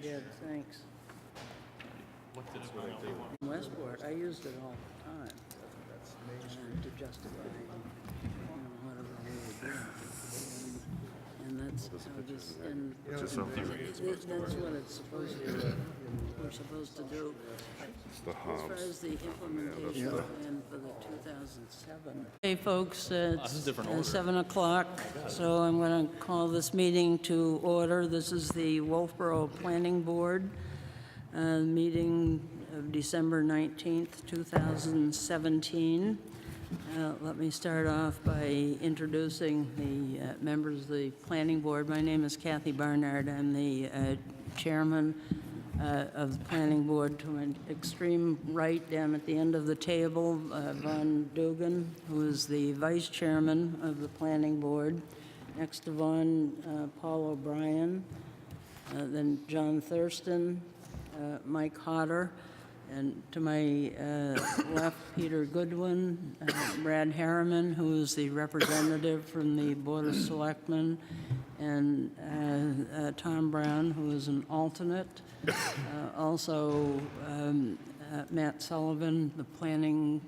did, thanks. Westport, I used it all the time to justify, whatever we were doing. And that's how this, and that's what it's supposed to do. We're supposed to do. It's the As far hubs. as the implementation plan for the 2007. Hey, folks, it's 7 o'clock, so I'm going to call this meeting to order. This is the Wolfeboro Planning Board meeting of December 19th, 2017. Let me start off by introducing the members of the Planning Board. My name is Kathy Barnard. I'm the chairman of the Planning Board. To my extreme right, down at the end of the table, Vaughn Dugan, who is the vice chairman of the Planning Board. Next to Vaughn, Paul O'Brien, then John Thurston, Mike Hodder, and to my left, Peter Goodwin, Brad Harriman, who is the representative from the Board of Selectmen, and Tom Brown, who is an alternate. Also, Matt Sullivan, the Planning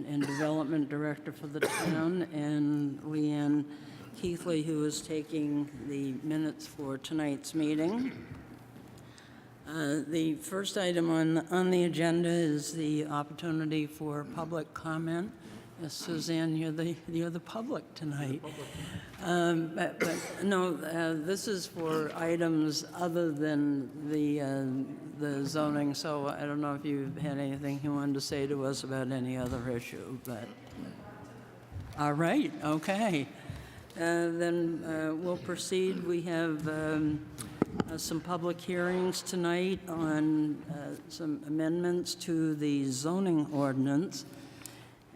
and Development Director for the town, and Leanne Keithley, who is taking the minutes for tonight's meeting. The first item on the agenda is the opportunity for public comment. Yes, Suzanne, you're the public tonight. But no, this is for items other than the zoning. So I don't know if you had anything you wanted to say to us about any other issue. But all right, okay. Then we'll proceed. We have some public hearings tonight on some amendments to the zoning ordinance.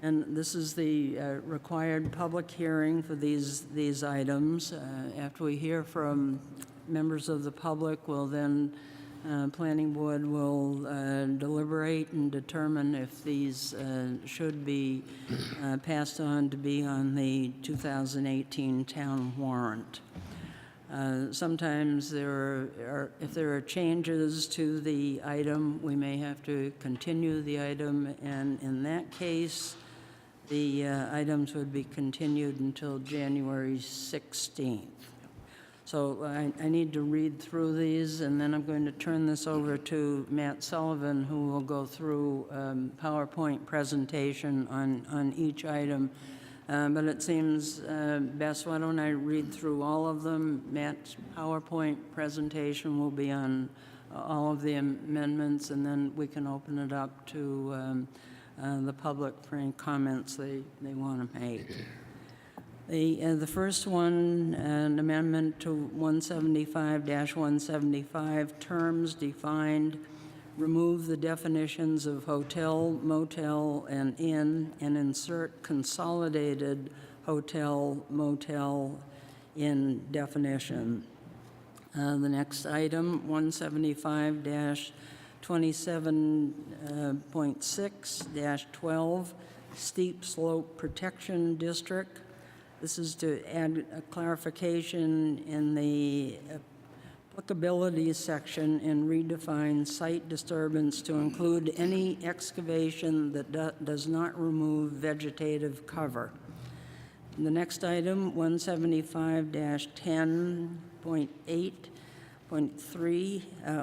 And this is the required public hearing for these items. After we hear from members of the public, we'll then, Planning Board will deliberate and determine if these should be passed on to be on the 2018 town warrant. Sometimes if there are changes to the item, we may have to continue the item, and in that case, the items would be continued until January 16th. So I need to read through these, and then I'm going to turn this over to Matt Sullivan, who will go through PowerPoint presentation on each item. But it seems best, why don't I read through all of them? Matt's PowerPoint presentation will be on all of the amendments, and then we can open it up to the public for any comments they want to make. The first one, an amendment to 175-175, terms defined. Remove the definitions of hotel, motel, and inn, and insert consolidated hotel, motel, inn definition. The next item, 175-27.6-12, steep slope protection district. This is to add a clarification in the applicability section and redefine site disturbance to include any excavation that does not remove vegetative cover. The next item, 175-10.8.3,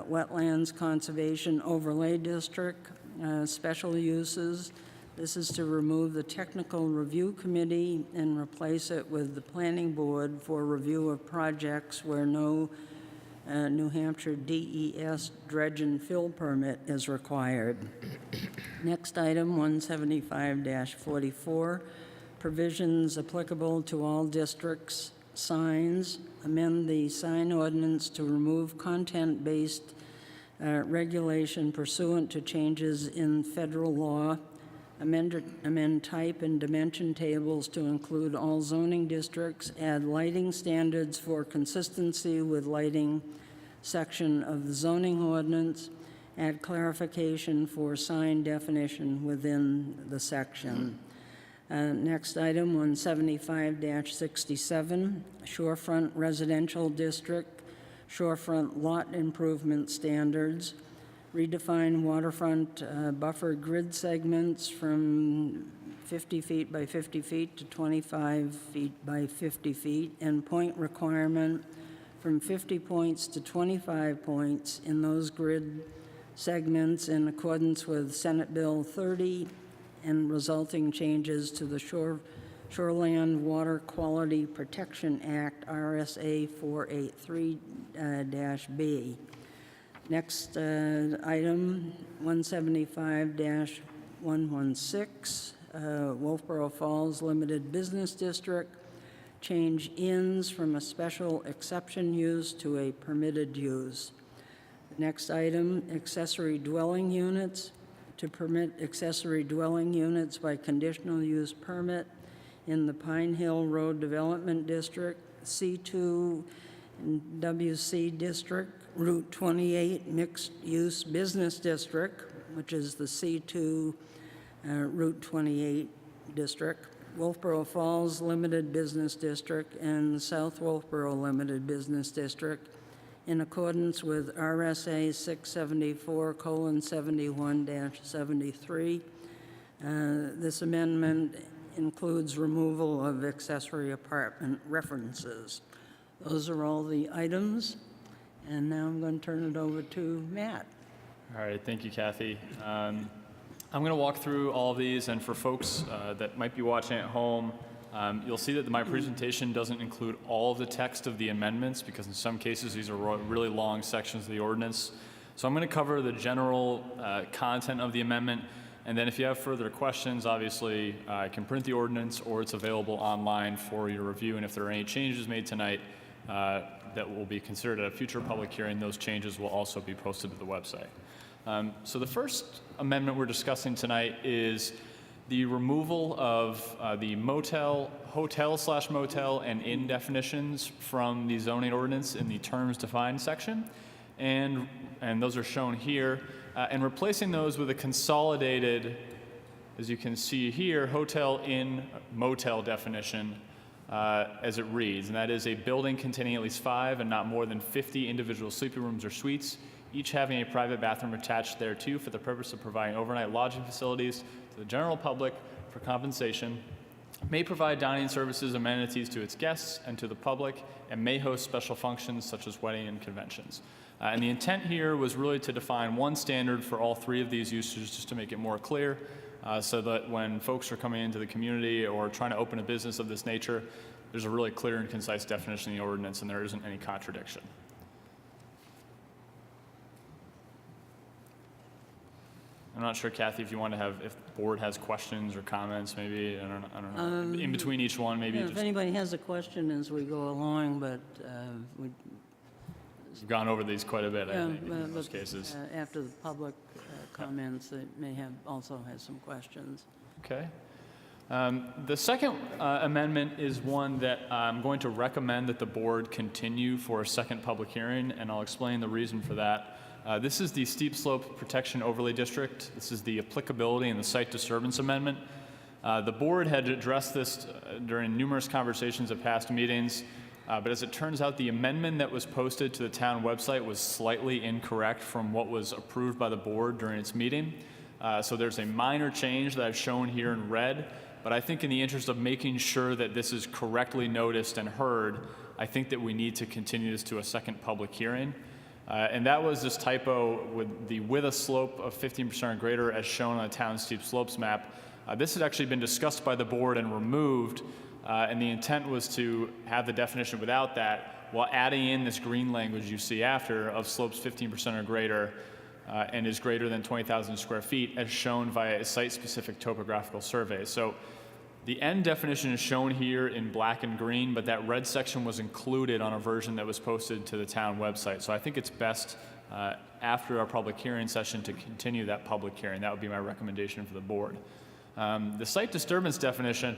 Wetlands Conservation Overlay District, special uses. This is to remove the Technical Review Committee and replace it with the Planning Board for review of projects where no New Hampshire DES dredge and fill permit is required. Next item, 175-44, provisions applicable to all districts, signs. Amend the sign ordinance to remove content-based regulation pursuant to changes in federal law. Amend type and dimension tables to include all zoning districts. Add lighting standards for consistency with lighting section of the zoning ordinance. Add clarification for sign definition within the section. Next item, 175-67, shorefront residential district. shorefront lot improvement standards, redefine waterfront buffer grid segments from 50 feet by 50 feet to 25 feet by 50 feet, and point requirement from 50 points to 25 points in those grid segments in accordance with Senate Bill 30 and resulting changes to the Shoreland Water Quality Protection Act, RSA 483-B. Next item, 175-116, Wolfeboro Falls Limited Business District, change inns from a special exception use to a permitted use. Next item, accessory dwelling units, to permit accessory dwelling units by conditional use permit in the Pine Hill Road Development District, C2 and WC District, Route 28 Mixed Use Business District, which is the C2 Route 28 District, Wolfeboro Falls Limited Business District, and South Wolfeboro Limited Business District, in accordance with RSA 674:71-73. This amendment includes removal of accessory apartment references. Those are all the items, and now I'm going to turn it over to Matt. All right, thank you, Kathy. I'm going to walk through all of these, and for folks that might be watching at home, you'll see that my presentation doesn't include all of the text of the amendments because in some cases these are really long sections of the ordinance. So I'm going to cover the general content of the amendment, and then if you have further questions, obviously I can print the ordinance or it's available online for your review, and if there are any changes made tonight that will be considered at a future public hearing, those changes will also be posted to the website. So the first amendment we're discussing tonight is the removal of the hotel/motel, and inn definitions from the zoning ordinance in the terms defined section, and those are shown here, and replacing those with a consolidated, as you can see here, hotel, inn, motel definition as it reads, and that is a building containing at least 5 and not more than 50 individual sleeping rooms or suites, each having a private bathroom attached thereto for the purpose of providing overnight lodging facilities to the general public for compensation, may provide dining services, amenities to its guests and to the public, and may host special functions such as wedding and conventions. And the intent here was really to define one standard for all 3 of these uses, just to make it more clear, so that when folks are coming into the community or trying to open a business of this nature, there's a really clear and concise definition in the ordinance and there isn't any contradiction. I'm not sure, Kathy, if you want to have, if the board has questions or comments, maybe, I don't know. In between each one, maybe. Yeah, if anybody has a question as we go along, but we've gone over these quite a bit, I think, in most cases. After the public comments, they may have also have some questions. Okay. The second amendment is one that I'm going to recommend that the board continue for a second public hearing, and I'll explain the reason for that. This is the Steep Slope Protection Overlay District. This is the applicability and the site disturbance amendment. The board had addressed this during numerous conversations at past meetings, but as it turns out, the amendment that was posted to the town website was slightly incorrect from what was approved by the board during its meeting. So there's a minor change that I've shown here in red, but I think in the interest of making sure that this is correctly noticed and heard, I think that we need to continue this to a second public hearing. And that was this typo with a slope of 15% or greater as shown on the town steep slopes map. This had actually been discussed by the board and removed, and the intent was to have the definition without that while adding in this green language you see after of slopes 15% or greater and is greater than 20,000 square feet as shown via a site-specific topographical survey. So the end definition is shown here in black and green, but that red section was included on a version that was posted to the town website. So I think it's best after our public hearing session to continue that public hearing. That would be my recommendation for the board. The site disturbance definition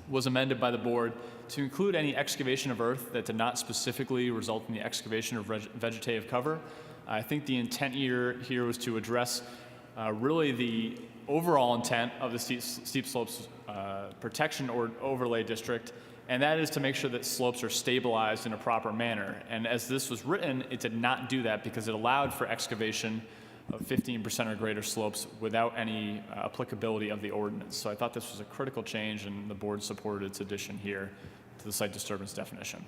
was amended by the board to include any excavation of earth that did not specifically result in the excavation of vegetative cover. I think the intent here was to address really the overall intent of the steep slopes protection or overlay district, and that is to make sure that slopes are stabilized in a proper manner. And as this was written, it did not do that because it allowed for excavation of 15% or greater slopes without any applicability of the ordinance. So I thought this was a critical change, and the board supported its addition here to the site disturbance definition.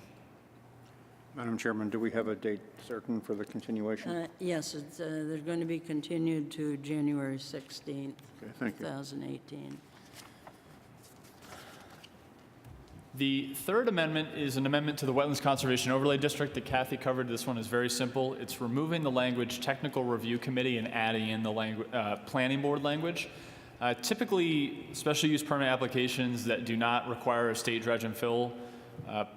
Madam Chairman, do we have a date certain for the continuation? Yes, they're going to be continued to January 16th, Okay, thank you. 2018. The third amendment is an amendment to the Wetlands Conservation Overlay District that Kathy covered. This one is very simple. It's removing the language Technical Review Committee and adding in the Planning Board language. Typically, special use permit applications that do not require a state dredge and fill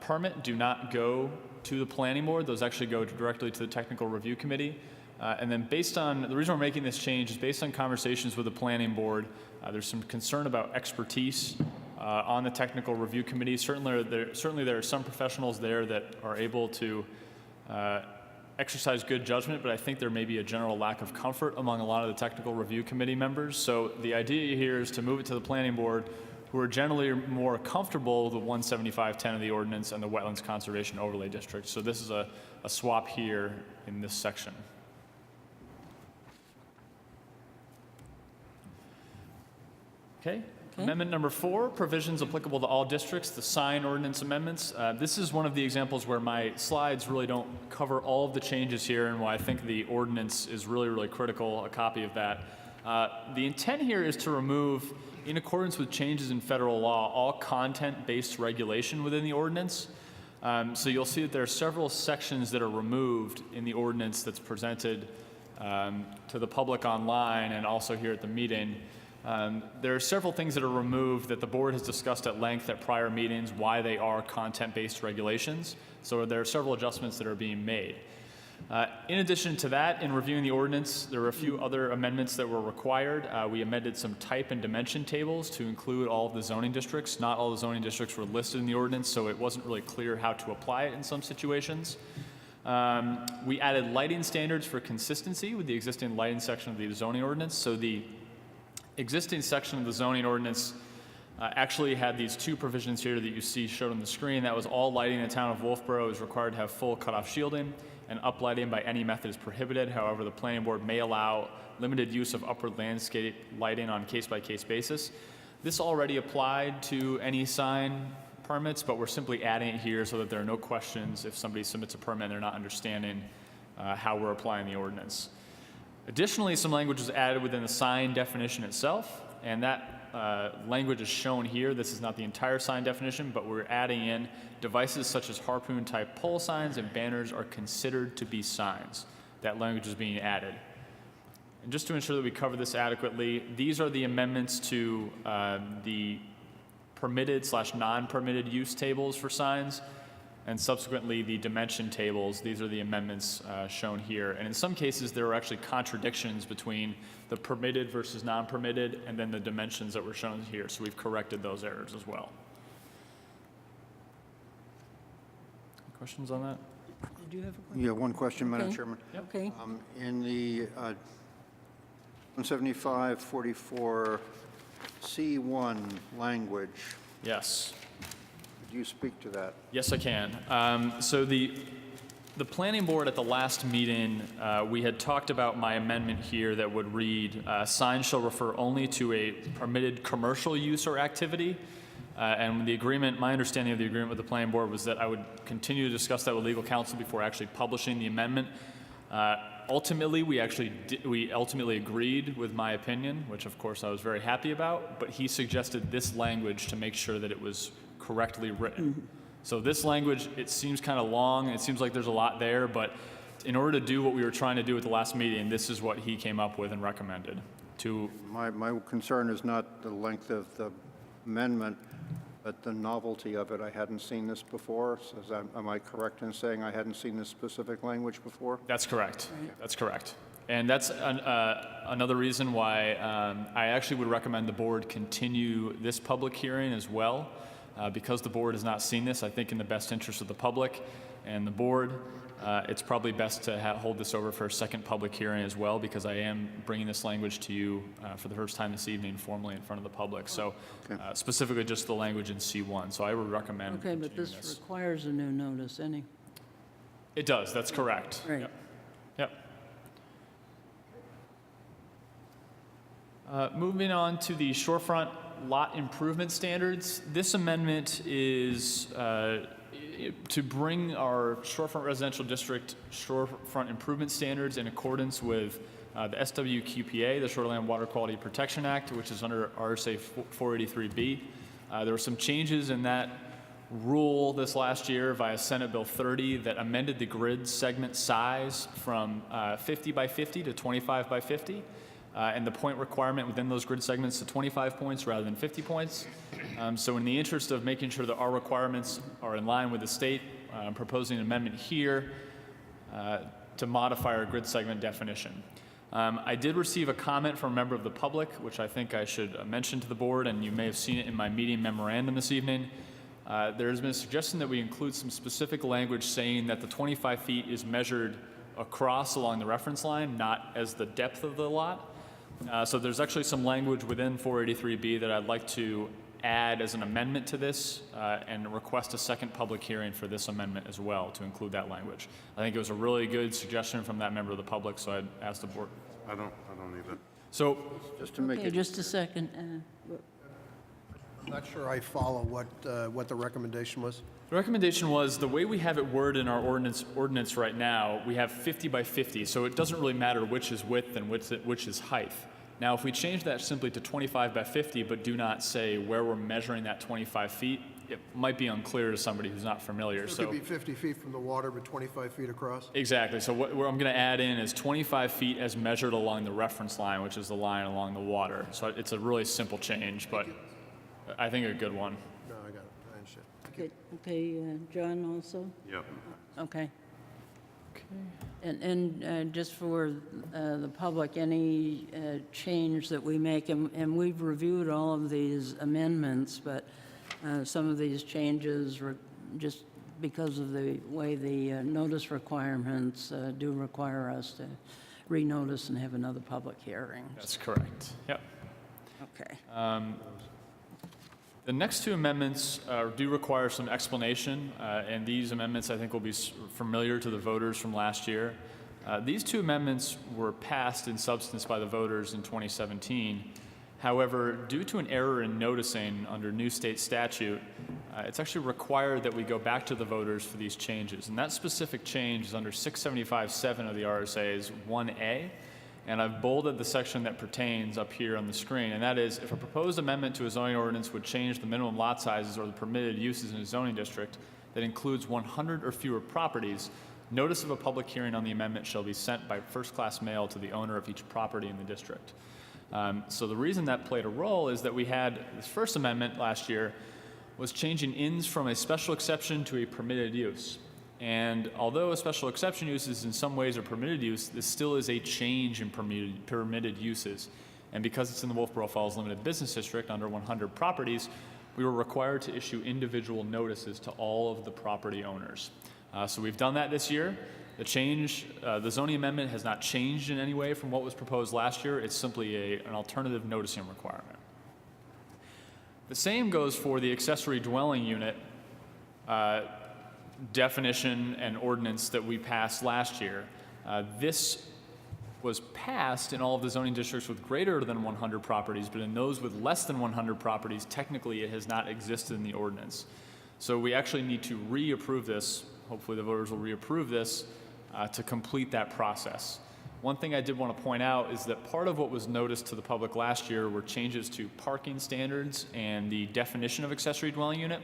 permit do not go to the Planning Board. Those actually go directly to the Technical Review Committee. And then based on, the reason we're making this change is based on conversations with the Planning Board. There's some concern about expertise on the Technical Review Committee. Certainly there are some professionals there that are able to exercise good judgment, but I think there may be a general lack of comfort among a lot of the Technical Review Committee members. So the idea here is to move it to the Planning Board, who are generally more comfortable with the 175.10 of the ordinance and the Wetlands Conservation Overlay District. So this is a swap here in this section. Okay. Amendment number 4, provisions applicable to all districts, the sign ordinance amendments. This is one of the examples where my slides really don't cover all of the changes here, and why I think the ordinance is really, really critical, a copy of that. The intent here is to remove, in accordance with changes in federal law, all content-based regulation within the ordinance. So you'll see that there are several sections that are removed in the ordinance that's presented to the public online and also here at the meeting. There are several things that are removed that the board has discussed at length at prior meetings, why they are content-based regulations. So there are several adjustments that are being made. In addition to that, in reviewing the ordinance, there were a few other amendments that were required. We amended some type and dimension tables to include all of the zoning districts. Not all the zoning districts were listed in the ordinance, so it wasn't really clear how to apply it in some situations. We added lighting standards for consistency with the existing lighting section of the zoning ordinance. So the existing section of the zoning ordinance actually had these 2 provisions here that you see showed on the screen. That was all lighting in the town of Wolfeboro is required to have full cutoff shielding, and uplighting by any method is prohibited. However, the planning board may allow limited use of upward landscape lighting on a case-by-case basis. This already applied to any sign permits, but we're simply adding it here so that there are no questions if somebody submits a permit and they're not understanding how we're applying the ordinance. Additionally, some language was added within the sign definition itself, and that language is shown here. This is not the entire sign definition, but we're adding in devices such as harpoon-type pole signs and banners are considered to be signs. That language is being added. And just to ensure that we cover this adequately, these are the amendments to the permitted/non-permitted use tables for signs, and subsequently the dimension tables. These are the amendments shown here. And in some cases, there are actually contradictions between the permitted versus non-permitted and then the dimensions that were shown here. So we've corrected those errors as well. Questions on that? Did you have a question? Yeah, one question, Madam Okay. Chairman. Okay. In the 175-44C1 language, Yes. could you speak to that? Yes, I can. So the planning board at the last meeting, we had talked about my amendment here that would read, signs shall refer only to a permitted commercial use or activity. And the agreement, my understanding of the agreement with the planning board was that I would continue to discuss that with legal counsel before actually publishing the amendment. Ultimately, we ultimately agreed with my opinion, which of course I was very happy about, but he suggested this language to make sure that it was correctly written. Mm-hmm. So this language, it seems kind of long, it seems like there's a lot there, but in order to do what we were trying to do at the last meeting, this is what he came up with and recommended. My concern is not the length of the amendment, but the novelty of it. I hadn't seen this before. So am I correct in saying I hadn't seen this specific language before? That's correct. That's correct. And that's another reason why I actually would recommend the board continue this public hearing as well. Because the board has not seen this, I think in the best interest of the public and the board, it's probably best to hold this over for a second public hearing as well, because I am bringing this language to you for the first time this evening formally in front of the public. So specifically just the language in C1. So I would recommend Okay, but this requires a new notice, It does, that's correct. Right. Yep. Moving on to the shorefront lot improvement standards. This amendment is to bring our shorefront residential district shorefront improvement standards in accordance with the SWQPA, the Shoreland Water Quality Protection Act, which is under RSA 483B. There were some changes in that rule this last year via Senate Bill 30 that amended the grid segment size from 50 by 50 to 25 by 50. And the point requirement within those grid segments to 25 points rather than 50 points. So in the interest of making sure that our requirements are in line with the state, I'm proposing an amendment here to modify our grid segment definition. I did receive a comment from a member of the public, which I think I should mention to the board, and you may have seen it in my meeting memorandum this evening. There has been a suggestion that we include some specific language saying that the 25 feet is measured across along the reference line, not as the depth of the lot. So there's actually some language within 483B that I'd like to add as an amendment to this and request a second public hearing for this amendment as well to include that language. I think it was a really good suggestion from that member of the public, so I'd ask the board. I don't either. So Just to make Okay, it, just a second. I'm not sure I follow what the recommendation was. the recommendation was the way we have it worded in our ordinance right now, we have 50 by 50, so it doesn't really matter which is width and which is height. Now, if we change that simply to 25 by 50, but do not say where we're measuring that 25 feet, it might be unclear to somebody who's not familiar. It could be 50 feet from the water, but 25 feet across. Exactly. So what I'm going to add in is 25 feet as measured along the reference line, which is the line along the water. So it's a really simple change, but I think a good one. No, I got it. I understand. Okay, John also? Yep. Okay. And just for the public, any change that we make, and we've reviewed all of these amendments, but some of these changes were just because of the way the notice requirements do require us to renotice and have another public hearing. That's correct. Yep. Okay. The next two amendments do require some explanation, and these amendments I think will be familiar to the voters from last year. These two amendments were passed in substance by the voters in 2017. However, due to an error in noticing under new state statute, it's actually required that we go back to the voters for these changes. And that specific change is under 675.7 of the RSA's 1A. And I've bolded the section that pertains up here on the screen, and that is, if a proposed amendment to a zoning ordinance would change the minimum lot sizes or the permitted uses in a zoning district that includes 100 or fewer properties, notice of a public hearing on the amendment shall be sent by first-class mail to the owner of each property in the district. So the reason that played a role is that we had this first amendment last year was changing inns from a special exception to a permitted use. And although a special exception use is in some ways a permitted use, this still is a change in permitted uses. And because it's in the Wolfeboro Falls Limited Business District under 100 properties, we were required to issue individual notices to all of the property owners. So we've done that this year. The zoning amendment has not changed in any way from what was proposed last year. It's simply an alternative noticing requirement. The same goes for the accessory dwelling unit definition and ordinance that we passed last year. This was passed in all of the zoning districts with greater than 100 properties, but in those with less than 100 properties, technically it has not existed in the ordinance. So we actually need to reapprove this. Hopefully the voters will reapprove this to complete that process. One thing I did want to point out is that part of what was noticed to the public last year were changes to parking standards and the definition of accessory dwelling unit.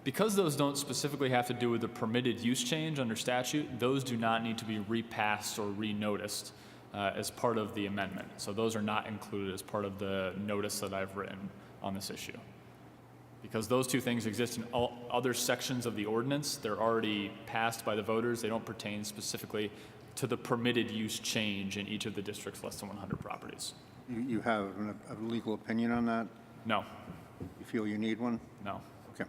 Because those don't specifically have to do with the permitted use change under statute, those do not need to be repassed or renoticed as part of the amendment. So those are not included as part of the notice that I've written on this issue. Because those two things exist in all other sections of the ordinance, they're already passed by the voters. They don't pertain specifically to the permitted use change in each of the districts less than 100 properties. you have a legal opinion on that? No, You feel you need one? no. Okay.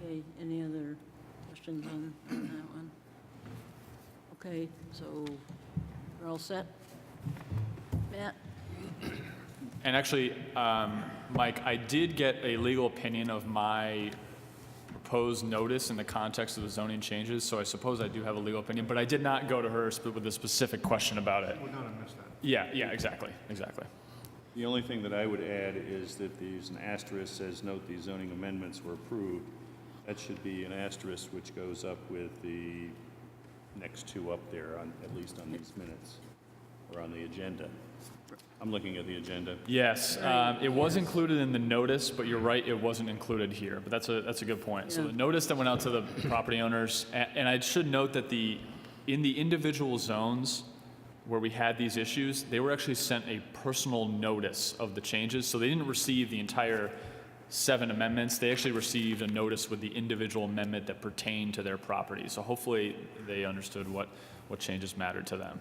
Okay, any other questions on that one? Okay, so we're all set? Matt? And actually, Mike, I did get a legal opinion of my proposed notice in the context of the zoning changes, so I suppose I do have a legal opinion, but I did not go to her with a specific question about it. Would not have missed that. Yeah, exactly. The only thing that I would add is that there's an asterisk says, note these zoning amendments were approved. That should be an asterisk which goes up with the next two up there, at least on these minutes, or on the agenda. I'm looking at the agenda. Yes, it was included in the notice, but you're right, it wasn't included here. But that's a good point. So Yeah. the notice that went out to the property owners, and I should note that in the individual zones where we had these issues, they were actually sent a personal notice of the changes. So they didn't receive the entire 7 amendments. They actually received a notice with the individual amendment that pertained to their property. So hopefully they understood what changes mattered to them.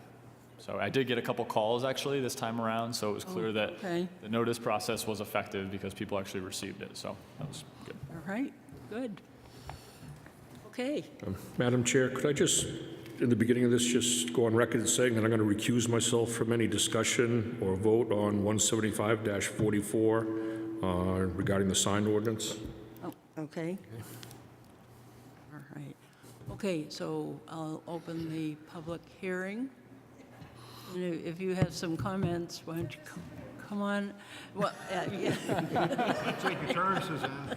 So I did get a couple calls actually this time around, so it was clear that okay. the notice process was effective because people actually received it. So that was good. All right, good. Okay, Madam Chair, could I just, in the beginning of this, just go on record saying that I'm going to recuse myself from any discussion or vote on 175-44 regarding the sign ordinance? oh, okay. All right. Okay, so I'll open the public hearing. And if you have some comments, why don't you come on? Well, yeah. Take your turn, Suzanne.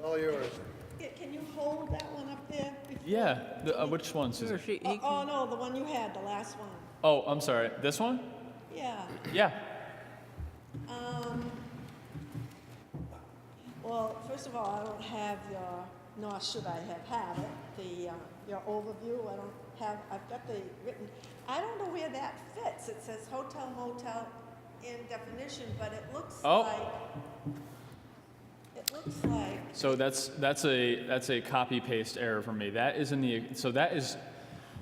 All yours. Can you hold that one up there? Yeah, which one, Sure, Susan? he Oh, can- no, the one you had, the last one. Oh, I'm sorry. This one? Yeah. Yeah. Well, first of all, I don't have your, nor should I have it, your overview. I don't have, I've got the written, I don't know where that fits. It says hotel, motel in definition, but it looks Oh. like, So that's a copy paste error for me. That is in the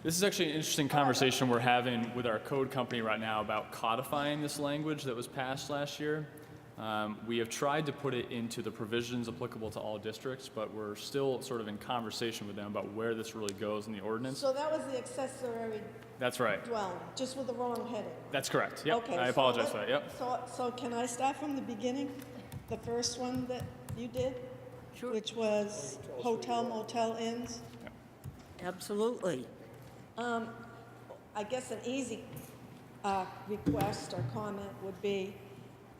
this is actually an interesting conversation we're having with our code company right now about codifying this language that was passed last year. We have tried to put it into the provisions applicable to all districts, but we're still sort of in conversation with them about where this really goes in the ordinance. so that was the accessory That's right. dwelling, just with the wrong heading. That's correct. Yep. Okay, I so apologize for that. Yep. So can I start from the beginning? The first one that you did? Sure. Which was hotel, motel inns? Absolutely. I guess an easy request or comment would be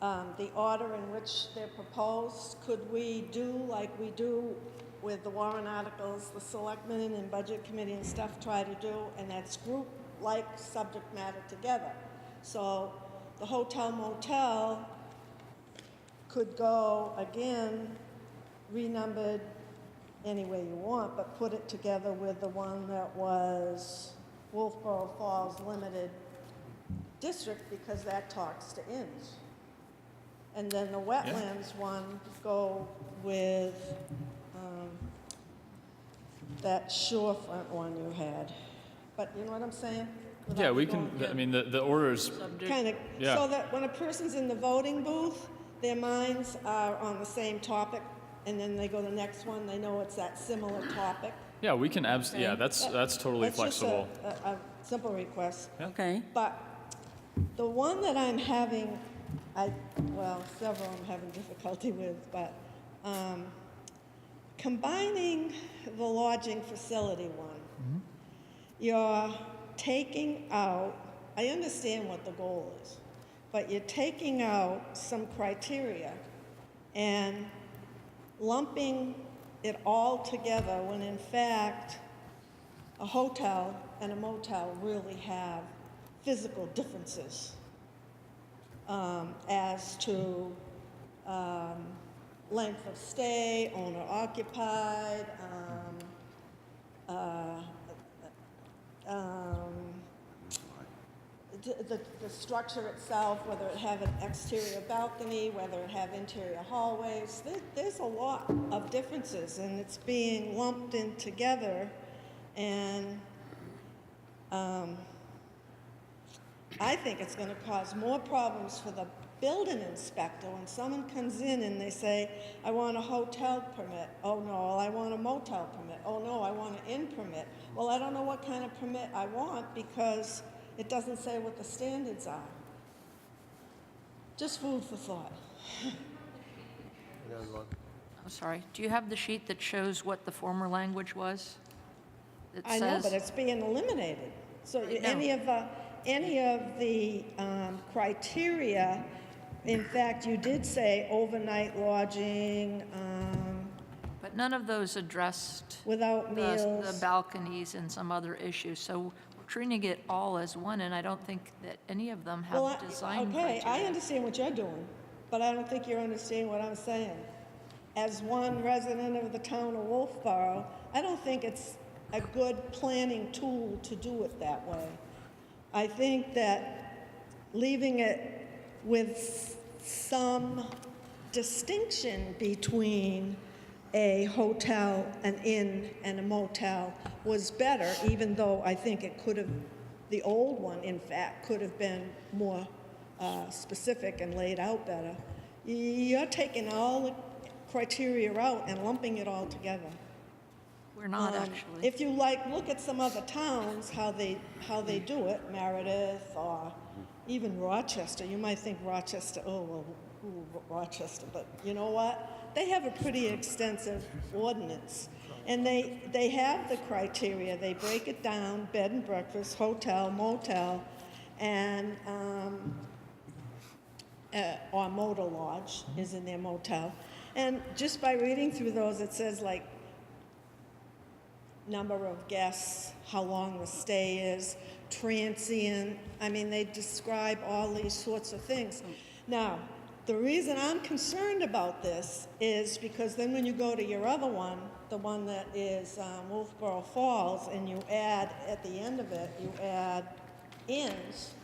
the order in which they're proposed. Could we do like we do with the warrant articles, the selectmen and budget committee and stuff try to do, and that's group-like subject matter together. So the hotel, motel could go, again, renumbered any way you want, but put it together with the one that was Wolfeboro Falls Limited District, because that talks to inns. And then the wetlands one go with that shorefront one you had. But you know what I'm saying? Yeah, we can. I mean, the orders. Kind of, Yeah. so that when a person's in the voting booth, their minds are on the same topic, and then they go to the next one, they know it's that similar topic. Yeah, we can. Yeah, that's totally flexible. That's just a simple request. Okay. But the one that I'm having, several I'm having difficulty with, but combining the lodging facility one, you're taking out, I understand what the goal is, but you're taking out some criteria and lumping it all together when in fact a hotel and a motel really have physical differences as to length of stay, owner occupied, the structure itself, whether it have an exterior balcony, whether it have interior hallways. There's a lot of differences, and it's being lumped in together. And I think it's going to cause more problems building inspector, when someone comes in and they say, I want a hotel permit, oh no, I want a motel permit, oh no, I want an inn permit. Well, I don't know what kind of permit I want because it doesn't say what the standards are. Just food for thought. I'm sorry, do you have the sheet that shows what the former language was? That I know, says- but it's being eliminated. So I know. any of the criteria, in fact, you did say overnight lodging, But none of those addressed without the meals. balconies and some other issues. So we're treating it all as one, and I don't think that any of them Well, have design okay, I criteria. understand what you're doing, but I don't think you're understanding what I'm saying. As one resident of the town of Wolfeboro, I don't think it's a good planning tool to do it that way. I think that leaving it with some distinction between a hotel, an inn, and a motel was better, even though I think it could have, the old one, in fact, could have been more specific and laid out better. You're taking all the criteria out and lumping it all together. We're not actually. If you look at some other towns, how they do it, Meredith or even Rochester, you might think Rochester, Rochester, but you know what? They have a pretty extensive ordinance. And they have the criteria. They break it down, bed and breakfast, hotel, motel, and, or motor lodge is in their motel. And just by reading through those, it says like, number of guests, how long the stay is, transient. I mean, they describe all these sorts of things. Now, the reason I'm concerned about this is because then when you go to your other one, the one that is Wolfeboro Falls, and you add, at the end of it, you add inns,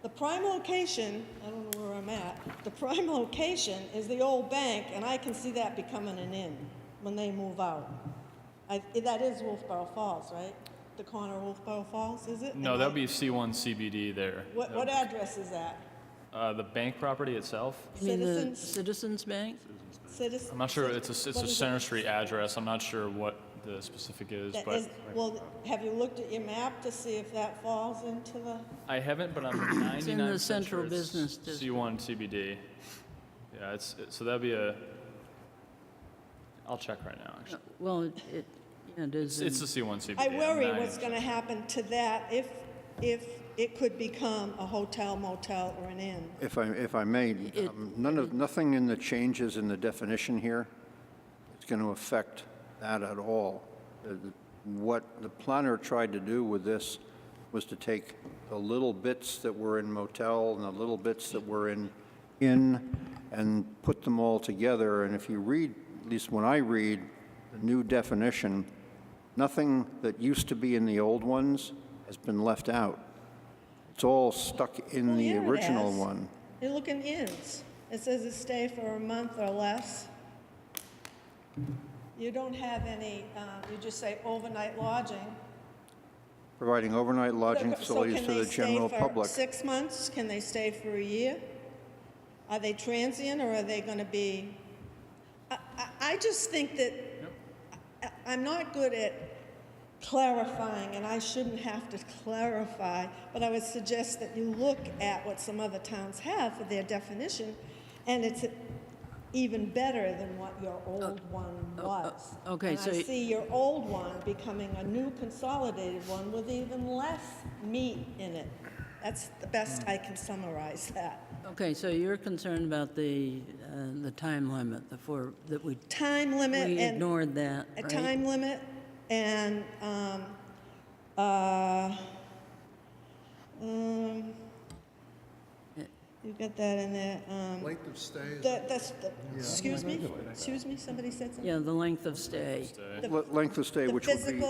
the prime location, I don't know where I'm at, the prime location is the old bank, and I can see that becoming an inn when they move out. That is Wolfeboro Falls, right? The corner of Wolfeboro Falls, is it? No, that would be C1 CBD there. What address is that? The bank property itself? You mean the Citizens? Citizens Bank? Citizens? I'm not sure, it's What a is Center it? Street address. I'm not sure what the specific is, That but is- Well, have you looked at your map to see if that falls into the? I haven't, but I'm 99% It's in the central sure it's business district. C1 CBD. Yeah, so that'd be I'll check right now, actually. Well, it is. It's a C1 CBD. I I'm worry 99% what's gonna happen to that if it could become a hotel, motel, or an inn. If I may, nothing in the changes in the definition here is going to affect that at all. What the planner tried to do with this was to take the little bits that were in motel and the little bits that were in inn and put them all together. And if you read, at least when I read the new definition, nothing that used to be in the old ones has been left out. It's all stuck in Well, the yeah, it original has. one. You look in inns, it says a stay for a month or less. You don't have any, you just say overnight lodging. Providing overnight lodging facilities to the general So can they stay public. for 6 months? Can they stay for a year? Are they transient, or are they gonna be? I just think that, I'm not good at clarifying, and I shouldn't have to clarify, but I would suggest that you look at what some other towns have for their definition, and it's even better than what your old one was. okay, And so I see your old one becoming a new consolidated one with even less meat in it. That's the best I can summarize that. Okay, so you're concerned about the time limit, that we Time limit we and ignored that, a right? time limit and, you got that in there, Length of stay is excuse me, somebody said something? Yeah, the length of stay. Length of stay, The which would be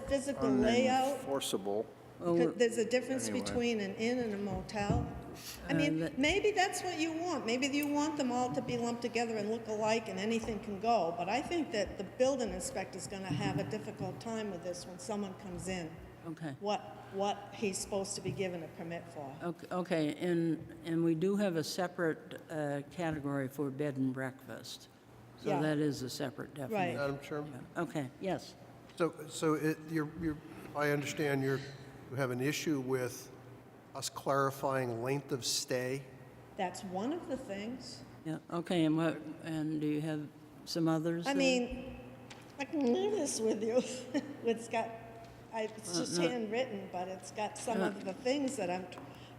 physical layout, unenforceable. because there's a difference between an inn and a motel. I mean, maybe that's what you want. Maybe you want them all to be lumped together and look alike and anything can go. But I think that the building inspector's gonna have a difficult time with this when someone comes in. Okay. what he's supposed to be given a permit for. Okay, and we do have a separate category for bed and breakfast. So Yeah. that is a separate definition. Madam Chairman? Okay, yes. I understand you have an issue with us clarifying length of stay. That's one of the things. Yeah, okay, and do you have some others? I then? mean, I can leave this with you. It's just handwritten, but it's got some of the things that I'm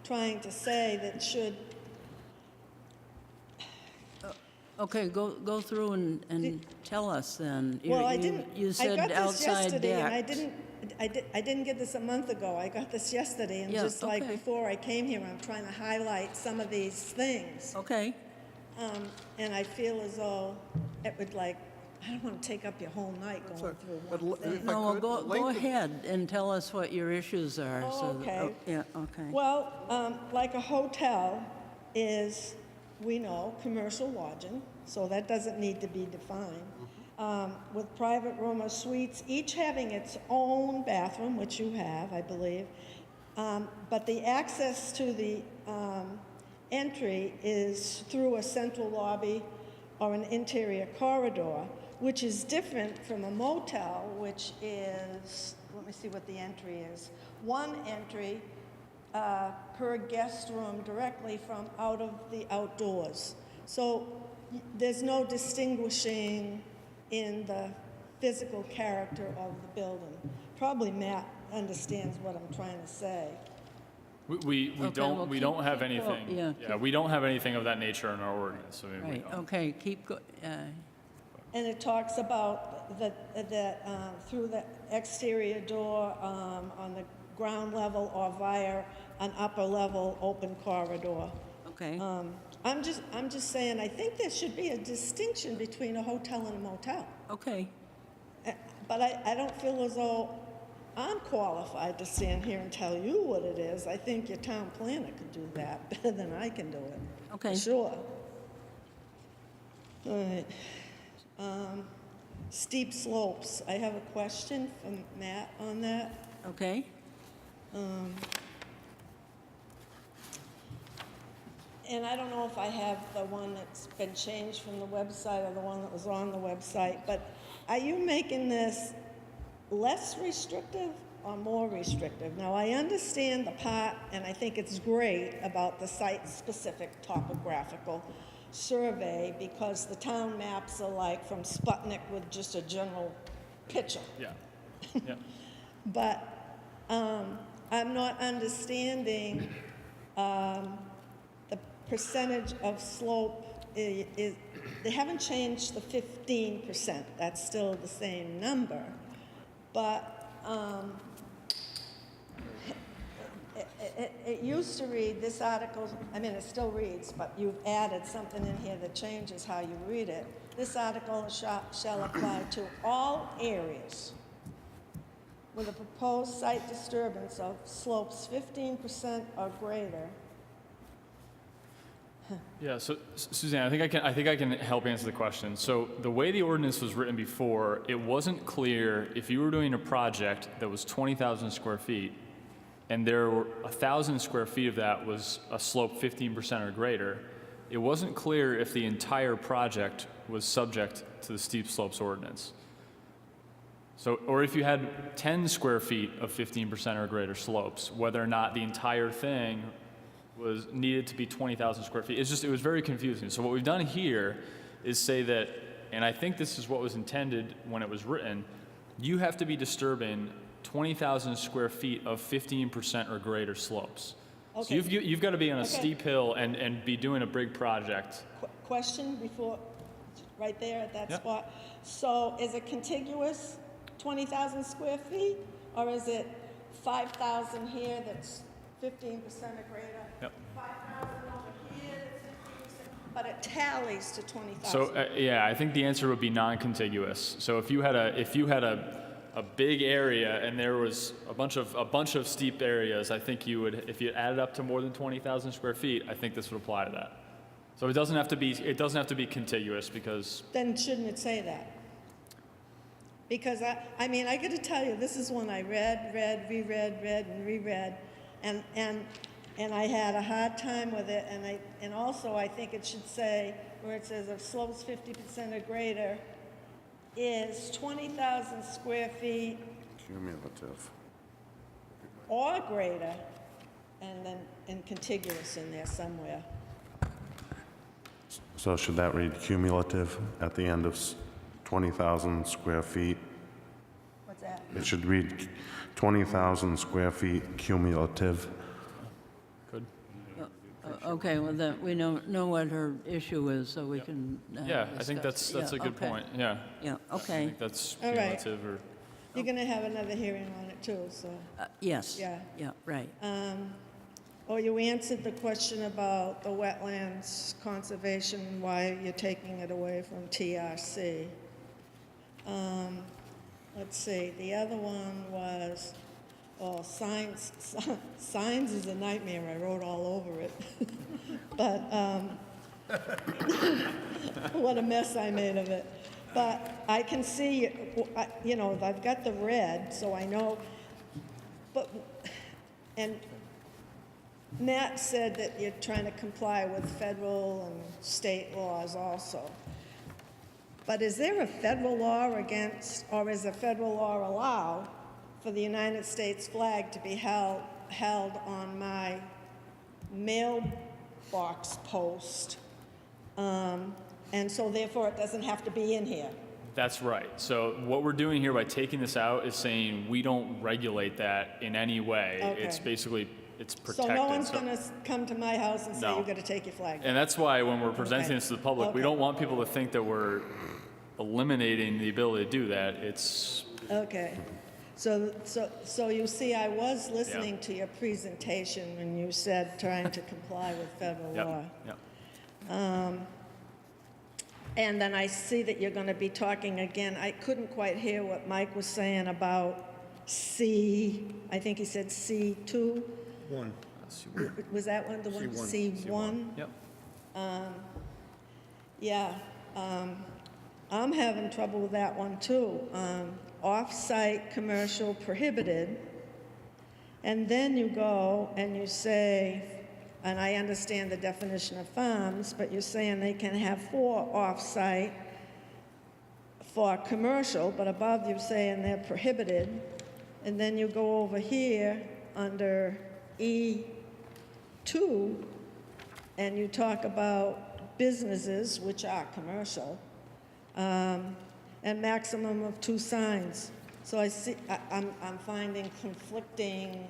trying to say that should, Okay, go through and tell us then. well, I didn't. You I said got this outside yesterday, and deck. I didn't get this a month ago. I got this yesterday, and Yeah, just like okay. before I came here, I'm trying to highlight some of these things. Okay, And I feel as though it would I don't want to take up your whole night going through But one thing. if I no, well, could, go the length of- ahead and tell us what your issues are. Oh, so that- okay. Yeah, okay. Well, like a hotel is, we know, commercial lodging, so that doesn't need to be defined. With private room or suites, each having its own bathroom, which you have, I believe. But the access to the entry is through a central lobby or an interior corridor, which is different from a motel, which is, let me see what the entry is. One entry per guest room directly from out of the outdoors. So there's no distinguishing in the physical character of the building. Probably Matt understands what I'm trying to say. We Okay, well, we don't have keep go- anything. yeah, We don't have anything of that nature in our ordinance. I mean, we Right, don't. okay, keep And it talks about that through the exterior door on the ground level or via an upper level open corridor. okay. I'm just saying, I think there should be a distinction between a hotel and a motel. Okay, But I don't feel as though I'm qualified to stand here and tell you what it is. I think your town planner could do that better than I can do it. Okay. For sure. All right. Steep slopes. I have a question from Matt on that. okay. And I don't know if I have the one that's been changed from the website or the one that was on the website, but are you making this less restrictive or more restrictive? Now, I understand the part, and I think it's great, about the site-specific topographical survey, because the town maps are like from Sputnik with just a general picture. Yeah. Yeah. But I'm not understanding the percentage of slope. They haven't changed the 15%. That's still the same number. But it used to read, this article, I mean, it still reads, but you've added something in here that changes how you read it. This article shall apply to all areas with a proposed site disturbance of slopes 15% or greater. Yeah, so Suzanne, I think I can help answer the question. So the way the ordinance was written before, it wasn't clear if you were doing a project that was 20,000 square feet and there were 1,000 square feet of that was a slope 15% or greater, it wasn't clear if the entire project was subject to the steep slopes ordinance. So, or if you had 10 square feet of 15% or greater slopes, whether or not the entire thing was needed to be 20,000 square feet. It was very confusing. So what we've done here is say that, and I think this is what was intended when it was written, you have to be disturbing 20,000 square feet of 15% or greater slopes. Okay. So you've got to be on a Okay. steep hill and be doing a big project. Question before, right there at that Yep. spot. So is it contiguous, 20,000 square feet? Or is it 5,000 here that's 15% or greater? Yep. 5,000 over here that's 15%, but it tallies to 20,000. So yeah, I think the answer would be non-contiguous. So if you had a big area and there was a bunch of steep areas, I think you would, if you added up to more than 20,000 square feet, I think this would apply to that. So it doesn't have to be contiguous because Then shouldn't it say that? Because I mean, I gotta tell you, this is one I read, and reread, and I had a hard time with it, and also I think it should say, where it says if slopes 50% or greater, is 20,000 square feet Cumulative. or greater, and then in contiguous in there somewhere. So should that read cumulative at the end of 20,000 square feet? What's that? It should read 20,000 square feet cumulative. Good. Okay, well, then, we know what her issue is, so we can Yeah, I think discuss. that's a Yeah, good okay. point, yeah. Yeah, I okay, think that's All right. cumulative or, You're gonna have another hearing on it too, so. yes. Yeah. Yeah, right. Oh, you answered the question about the wetlands conservation, why you're taking it away from TRC. Let's see, the other one was, oh, signs, signs is a nightmare, I wrote all over it. But, what a mess I made of it. But I can see, you know, I've got the red, so I know, but, and Matt said that you're trying to comply with federal and state laws also. But is there a federal law against, or is a federal law allow for the United States flag to be held on my mailbox post? And so therefore it doesn't have to be in here. that's right. So what we're doing here by taking this out is saying we don't regulate that in any way. Okay. It's basically, it's protected. So no one's So- gonna come to my house and say, No. you gotta take your flag down. And that's why when we're presenting Okay. this to the public, we Okay. don't want people to think that we're eliminating the ability to do that. It's, Okay. So you see, I was listening to your presentation when you said trying to comply with federal law. yep, yep. And then I see that you're going to be talking again. I couldn't quite hear what Mike was saying about I think he said C2. One. Was that one, the one? C1. C1? Yep. Yeah. I'm having trouble with that one too. Off-site commercial prohibited. And then you go and you say, and I understand the definition of farms, but you're saying they can have 4 off-site for commercial, but above you're saying they're prohibited. And then you go over here under E2, and you talk about businesses, which are commercial, and maximum of 2 signs. So I see, I'm finding conflicting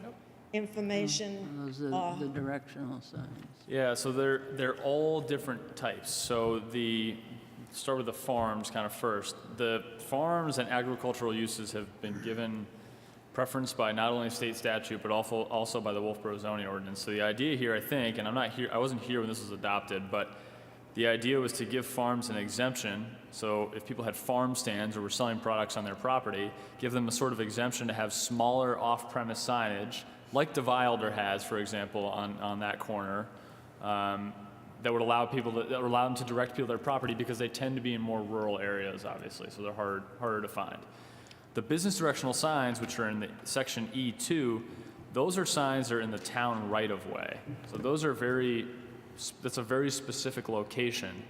information. Those are the directional signs. Yeah, so they're all different types. So start with the farms kind of first. The farms and agricultural uses have been given preference by not only state statute, but also by the Wolfeboro zoning ordinance. So the idea here, I think, and I wasn't here when this was adopted, but the idea was to give farms an exemption. So if people had farm stands or were selling products on their property, give them a sort of exemption to have smaller off-premise signage, like the Wilder has, for example, on that corner, that would allow them to direct people to their property because they tend to be in more rural areas, obviously, so they're harder to find. The business directional signs, which are in the section E2, those are signs that are in the town right-of-way. So that's a very specific location.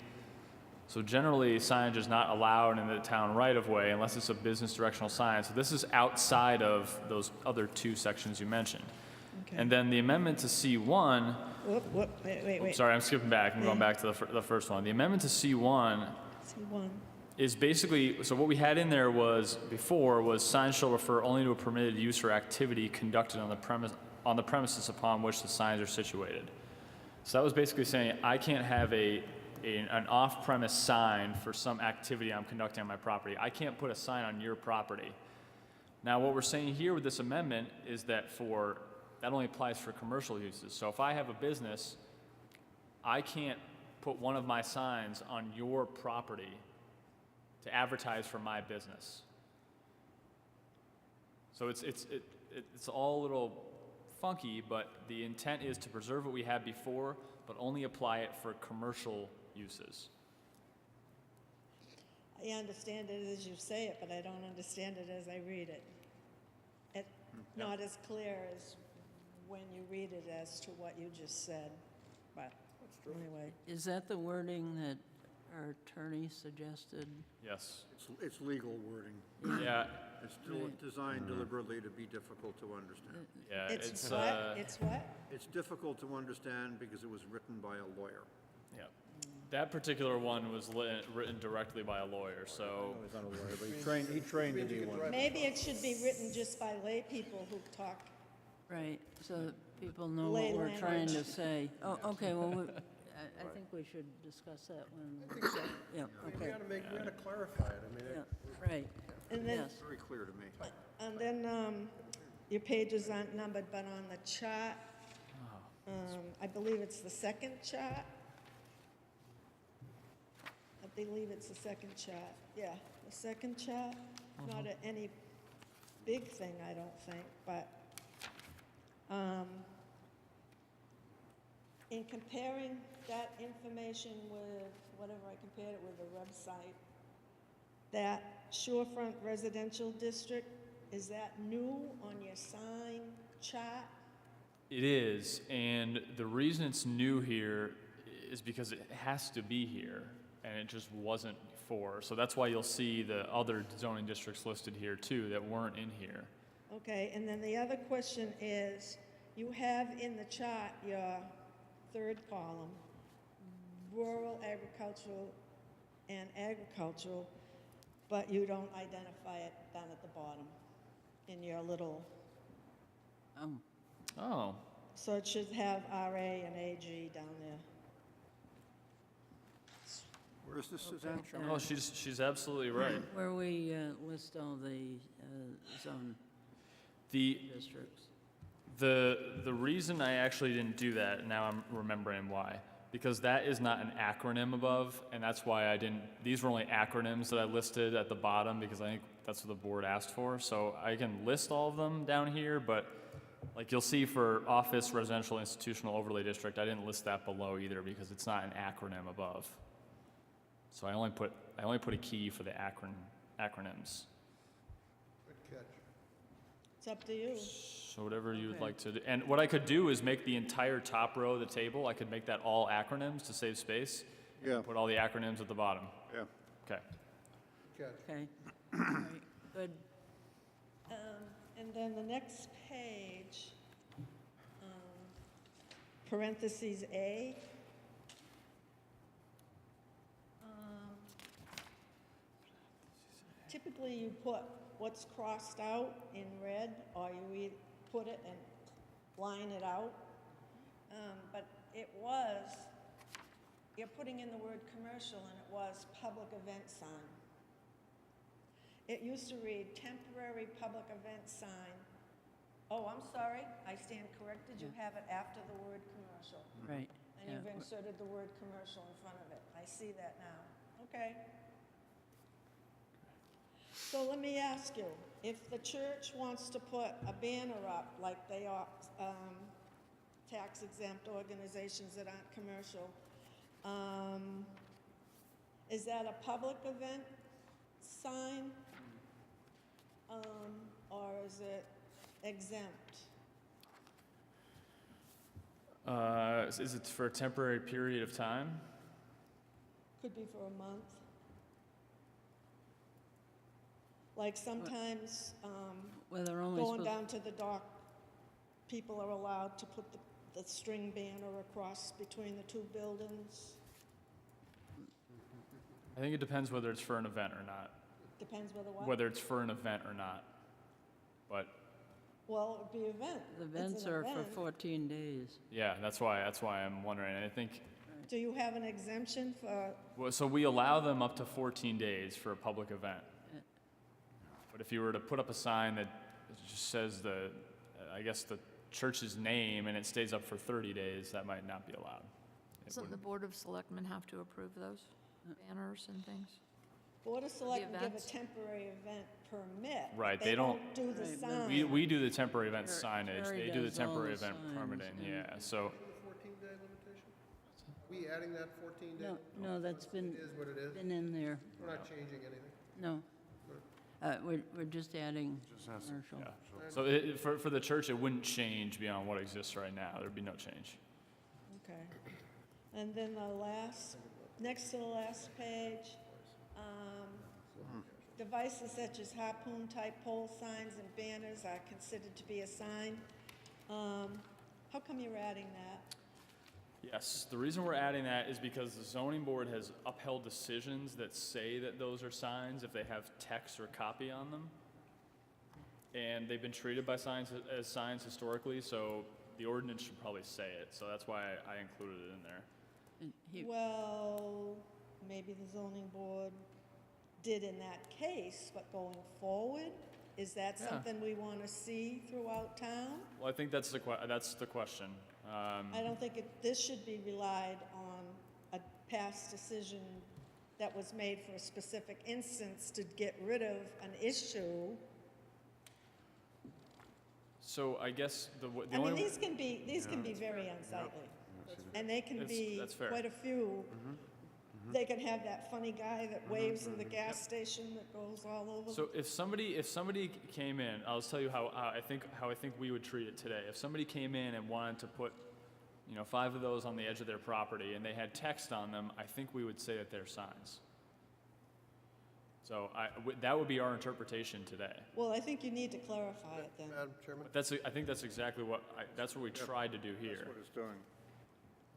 So generally, signage is not allowed in the town right-of-way unless it's a business directional sign. So this is outside of those other 2 sections you mentioned. Okay. And then the amendment to C1, Wait. sorry, I'm skipping back. I'm going back to the first one. The amendment to C1 C1. is basically, so what we had in there before was signs shall refer only to a permitted use or activity conducted on the premises upon which the signs are situated. So that was basically saying I can't have an off-premise sign for some activity I'm conducting on my property. I can't put a sign on your property. Now, what we're saying here with this amendment is that that only applies for commercial uses. So if I have a business, I can't put one of my signs on your property to advertise for my business. So it's all a little funky, but the intent is to preserve what we had before, but only apply it for commercial uses. I understand it as you say it, but I don't understand it as I read it. It's not as clear as when you read it as to what you just said, but anyway. Is that the wording that our attorney suggested? Yes. It's legal wording. Yeah, It's designed deliberately to be difficult to understand. yeah, It's what? It's what? It's difficult to understand because it was written by a lawyer. yeah. That particular one was written directly by a lawyer, so, He's not a lawyer, but he trained to be one. Maybe it should be written just by lay people who talk. Right, so that people know Lay what we're trying to language. say. Oh, okay, well, I think we should discuss that when. Yeah, We okay, gotta we gotta clarify it. I mean, yeah, right, And then, yes. Very clear to me. and then your pages aren't numbered, but on the chart, I believe it's the second chart. I believe it's the second chart. Yeah, the second chart. Not any big thing, I don't think, but in comparing that information with whatever I compared it with, the website, that shorefront residential district, is that new on your sign chart? it is, and the reason it's new here is because it has to be here, and it just wasn't before. So that's why you'll see the other zoning districts listed here too that weren't in here. Okay, and then the other question is, you have in the chart, your third column, rural, agricultural, and agricultural, but you don't identify it down at the bottom in your little, Oh, so it should have RA and AG down there. Where is this, Suzanne? Show me. oh, she's absolutely right. Where we list all the zone The districts. The reason I actually didn't do that, now I'm remembering why, because that is not an acronym above, and that's why I didn't, these were only acronyms that I listed at the bottom, because I think that's what the board asked for. So I can list all of them down here, but like you'll see for office, residential, institutional overlay district, I didn't list that below either, because it's not an acronym above. So I only put a key for the acronyms. good catch. It's up to you. So whatever you would Okay. like to do. And what I could do is make the entire top row of the table, I could make that all acronyms to save space. Yeah, Put all the acronyms at the bottom. yeah. Okay. Good catch. Okay, all right, good. And then the next page, parentheses A. Typically, you put what's crossed out in red, or you put it and line it out. But it was, you're putting in the word commercial, and it was public event sign. It used to read temporary public event sign. Oh, I'm sorry, I stand corrected, you have it after the word commercial. Right, And yeah. you've inserted the word commercial in front of it. I see that now. Okay. So let me ask you, if the church wants to put a banner up, like they are, tax exempt organizations that aren't commercial, is that a public event sign? Or is it exempt? Is it for a temporary period of time? Could be for a month. Like sometimes, Well, they're only going supposed, down to the dock, people are allowed to put the string banner across between the two buildings. I think it depends whether it's for an event or not. Depends whether what? Whether it's for an event or not. But Well, it would be event. the It's events an are for event. 14 days. yeah, that's why I'm wondering. And I think, Do you have an exemption for, well, so we allow them up to 14 days for a public event. But if you were to put up a sign that just says I guess the church's name and it stays up for 30 days, that might not be allowed. It Doesn't the wouldn't- Board of Selectmen have to approve those banners and things? Board of Selectmen give a events? temporary event permit. Right, They they don't do the Right, but sign. We do the temporary event Terry signage, they do the does all temporary the event signs, permitting, yeah. yeah, so, The 14-day limitation? We adding that 14 day? No, that's been, It is what it is. been in there. We're not changing anything. No. We're just adding commercial. Yeah. So for the church, it wouldn't change beyond what exists right now. There'd be no change. Okay. And then next to the last page, devices such as harpoon-type pole signs and banners are considered to be a sign. How come you're adding that? Yes, the reason we're adding that is because the zoning board has upheld decisions that say that those are signs if they have text or copy on them. And they've been treated by signs as signs historically, so the ordinance should probably say it. So that's why I included it in there. And Well, maybe the zoning board did in that case, but going forward, is that Yeah. something we want to see throughout town? Well, I think that's the question. I don't think this should be relied on a past decision that was made for a specific instance to get rid of an issue. So I guess the I only mean, these can be very unsightly. And they can be That's fair. quite a few. They can have that funny guy that waves in the gas station that goes all over. So if somebody came in, I'll tell you how I think we would treat it today. If somebody came in and wanted to put, 5 of those on the edge of their property and they had text on them, I think we would say that they're signs. So that would be our interpretation today. Well, I think you need to clarify it then. Madam Chairman? But I think that's exactly what we tried to do That's here. what it's doing.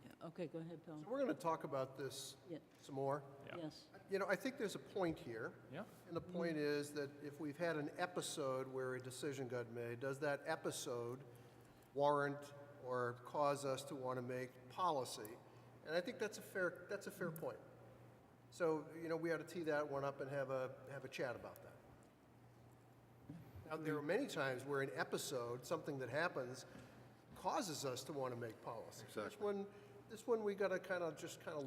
Yeah, okay, go ahead, Bill. We're going to talk about this Yeah. some more. Yeah. Yes. I think there's a point here. Yeah. And the point is that if we've had an episode where a decision got made, does that episode warrant or cause us to want to make policy? And I think that's a fair point. So, we ought to tee that one up and have a chat about that. Now, there are many times where an episode, something that happens, causes us to want to make policy. Exactly. This one we got to kind of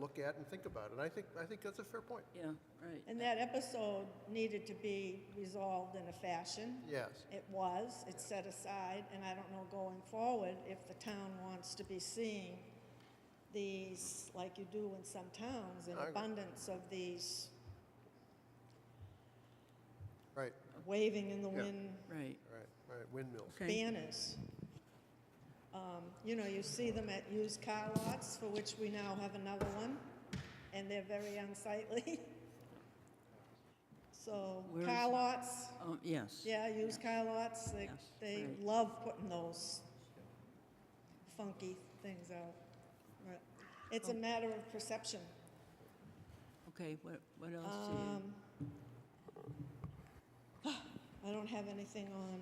look at and think about. And I think that's a fair point. Yeah, right. And that episode needed to be resolved in a fashion. Yes. It's set aside, and I don't know going forward if the town wants to be seeing these, like you do in some towns, an I agree. abundance of these Right, waving in the wind Right. windmills. Okay. banners. You see them at used car lots, for which we now have another one, and they're very unsightly. So, Where car is- lots, Oh, yes. yeah, used car lots, Yes, they right. love putting those funky things out. But it's a matter of perception. Okay, what else do you? I don't have anything on,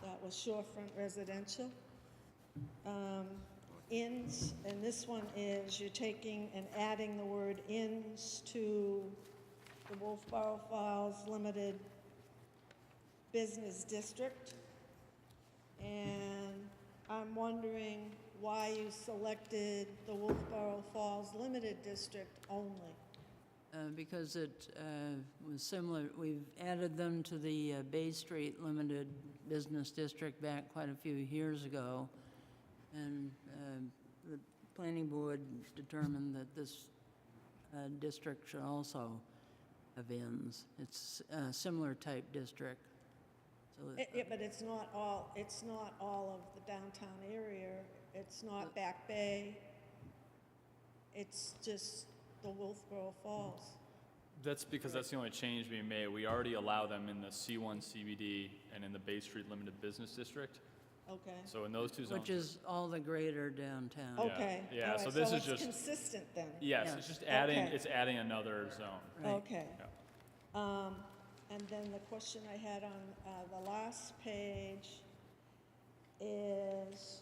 that was shorefront residential. Inns, and this one is, you're taking and adding the word inns to the Wolfeboro Falls Limited Business District. And I'm wondering why you selected the Wolfeboro Falls Limited District only. Because it was similar, we've added them to the Bay Street Limited Business District back quite a few years ago, and the planning board determined that this district should also have inns. It's a similar type district. So Yeah, but it's not all of the downtown area. It's not Back Bay. It's just the Wolfeboro Falls. That's because that's the only change being made. We already allow them in the C1 CBD and in the Bay Street Limited Business District. Okay. So in those two zones. which is all the greater downtown. Okay. Yeah, all so right, this is it's just- consistent then. Yes, Yeah. it's just adding, Okay. it's adding another zone. Right. Okay. Yeah. And then the question I had on the last page is,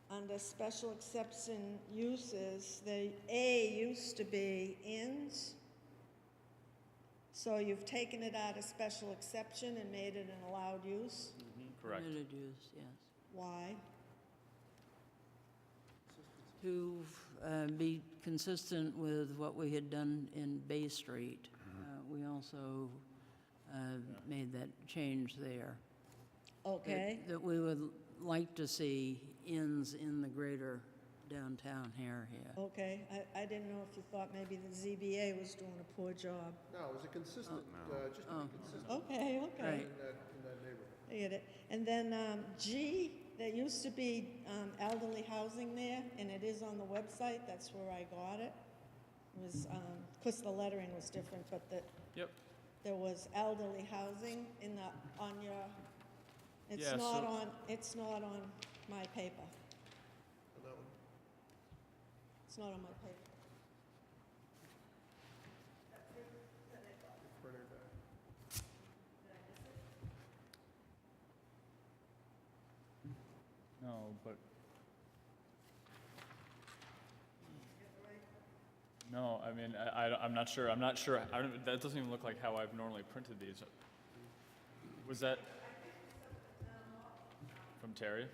under special exception uses, the A used to be inns. So you've taken it out of special exception and made it an allowed use? Correct. Permitted use, yes. Why? To be consistent with what we had done in Bay Street, we also made that change there. Okay. That we would like to see inns in the greater downtown here. Okay, I didn't know if you thought maybe the ZBA was doing a poor job. No, it was a consistent, just to be consistent Okay, okay. Right. in that neighborhood. I get it. And then G, there used to be elderly housing there, and it is on the website, that's where I got it. It was, because the lettering was different, but Yep. there was elderly housing in the, on your, it's Yeah, not so- on, it's not on my paper. And that one, It's not on my paper. further back. No, but. No, I mean, I'm not sure, that doesn't even look like how I've normally printed these. Was that from Terry?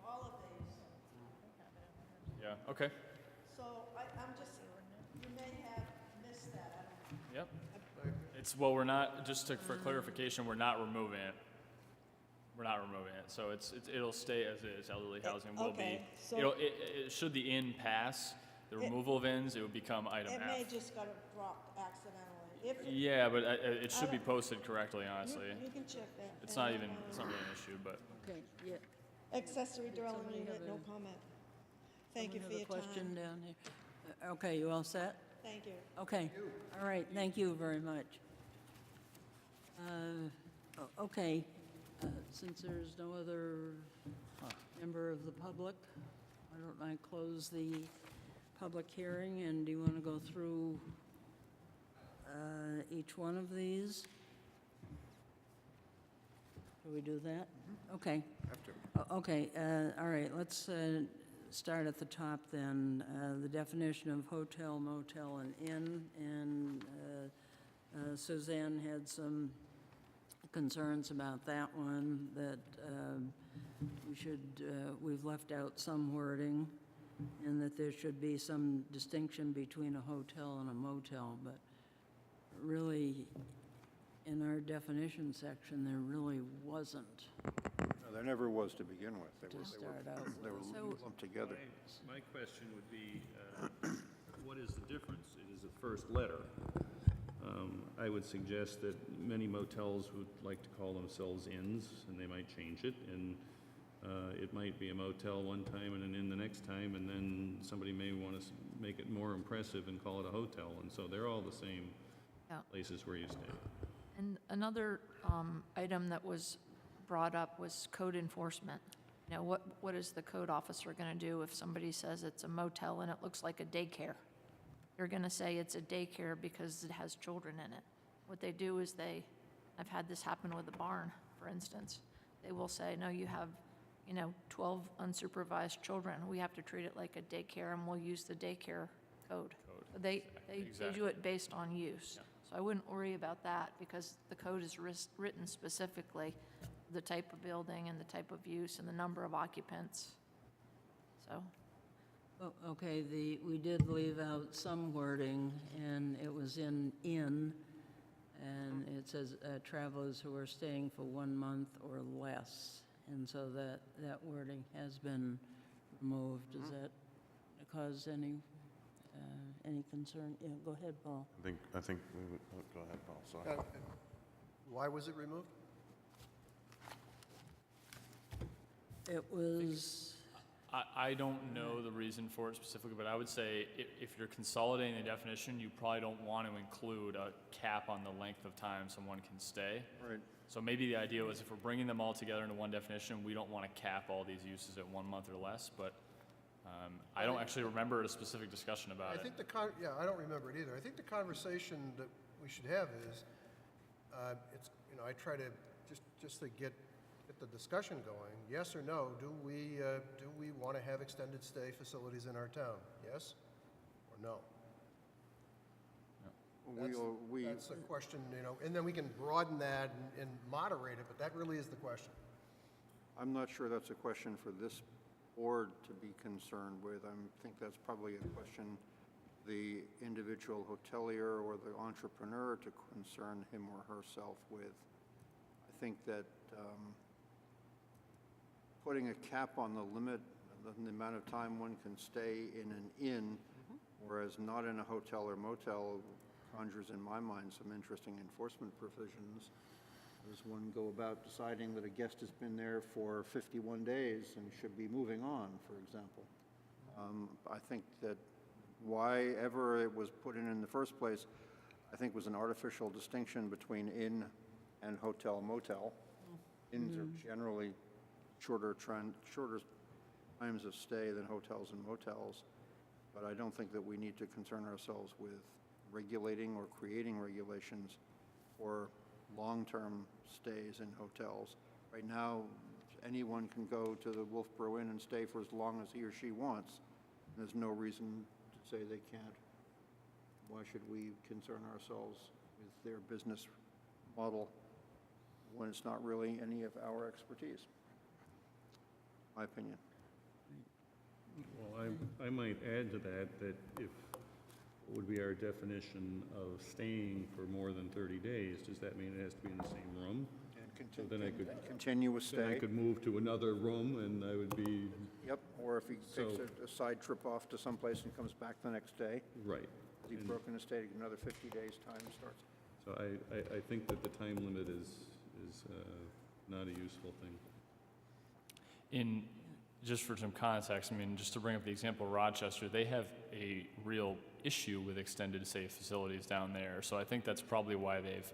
All of these. Yeah, okay, So I'm just, you may have missed that, I don't know. yep. It's, well, we're not, just to, for clarification, we're not removing it. We're not removing it, so it'll stay as is, elderly housing will be. okay, so- Should the in pass, the removal of ins, it would become item It may F. just got dropped accidentally. If it- Yeah, but it should be posted correctly, honestly. You can check that. It's not even, it's not really an issue, but. Okay, yeah. Accessory dwelling somebody unit, have no a- comment. Thank you for Someone your have a question time. down here? Okay, you all set? Thank you. Okay, all right, thank you very much. Okay, since there's no other member of the public, why don't I close the public hearing, and do you want to go through each one of these? Do we do that? Okay. Okay, all right, let's start at the top then. The definition of hotel, motel, and inn, and Suzanne had some concerns about that one, that we've left out some wording, and that there should be some distinction between a hotel and a motel, but really, in our definition section, there really wasn't No, there never was to begin with. to start out They were with. lumped together. My question would be, what is the difference? It is the first letter. I would suggest that many motels would like to call themselves inns, and they might change it, and it might be a motel one time and an inn the next time, and then somebody may want to make it more impressive and call it a hotel, and so they're all the same Yeah. places where you stay. And another item that was brought up was code enforcement. You know, what is the code officer going to do if somebody says it's a motel and it looks like a daycare? You're going to say it's a daycare because it has children in it. What they do is I've had this happen with a barn, for instance. They will say, no, you have, 12 unsupervised children. We have to treat it like a daycare, and we'll use the daycare code. They do it based on use. So I wouldn't worry about that, because the code is written specifically, the type of building and the type of use and the number of occupants. So, Oh, okay, we did leave out some wording, and it was in, and it says travelers who are staying for 1 month or less. And so that wording has been removed. Does that cause any concern? Yeah, go ahead, Paul. I think, go ahead, Paul, sorry. Why was it removed? It was, I don't know the reason for it specifically, but I would say if you're consolidating the definition, you probably don't want to include a cap on the length of time someone can stay. Right. So maybe the idea was, if we're bringing them all together into one definition, we don't want to cap all these uses at 1 month or less, but I don't actually remember a specific discussion about I it. think I don't remember it either. I think the conversation that we should have is, I try to, just to get the discussion going, yes or no, do we want to have extended stay facilities in our town? Yes or no? That's a question, and then we can broaden that and moderate it, but that really is the question. I'm not sure that's a question for this board to be concerned with. I think that's probably a question the individual hotelier or the entrepreneur to concern him or herself with. I think that putting a cap on the limit, the amount of time one can stay in an inn, whereas not in a hotel or motel conjures in my mind some interesting enforcement provisions. Does one go about deciding that a guest has been there for 51 days and should be moving on, for example? I think that why ever it was put in the first place, I think was an artificial distinction between inn and hotel motel. Inns are generally shorter times of stay than hotels and motels, but I don't think that we need to concern ourselves with regulating or creating regulations for long-term stays in hotels. Right now, anyone can go to the Wolfeboro Inn and stay for as long as he or she wants. There's no reason to say they can't. Why should we concern ourselves with their business model when it's not really any of our expertise? My opinion. Well, I might add to that, that if, what would be our definition of staying for more than 30 days? Does that mean it has to be in the same room? So then I could, Continuous then I stay. could move to another room and I would be, Yep, or if he takes So- a side trip off to someplace and comes back the next day, right. he's And broken his stay, another 50 days, time starts. So I think that the time limit is not a useful thing. Just for some context, I mean, just to bring up the example of Rochester, they have a real issue with extended stay facilities down there. So I think that's probably why they've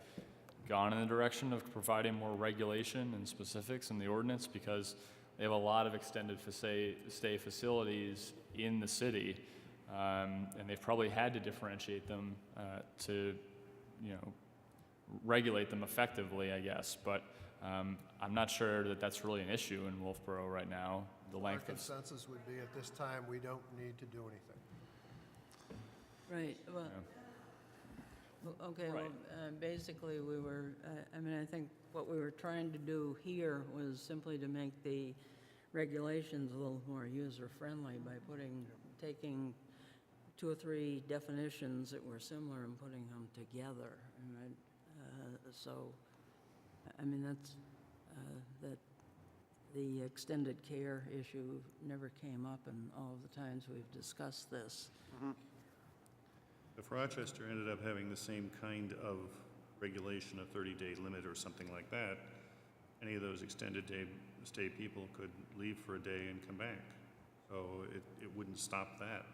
gone in the direction of providing more regulation and specifics in the ordinance, because they have a lot of extended stay facilities in the city, and they've probably had to differentiate them to, regulate them effectively, I guess. But I'm not sure that that's really an issue in Wolfeboro right now. The Our length of consensus would be at this time, we don't need to do anything. Right, well, okay, well, basically, we were, I think what we were trying to do here was simply to make the regulations a little more user-friendly by taking 2 or 3 definitions that were similar and putting them together. And that's, that the extended care issue never came up in all of the times we've discussed this. If Rochester ended up having the same kind of regulation, a 30-day limit or something like that, any of those extended stay people could leave for a day and come back. So it wouldn't stop that.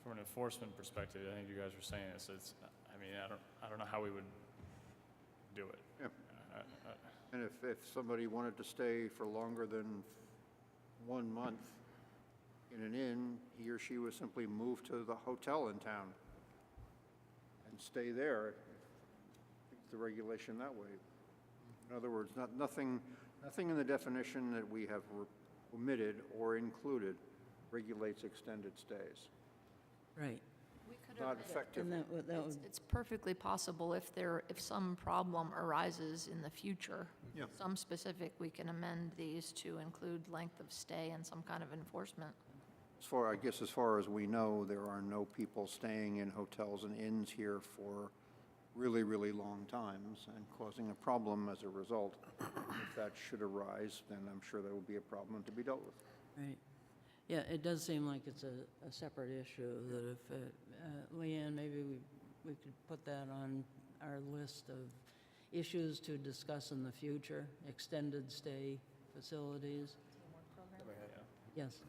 From an enforcement perspective, I think you guys were saying this. I don't know how we would do it. Yeah. And if somebody wanted to stay for longer than 1 month in an inn, he or she would simply move to the hotel in town and stay there. The regulation that way. In other words, nothing in the definition that we have omitted or included regulates extended stays. Right. We could Not omit it. effective. And that would, It's perfectly possible if some problem arises in the future, Yeah. some specific, we can amend these to include length of stay and some kind of enforcement. As far as we know, there are no people staying in hotels and inns here for really, really long times and causing a problem as a result. If that should arise, then I'm sure there will be a problem to be dealt with. right. Yeah, it does seem like it's a separate issue, that if, Leanne, maybe we could put that on our list of issues to discuss in the future, extended stay facilities. Yes.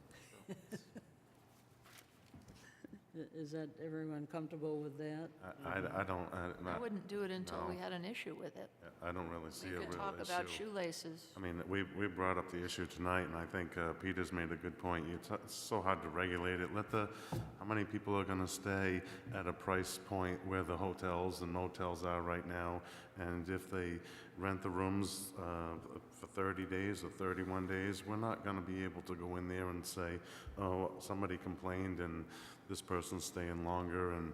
Is that, everyone comfortable with that? I wouldn't do it until we had an issue with it. I don't really see We a could real talk about issue. shoelaces. I mean, we brought up the issue tonight, and I think Peter's made a good point. It's so hard to regulate it. How many people are going to stay at a price point where the hotels and motels are right now? And if they rent the rooms for 30 days or 31 days, we're not going to be able to go in there and say, oh, somebody complained and this person's staying longer. And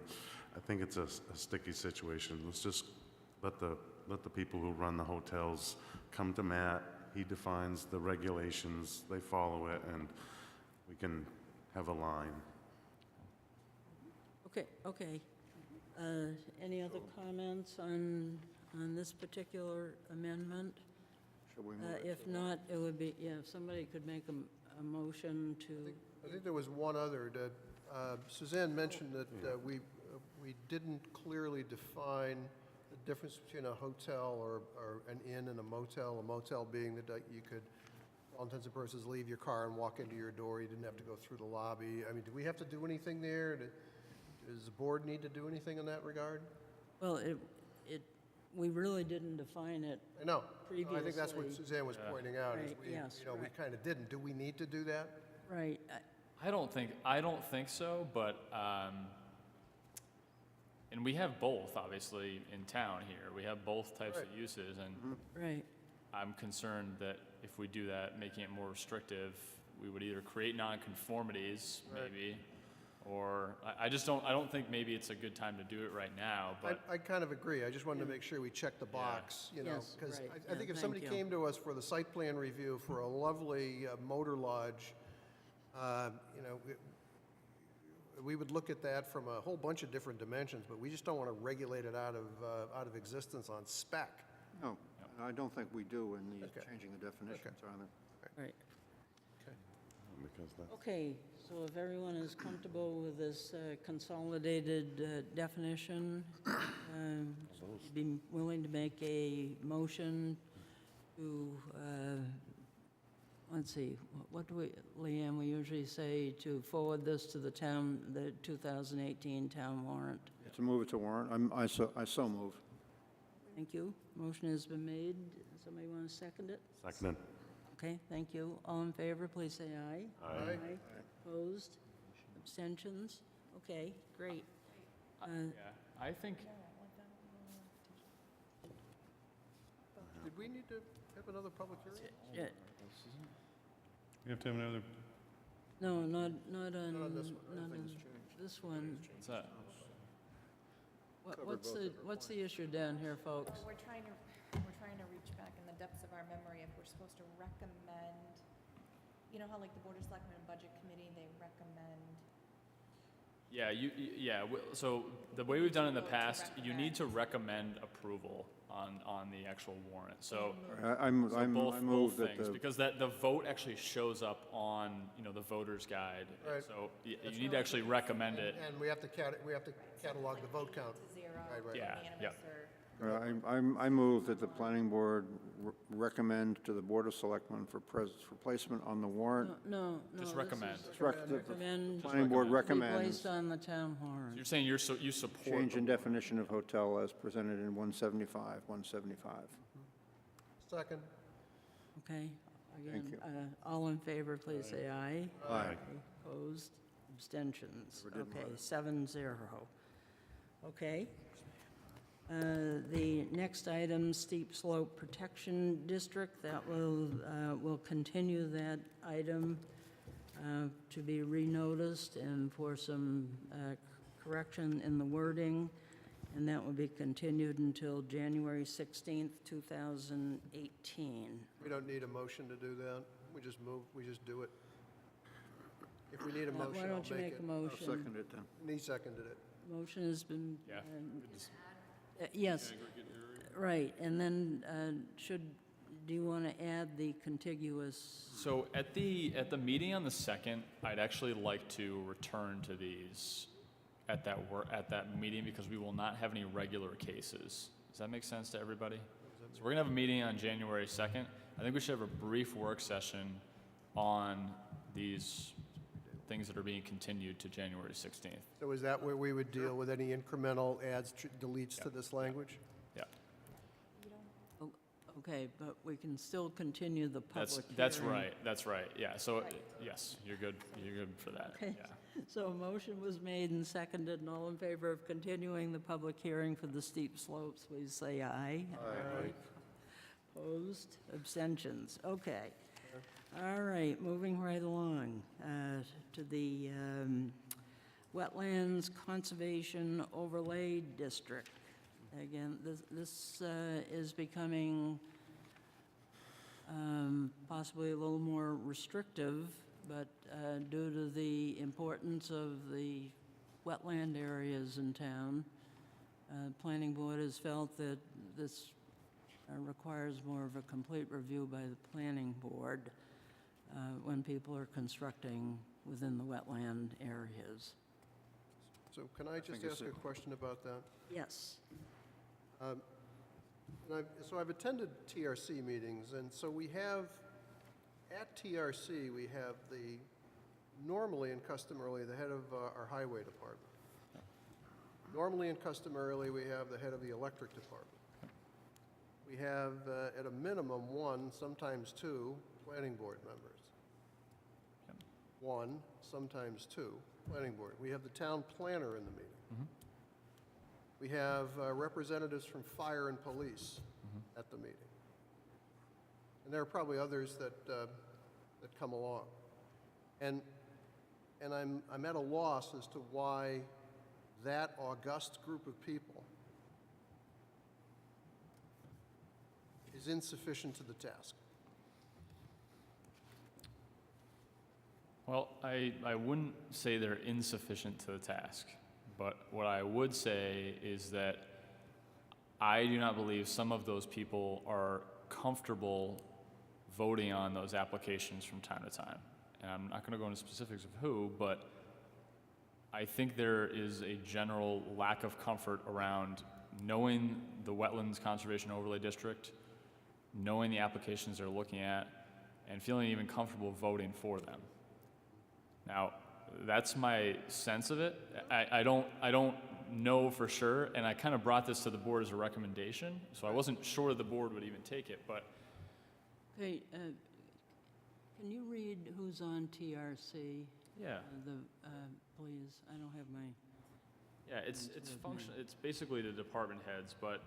I think it's a sticky situation. Let's just let the people who run the hotels come to Matt. He defines the regulations, they follow it, and we can have a line. Okay. Any other comments on this particular amendment? Should we move it? If not, it would be, yeah, if somebody could make a motion to, I think there was one other, that Suzanne mentioned that we didn't clearly define the difference between a hotel or an inn and a motel being that you could, for all intents and purposes, leave your car and walk into your door, you didn't have to go through the lobby. I mean, do we have to do anything there? Does the board need to do anything in that regard? well, we really didn't define it. I know. I think that's what Previously. Suzanne was pointing out, is Right, we, yes, we right. kind of didn't. Do we need to do that? Right. I don't think so, but, and we have both, obviously, in town here. We have both types of Right. uses, and Right. I'm concerned that if we do that, making it more restrictive, we would either create nonconformities, Right. maybe, or, I don't think maybe it's a good time to do it right now, but, I kind of agree. I just wanted to make sure we check the box, you know, Yes, because right. I think Yeah, if somebody thank you. came to us for the site plan review for a lovely motor lodge, you know, we would look at that from a whole bunch of different dimensions, but we just don't want to regulate it out of existence on spec. No, I don't think we do in the Okay. changing the definitions either. Right. Because that's, Okay, so if everyone is comfortable with this consolidated definition, be willing to make a motion to, let's see, what do we, Leanne, we usually say to forward this to the town, the 2018 town warrant. To move it to warrant, I so move. Thank you. Motion has been made. Somebody want to second it? seconded. Okay, thank you. All in favor, please say aye. Aye. Opposed? Abstentions? Okay, great. yeah, I think, Did we need to have another public hearing? Yeah, We have to have another, no, not on, Not on this one. not on this one. what's that? What's the issue down here, folks? We're trying to reach back in the depths of our memory if we're supposed to recommend, you know how like the Board of Selectmen and Budget Committee, they recommend, Yeah, so the way we've done in the Vote to past, you need to recommend. recommend approval on the actual warrant, so. I So both move that things, the, because the vote actually shows up on, the voter's guide. Right. So you need to actually recommend it. And we have to catalog the vote count. to zero, Right. Yeah, unanimous, yeah. or I move that the planning board recommend to the Board of Selectmen for placement on the warrant. No. Just this recommend. is The Recommend. planning board to be recommends placed on the town warrant. You're saying you support. change the- in definition of hotel as presented in 175. Second. Okay, Thank again, all in favor, please say aye. Aye. Opposed? Abstentions? Never did Okay, 7-0. Okay. The next item, steep slope protection district, that will continue that item to be renoticed and for some correction in the wording, and that will be continued until January 16th, 2018. We don't need a motion to do that. We just do it. If we need a motion, Why I'll don't you make make it. a I'll motion? second it then. He seconded it. Motion has been. Yeah. Yes, right, and then do you want to add the contiguous? So at the meeting on the 2nd, I'd actually like to return to these at that meeting, because we will not have any regular cases. Does that make sense to everybody? So we're gonna have a meeting on January 2nd. I think we should have a brief work session on these things that are being continued to January 16th. So is that where we would deal with any incremental adds, deletes to this language? Yeah, Okay, but we can still continue the public hearing. that's right, yeah, so, yes, you're good for that, Okay. yeah. So a motion was made and seconded, and all in favor of continuing the public hearing for the steep slopes, please say aye. Aye. Opposed? Abstentions? Okay. All right, moving right along to the Wetlands Conservation Overlay District. Again, this is becoming possibly a little more restrictive, but due to the importance of the wetland areas in town, Planning Board has felt that this requires more of a complete review by the planning board when people are constructing within the wetland areas. So can I just ask a question about that? Yes. So I've attended TRC meetings, and so we have, at TRC, we have normally and customarily, the head of our highway department. Normally and customarily, we have the head of the electric department. We have, at a minimum, one, sometimes two, planning board members. One, sometimes two, planning board. We have the town planner in the meeting. We have representatives from fire and police at the meeting. And there are probably others that, that come along. And I'm at a loss as to why that august group of people is insufficient to the task. Well, I wouldn't say they're insufficient to the task, but what I would say is that I do not believe some of those people are comfortable voting on those applications from time to time. And I'm not going to go into specifics of who, but I think there is a general lack of comfort around knowing the Wetlands Conservation Overlay District, knowing the applications they're looking at, and feeling even comfortable voting for them. Now, that's my sense of it. I don't know for sure, and I kind of brought this to the board as a recommendation, so I wasn't sure the board would even take it, but Okay, can you read who's on TRC? yeah. Please, I don't have my, Yeah, it's basically the department heads, but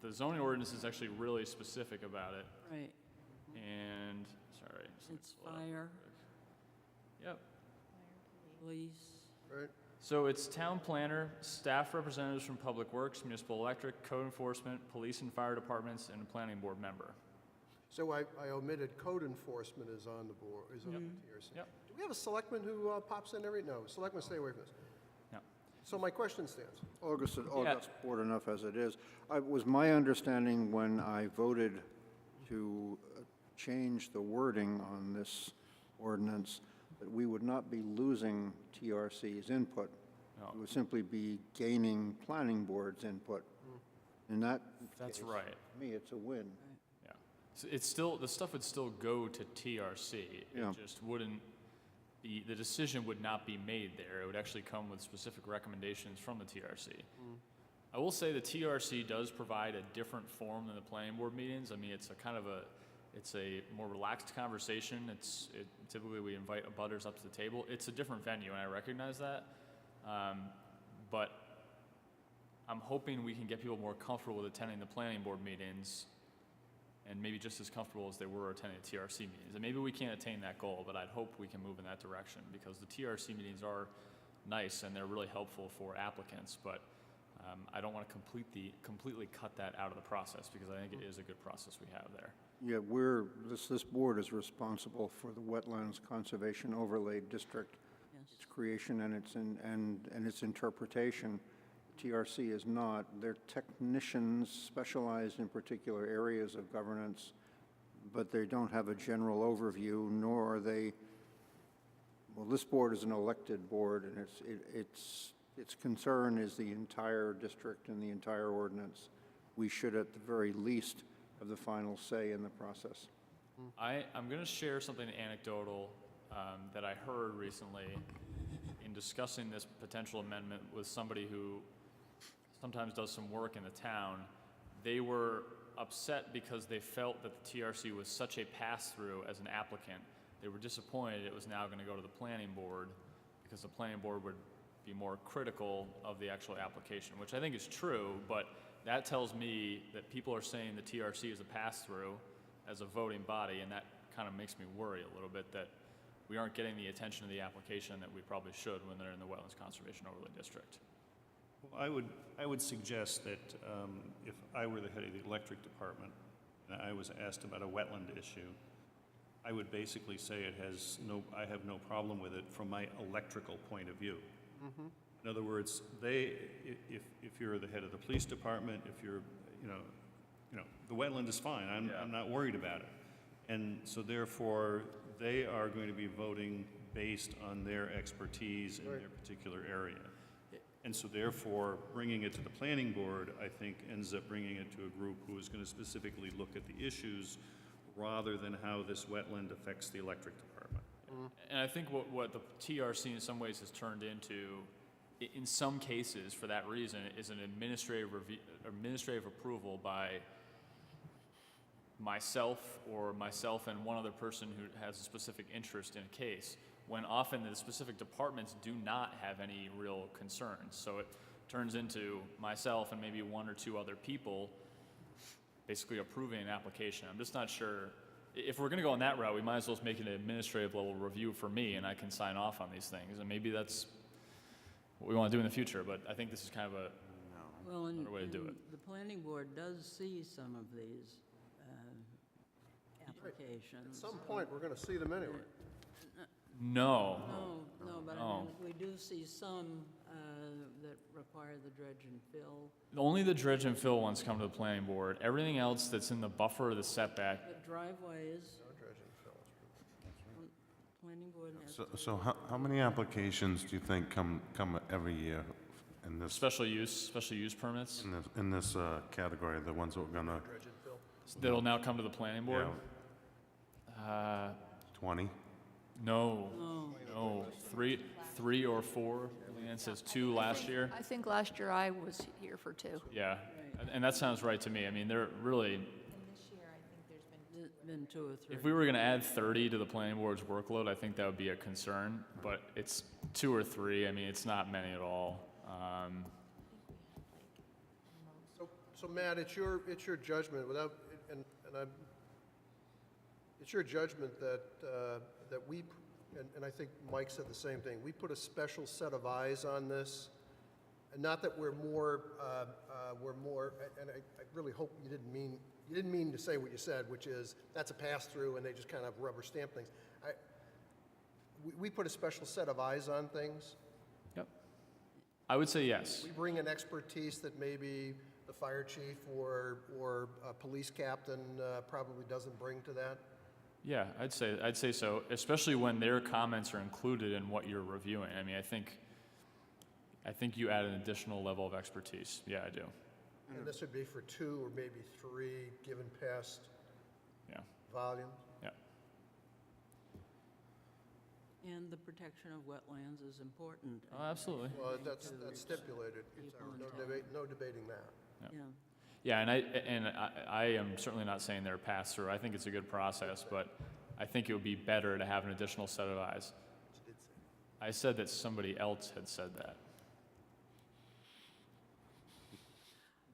the zoning ordinance is actually really specific about it. right, And, sorry. just let me it's pull it up. fire, Yep. police, Right? So it's town planner, staff representatives from Public Works, Municipal Electric, code enforcement, police and fire departments, and a planning board member. So I omitted code enforcement is on the board, is on the TRC. Yep. Do we have a selectman who pops in every, no, selectmen stay away from this. Yeah. So my question stands. August board enough as it is. It was my understanding when I voted to change the wording on this ordinance that we would not be losing TRC's input. No. It would simply be gaining planning board's input. In that That's case, right. to me, it's a win. Yeah. So it's still, the stuff would still go to TRC. Yeah. It just wouldn't be, the decision would not be made there. It would actually come with specific recommendations from the TRC. I will say the TRC does provide a different form than the planning board meetings. I mean, it's a kind of a, it's a more relaxed conversation. Typically we invite abutters up to the table. It's a different venue, and I recognize that. But I'm hoping we can get people more comfortable with attending the planning board meetings and maybe just as comfortable as they were attending the TRC meetings. And maybe we can't attain that goal, but I'd hope we can move in that direction because the TRC meetings are nice and they're really helpful for applicants, but I don't want to completely cut that out of the process because I think it is a good process we have there. Yeah, this board is responsible for the Wetlands Conservation Overlay District, yes. its creation and its interpretation. TRC is not. They're technicians specialized in particular areas of governance, but they don't have a general overview, nor are they, well, this board is an elected board, and its concern is the entire district and the entire ordinance. We should, at the very least, have the final say in the process. I'm going to share something anecdotal that I heard recently in discussing this potential amendment with somebody who sometimes does some work in the town. They were upset because they felt that the TRC was such a pass-through as an applicant. They were disappointed it was now going to go to the planning board because the planning board would be more critical of the actual application, which I think is true, but that tells me that people are saying the TRC is a pass-through as a voting body, and that kind of makes me worry a little bit that we aren't getting the attention of the application that we probably should when they're in the Wetlands Conservation Overlay District. Well, I would suggest that if I were the head of the electric department and I was asked about a wetland issue, I would basically say I have no problem with it from my electrical point of view. In other words, if you're the head of the police department, if you're, the wetland is fine, I'm not worried about it. And so therefore, they are going to be voting based on their expertise in their particular area. And so therefore, bringing it to the planning board, I think, ends up bringing it to a group who is going to specifically look at the issues rather than how this wetland affects the electric department. And I think what the TRC in some ways has turned into, in some cases, for that reason, is an administrative review, administrative approval by myself and one other person who has a specific interest in a case, when often the specific departments do not have any real concerns. So it turns into myself and maybe one or two other people basically approving an application. I'm just not sure. If we're going to go on that route, we might as well make it an administrative level review for me, and I can sign off on these things. And maybe that's what we want to do in the future, but I think this is kind of a Well, and, better way to do it. the planning board does see some of these applications. At some point, we're going to see them anyway. No. No, but I mean, we do see some that require the dredge and fill. Only the dredge and fill ones come to the planning board. Everything else that's in the buffer or the setback, The driveways, No dredge and fill. planning board has. So how many applications do you think come every year in this, special use permits, in this category, the ones that we're gonna, Dredge and fill. that'll now come to the planning board? 20? No, three or four. Leanne says 2 last year. I think last year I was here for 2. Yeah, and that sounds right to me. I mean, they're really, And this year, I think there's been Been 2 or 3. if we were going to add 30 to the planning board's workload, I think that would be a concern, but it's 2 or 3. I mean, it's not many at all. So Matt, it's your judgment without, and I'm, it's your judgment that, that we, and I think Mike said the same thing, we put a special set of eyes on this, and not that we're more, and I really hope you didn't mean to say what you said, which is, that's a pass-through and they just kind of rubber stamp things. We put a special set of eyes on things. Yep. I would say yes. We bring an expertise that maybe the fire chief or a police captain probably doesn't bring to that. Yeah, I'd say so, especially when their comments are included in what you're reviewing. I mean, I think you add an additional level of expertise. Yeah, I do. And this would be for 2 or maybe 3, given past volumes. Yeah. And the protection of wetlands is important. Oh, absolutely. Well, that's stipulated. No debating that. Yeah. Yeah, and I am certainly not saying they're a pass-through. I think it's a good process, but I think it would be better to have an additional set of eyes. I said that somebody else had said that.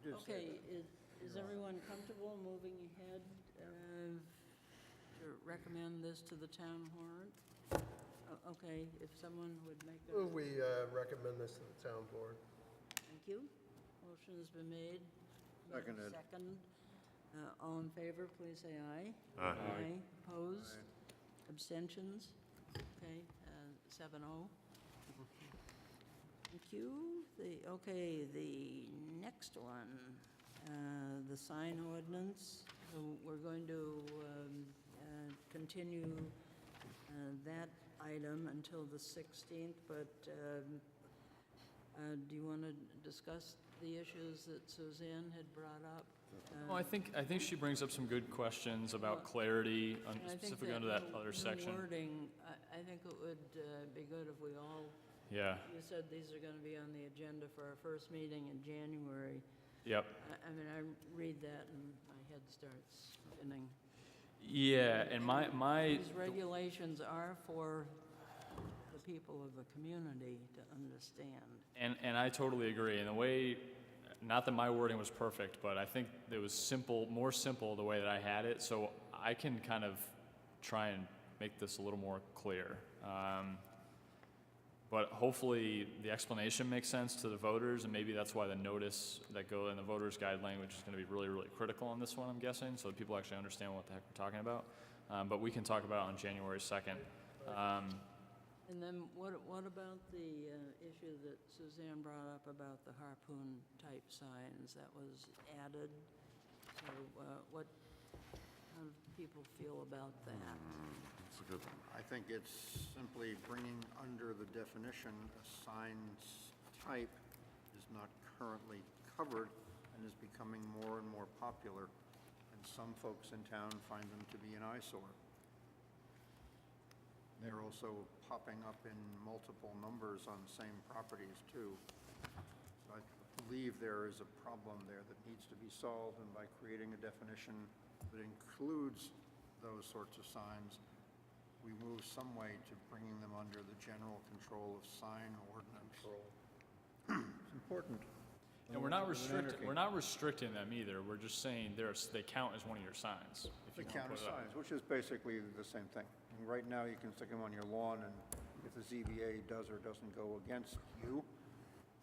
Okay, is everyone comfortable moving ahead to recommend this to the town warrant? Okay, if someone would make a... We recommend this to the town board. Thank you. Motion has been made. Seconded. Second. All in favor, please say aye. Aye. Opposed? Abstentions? Okay, 7-0. Thank you. The next one, the sign ordinance. So we're going to continue that item until the 16th, but do you want to discuss the issues that Suzanne had brought up? Well, I think she brings up some good questions about clarity, specifically under that other section. Wording, I think it would be good if we all, Yeah. you said these are going to be on the agenda for our first meeting in January. Yep. I mean, I read that and my head starts spinning. Yeah, and my These regulations are for the people of the community to understand. and I totally agree. And the way, not that my wording was perfect, but I think it was more simple the way that I had it, so I can kind of try and make this a little more clear. But hopefully the explanation makes sense to the voters, and maybe that's why the notice that go in the voter's guide language is going to be really, really critical on this one, I'm guessing, so that people actually understand what the heck we're talking about. But we can talk about it on January 2nd. And then what about the issue that Suzanne brought up about the harpoon-type signs that was added So how do people feel about that? That's a good one. I think it's simply bringing under the definition a sign's type is not currently covered and is becoming more and more popular, and some folks in town find them to be an eyesore. They're also popping up in multiple numbers on same properties, too. So I believe there is a problem there that needs to be solved, and by creating a definition that includes those sorts of signs, we move some way to bringing them under the general control of sign ordinance. It's important. And we're not restricting them either. We're just saying they count as one of your signs. If The you wanna counter put it up. signs, which is basically the same thing. And right now, you can stick them on your lawn, and if the ZBA does or doesn't go against you,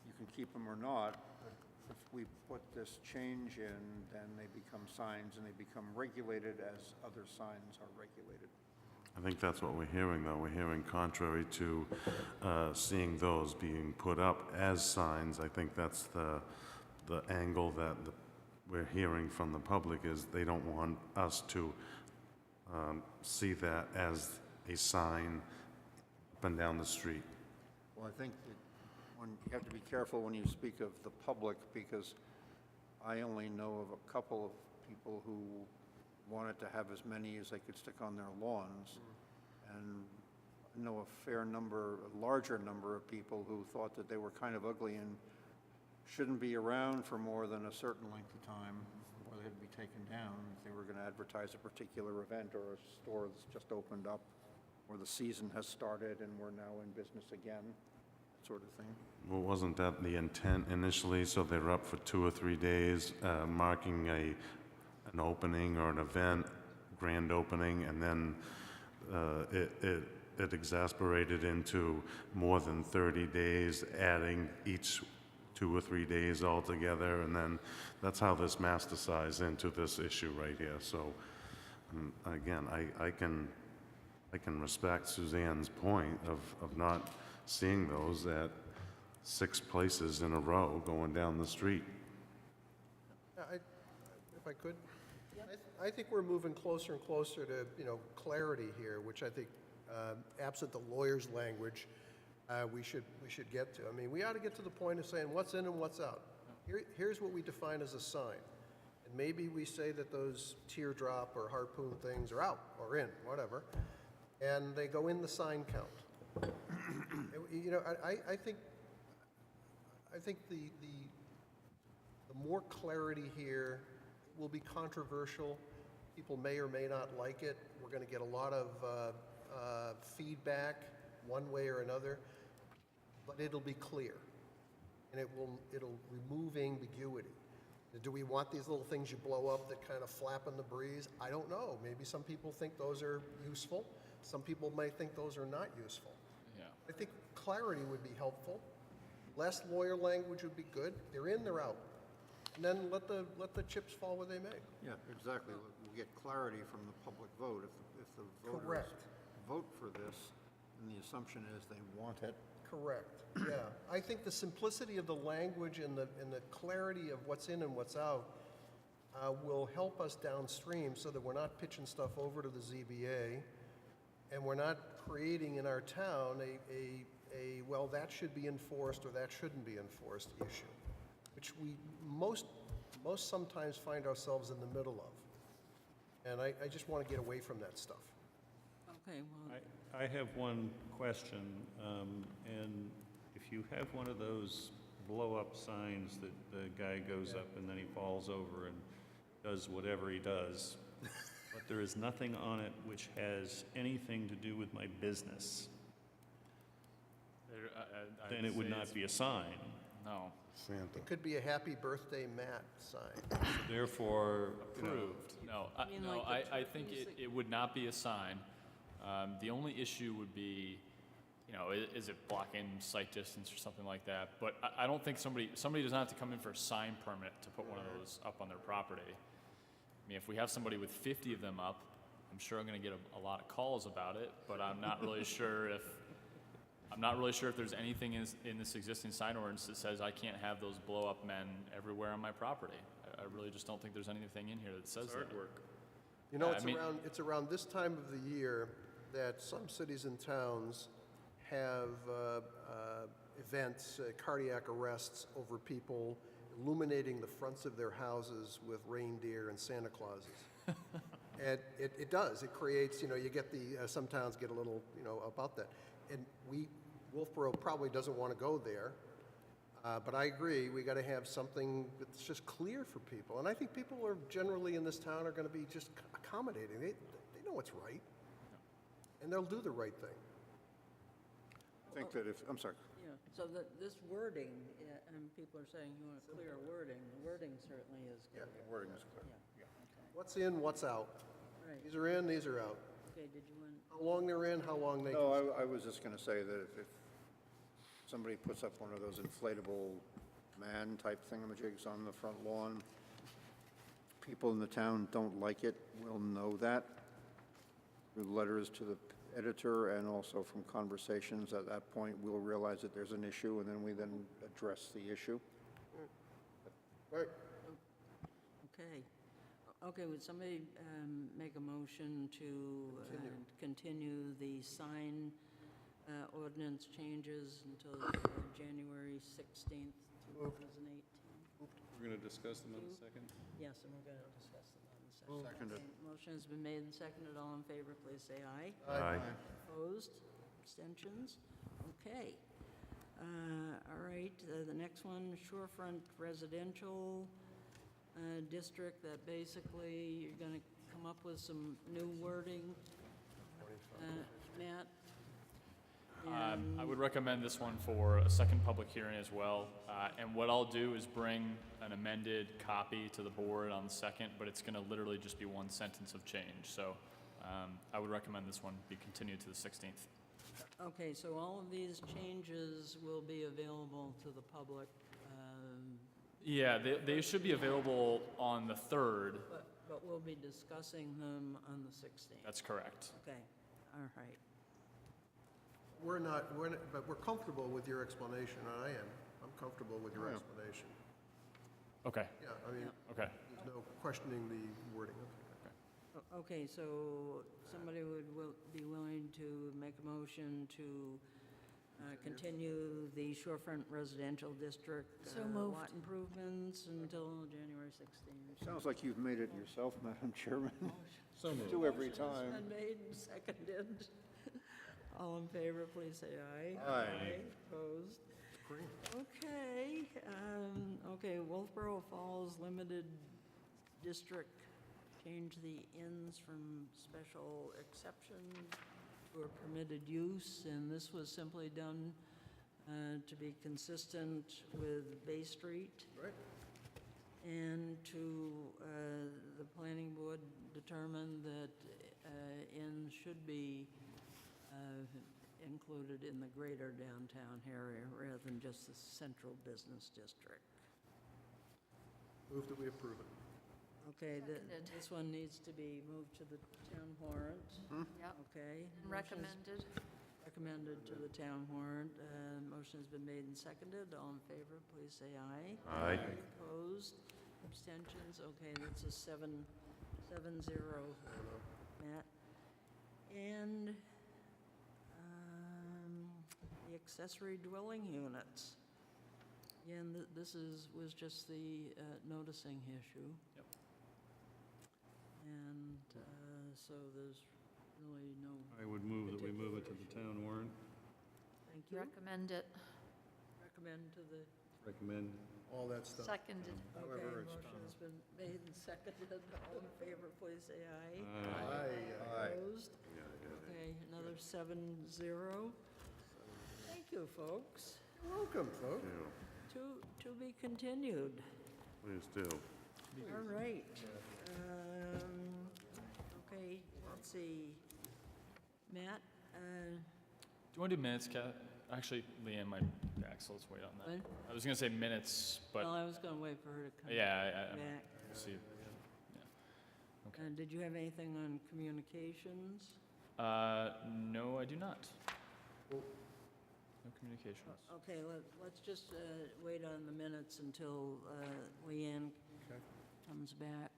you can keep them or not. But if we put this change in, then they become signs, and they become regulated as other signs are regulated. I think that's what we're hearing, though. We're hearing contrary to seeing those being put up as signs. I think that's the angle that we're hearing from the public, is they don't want us to see that as a sign up and down the street. Well, I think that you have to be careful when you speak of the public, because I only know of a couple of people who wanted to have as many as they could stick on their lawns. And I know a larger number of people who thought that they were kind of ugly and shouldn't be around for more than a certain length of time before they had to be taken down if they were going to advertise a particular event or a store that's just opened up, or the season has started and we're now in business again, that sort of thing. Well, wasn't that the intent initially? So they're up for 2 or 3 days, marking an opening or an event, grand opening, and then it exasperated into more than 30 days, adding each 2 or 3 days altogether, and then that's how this metastasized into this issue right here. So, again, I can respect Suzanne's point of not seeing those at 6 places in a row going down the street. If I could? I think we're moving closer and closer to, clarity here, which I think, absent the lawyer's language, we should get to. I mean, we ought to get to the point of saying what's in and what's out. Here's what we define as a sign. And maybe we say that those teardrop or harpoon things are out or in, whatever, and they go in the sign count. I think the more clarity here will be controversial. People may or may not like it. We're going to get a lot of feedback one way or another, but it'll be clear, and it'll remove ambiguity. Do we want these little things you blow up that kind of flap in the breeze? I don't know. Maybe some people think those are useful. Some people may think those are not useful. Yeah. I think clarity would be helpful. Less lawyer language would be good. They're in, they're out. And then let the chips fall where they may. Yeah, exactly. We'll get clarity from the public vote. If the voters Correct. vote for this, then the assumption is they want it. Correct, yeah. I think the simplicity of the language and the clarity of what's in and what's out will help us downstream so that we're not pitching stuff over to the ZBA, and we're not creating in our town a well, that should be enforced or that shouldn't be enforced issue, which we most sometimes find ourselves in the middle of. And I just want to get away from that stuff. Okay, well, I have one question, and if you have one of those blow-up signs that the guy goes up and then he falls over and does whatever he does, but there is nothing on it which has anything to do with my business, then it would not be a sign. No. Santa. It could be a happy birthday, Matt sign. Therefore, Approved. No, mean no, like the I think it would not be a sign. The only issue would be, is it blocking sight distance or something like that? But I don't think somebody does not have to come in for a sign permit to put one of those up on their property. I mean, if we have somebody with 50 of them up, I'm sure I'm going to get a lot of calls about it, but I'm not really sure if there's anything in this existing sign ordinance that says I can't have those blow-up men everywhere on my property. I really just don't think there's anything in here that says that. You know, Yeah, I mean- it's around this time of the year that some cities and towns have events, cardiac arrests over people illuminating the fronts of their houses with reindeer and Santa Clauses. And it does. It creates, you know, you get some towns get a little, you know, about that. And Wolfeboro probably doesn't want to go there. But I agree, we got to have something that's just clear for people. And I think people are generally in this town are going to be just accommodating. They know what's right. And they'll do the right thing. I think that I'm sorry. Yeah, so this wording, and people are saying you want clear wording. The wording certainly is clear. Wording is clear. Yeah, What's in, what's out. right. These are in, these are out. Okay, did you want, How long they're in, how long they can. No, I was just going to say that if somebody puts up one of those inflatable man-type thingamajigs on the front lawn, people in the town don't like it, will know that through letters to the editor and also from conversations. At that point, we'll realize that there's an issue, and then we address the issue. Right. okay. Okay, would somebody make a motion to continue the sign ordinance changes until January 16th, 2018? We're going to discuss them in a second. Yes, and we're going to discuss them on the second. Seconded. Okay, motion has been made and seconded. All in favor, please say aye. Aye. Opposed? Abstentions? Okay. All right, the next one, shorefront residential district, that basically you're going to come up with some new wording. Matt? I would recommend this one for a second public hearing as well. And what I'll do is bring an amended copy to the board on the second, but it's going to literally just be one sentence of change. So I would recommend this one be continued to the 16th. Okay, so all of these changes will be available to the public, Yeah, they should be available on the 3rd. but we'll be discussing them on the 16th. That's correct. Okay, all right. But we're comfortable with your explanation, and I am. I'm comfortable with your explanation. Okay, Yeah, I mean, okay. there's no questioning the wording. Okay, so somebody would be willing to make a motion to continue the shorefront residential district So moved. lot improvements until January 16th. Sounds like you've made it yourself, Madam Chairman. So moved. Do every Motion's time. been made and seconded. All in favor, please say aye. Aye. Opposed? Okay, okay, Wolfeboro Falls Limited District, change the inns from special exception to a permitted use, and this was simply done to be consistent with Bay Street. Right. And to, the planning board determined that inns should be included in the greater downtown area rather than just the central business district. Move that we approve it. Okay, Seconded. this one needs to be moved to the town warrant. Yep. Okay. And motion's recommended. Recommended to the town warrant. Motion's been made and seconded. All in favor, please say aye. Aye. Opposed? Abstentions? Okay, that's a 7-0, Matt. And the accessory dwelling units. Again, this was just the noticing issue. Yep. And so there's really no, I would move that we move it to the town warrant. thank you. Recommend it. Recommend to the, Recommend. All that stuff. Seconded. okay, However it's motion has been made and seconded. All in favor, please say aye. Aye. Opposed? Okay, another 7-0. Thank you, folks. You're welcome, folks. To be continued. Please do. All right. Okay, let's see. Matt, Do you want to do minutes, Kat? Actually, Leanne might be back, so let's wait on that. What? I was going to say minutes, but well, I was going to wait for her to come yeah, I back. see. Okay. Did you have anything on communications? No, I do not. No communications. Okay, let's just wait on the minutes until Leanne comes back.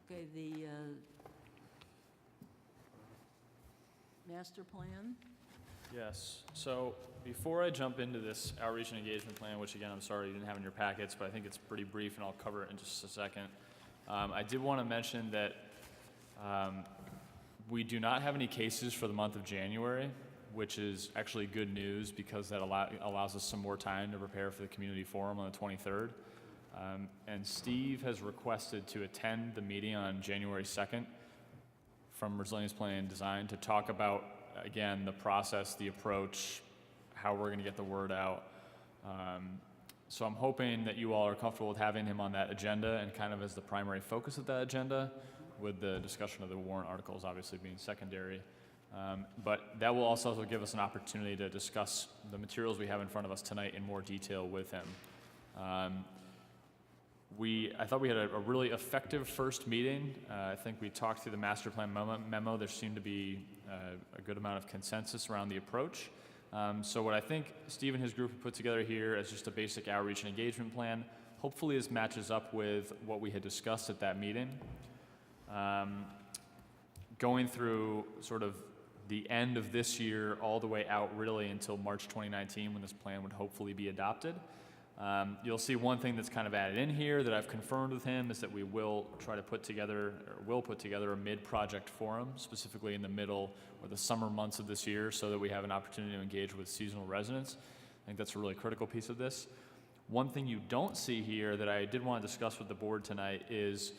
Okay, the master plan? Yes. So before I jump into this outreach and engagement plan, which again, I'm sorry you didn't have in your packets, but I think it's pretty brief and I'll cover it in just a second. I did want to mention that we do not have any cases for the month of January, which is actually good news because that allows us some more time to prepare for the community forum on the 23rd. And Steve has requested to attend the meeting on January 2nd from Resilience Planning and Design to talk about, again, the process, the approach, how we're going to get the word out. So I'm hoping that you all are comfortable with having him on that agenda and kind of as the primary focus of that agenda, with the discussion of the warrant articles obviously being secondary. But that will also give us an opportunity to discuss the materials we have in front of us tonight in more detail with him. I thought we had a really effective first meeting. I think we talked through the master plan memo. There seemed to be a good amount of consensus around the approach. So what I think Steve and his group have put together here as just a basic outreach and engagement plan, hopefully this matches up with what we had discussed at that meeting. Going through sort of the end of this year all the way out really until March 2019 when this plan would hopefully be adopted. You'll see one thing that's kind of added in here that I've confirmed with him is that we will try to put together a mid-project forum, specifically in the middle or the summer months of this year, so that we have an opportunity to engage with seasonal residents. I think that's a really critical piece of this. One thing you don't see here that I did want to discuss with the board tonight is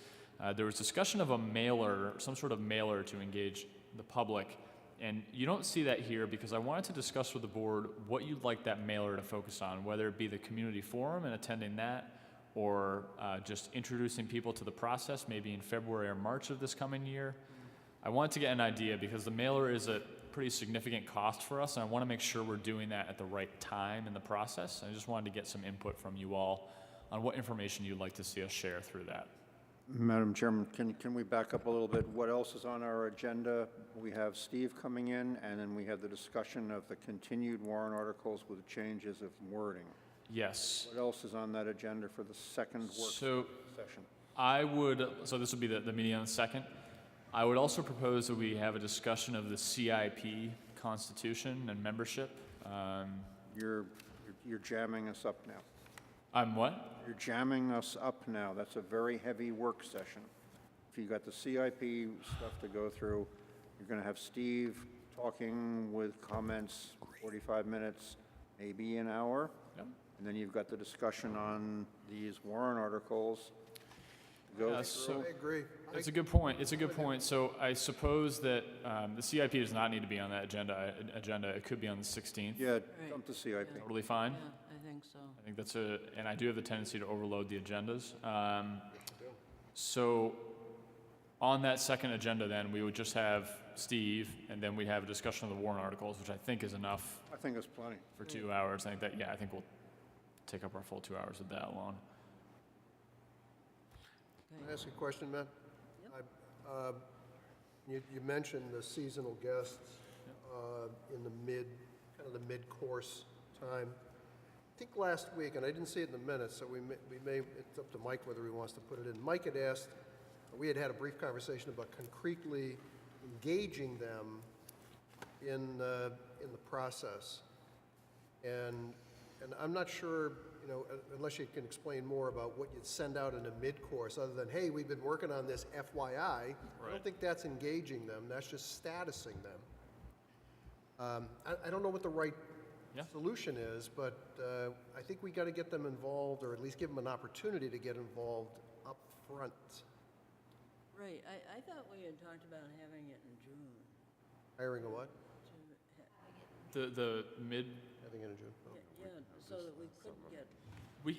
there was discussion of a mailer, some sort of mailer to engage the public. And you don't see that here because I wanted to discuss with the board what you'd like that mailer to focus on, whether it be the community forum and attending that, or just introducing people to the process, maybe in February or March of this coming year. I wanted to get an idea because the mailer is a pretty significant cost for us, and I want to make sure we're doing that at the right time in the process. I just wanted to get some input from you all on what information you'd like to see us share through that. Madam Chairman, can we back up a little bit? What else is on our agenda? We have Steve coming in, and then we have the discussion of the continued warrant articles with changes of wording. Yes. What else is on that agenda for the second work session? So this would be the meeting on the 2nd. I would also propose that we have a discussion of the CIP constitution and membership. You're jamming us up now. I'm what? You're jamming us up now. That's a very heavy work session. If you got the CIP stuff to go through, you're going to have Steve talking with comments, 45 minutes, maybe an hour. Yep. And then you've got the discussion on these warrant articles. So I agree. it's a good point. It's a good point. So I suppose that the CIP does not need to be on that agenda. It could be on the 16th. Yeah, jump to CIP. Yeah. Totally fine. Yeah, I think so. I think that's and I do have the tendency to overload the agendas. So on that second agenda then, we would just have Steve, and then we'd have a discussion of the warrant articles, which I think is enough I think it's plenty. for 2 hours. I think we'll take up our full 2 hours with that alone. Can I ask you a question, Matt? You mentioned the seasonal guests in the mid-course time. I think last week, and I didn't see it in the minutes, so we may, it's up to Mike whether he wants to put it in. Mike had asked, we had a brief conversation about concretely engaging them in the process. And I'm not sure, unless you can explain more about what you'd send out in a mid-course, other than, hey, we've been working on this FYI. I don't think that's engaging them. That's just statusing them. I don't know what the right solution is, but I think we got to get them involved, or at least give them an opportunity to get involved up front. Right, I thought we had talked about having it in June. Hiring a what? The mid. Having it in June. Oh. Yeah, so that we could get, We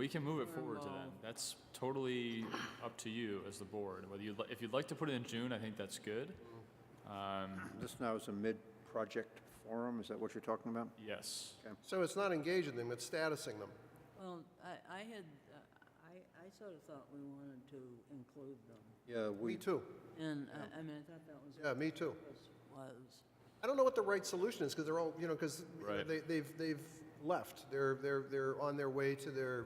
can move it forward to then. That's totally up to you as the board. If you'd like to put it in June, I think that's good. This now is a mid-project forum, is that what you're talking about? Yes. So it's not engaging them, it's statusing them. well, I sort of thought we wanted to include them. Yeah, Me too. And, I mean, I thought that was. Yeah, me too. Was. I don't know what the right solution is, because they're all, because Right. they've left. They're on their way to their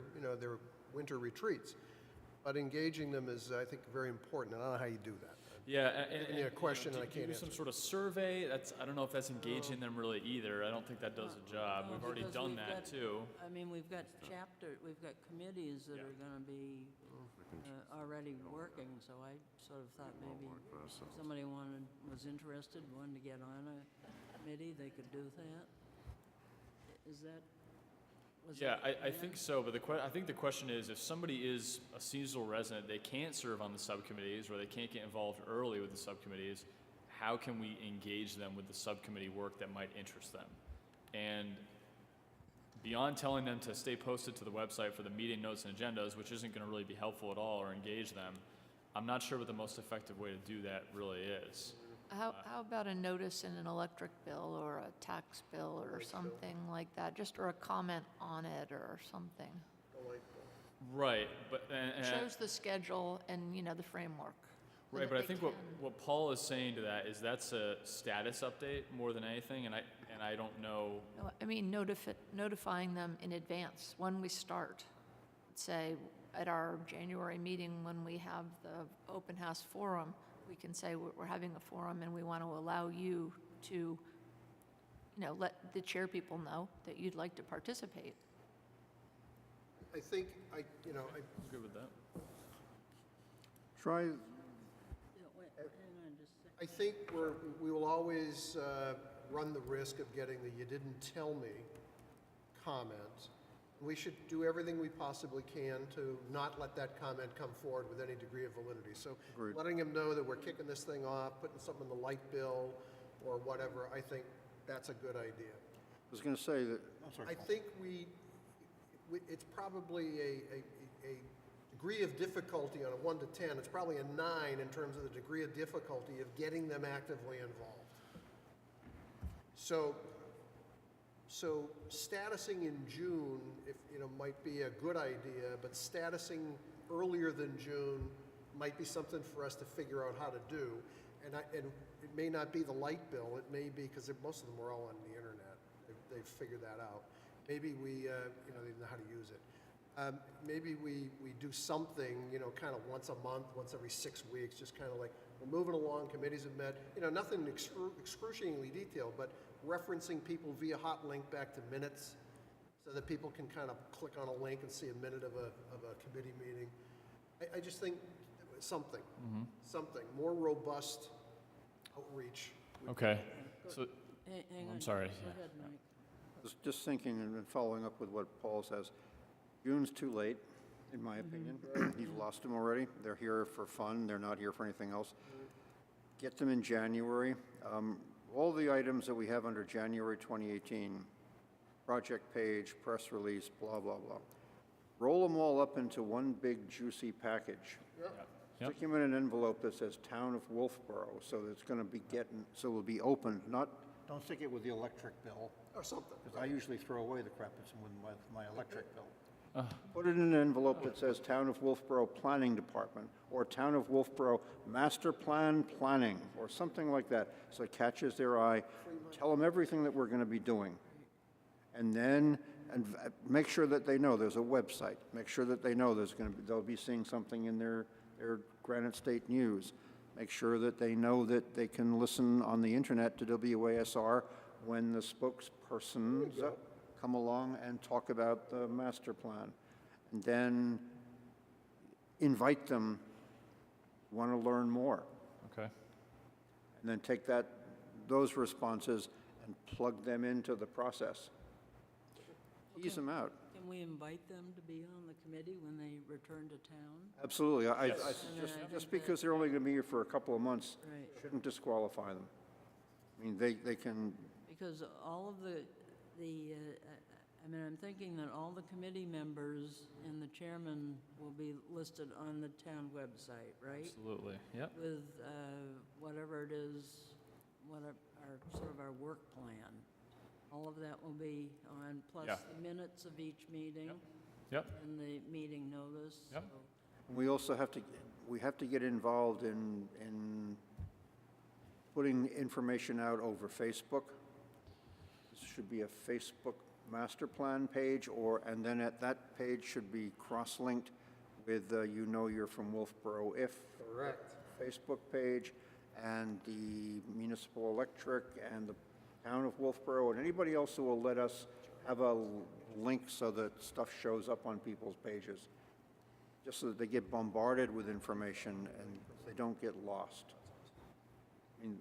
winter retreats. But engaging them is, I think, very important, and I don't know how you do that. Yeah, Giving you a question and I can't do answer. some sort of survey, I don't know if that's engaging them really either. I don't think that does the job. We've already Because done we've that got- too. I mean, we've got committees that are gonna be already working, so I sort of thought maybe if somebody was interested, wanted to get on a committee, they could do that. Is that, was Yeah, that the I plan? think so, but I think the question is, if somebody is a seasonal resident, they can't serve on the subcommittees, or they can't get involved early with the subcommittees, how can we engage them with the subcommittee work that might interest them? And beyond telling them to stay posted to the website for the meeting notes and agendas, which isn't gonna really be helpful at all or engage them, I'm not sure what the most effective way to do that really is. How about a notice in an electric bill or a tax bill or something like that, just or a comment on it or something? Right, but, and, Shows the schedule and, the framework. so right, that but I they think can- what Paul is saying to that is that's a status update more than anything, and I don't know. No, I mean, notifying them in advance, when we start. Say, at our January meeting, when we have the open house forum, we can say we're having a forum and we want to allow you to, let the chair people know that you'd like to participate. I think, I'm good with that. Try, Yeah, wait, hang on just a second. I think we will always run the risk of getting the "you didn't tell me" comment. We should do everything we possibly can to not let that comment come forward with any degree of validity. So Agreed. letting them know that we're kicking this thing off, putting something in the light bill or whatever, I think that's a good idea. I was going to say that, I think it's probably a degree of difficulty on a 1 to 10. It's probably a 9 in terms of the degree of difficulty of getting them actively involved. So statusing in June, might be a good idea, but statusing earlier than June might be something for us to figure out how to do. And it may not be the light bill. It may be, because most of them are all on the internet. They've figured that out. Maybe we, they know how to use it. Maybe we do something, kind of once a month, once every 6 weeks, just kind of like, we're moving along, committees have met, nothing excruciatingly detailed, but referencing people via hot link back to minutes so that people can kind of click on a link and see a minute of a committee meeting. I just think something more robust outreach. Okay, so, Hang on. I'm sorry. Go ahead, Mike. just thinking and following up with what Paul says, June's too late, in my opinion. You've lost them already. They're here for fun. They're not here for anything else. Get them in January. All the items that we have under January 2018, project page, press release, blah, blah, blah. Roll them all up into one big juicy package. Yep. Stick them in an envelope that says Town of Wolfeboro, so that it's going to be so it'll be open, don't stick it with the electric bill, Or something. because I usually throw away the crap that's with my electric bill. Put it in an envelope that says Town of Wolfeboro Planning Department, or Town of Wolfeboro Masterplan Planning, or something like that, so it catches their eye. Tell them everything that we're going to be doing. And then, make sure that they know there's a website. Make sure that they know they'll be seeing something in their Granite State News. Make sure that they know that they can listen on the internet to WASR when the spokespersons come along and talk about the master plan. And then invite them, want to learn more. okay. And then take those responses and plug them into the process. Ease them out. Can we invite them to be on the committee when they return to town? Absolutely. And Just because they're only going to be here for a couple of months Right. shouldn't disqualify them. I mean, they can, Because all of I'm thinking that all the committee members and the chairman will be listed on the town website, right? Absolutely, yep. With whatever it is, our work plan. All of that will be on, plus Yeah. the minutes of each meeting Yep, and the meeting notice. Yep. So we also have to get involved in putting information out over Facebook. This should be a Facebook master plan page, and then at that page should be cross-linked with You Know You're from Wolfeboro If. Correct. Facebook page, and the municipal electric, and the town of Wolfeboro, and anybody else who will let us have a link so that stuff shows up on people's pages, just so that they get bombarded with information and they don't get lost. I mean,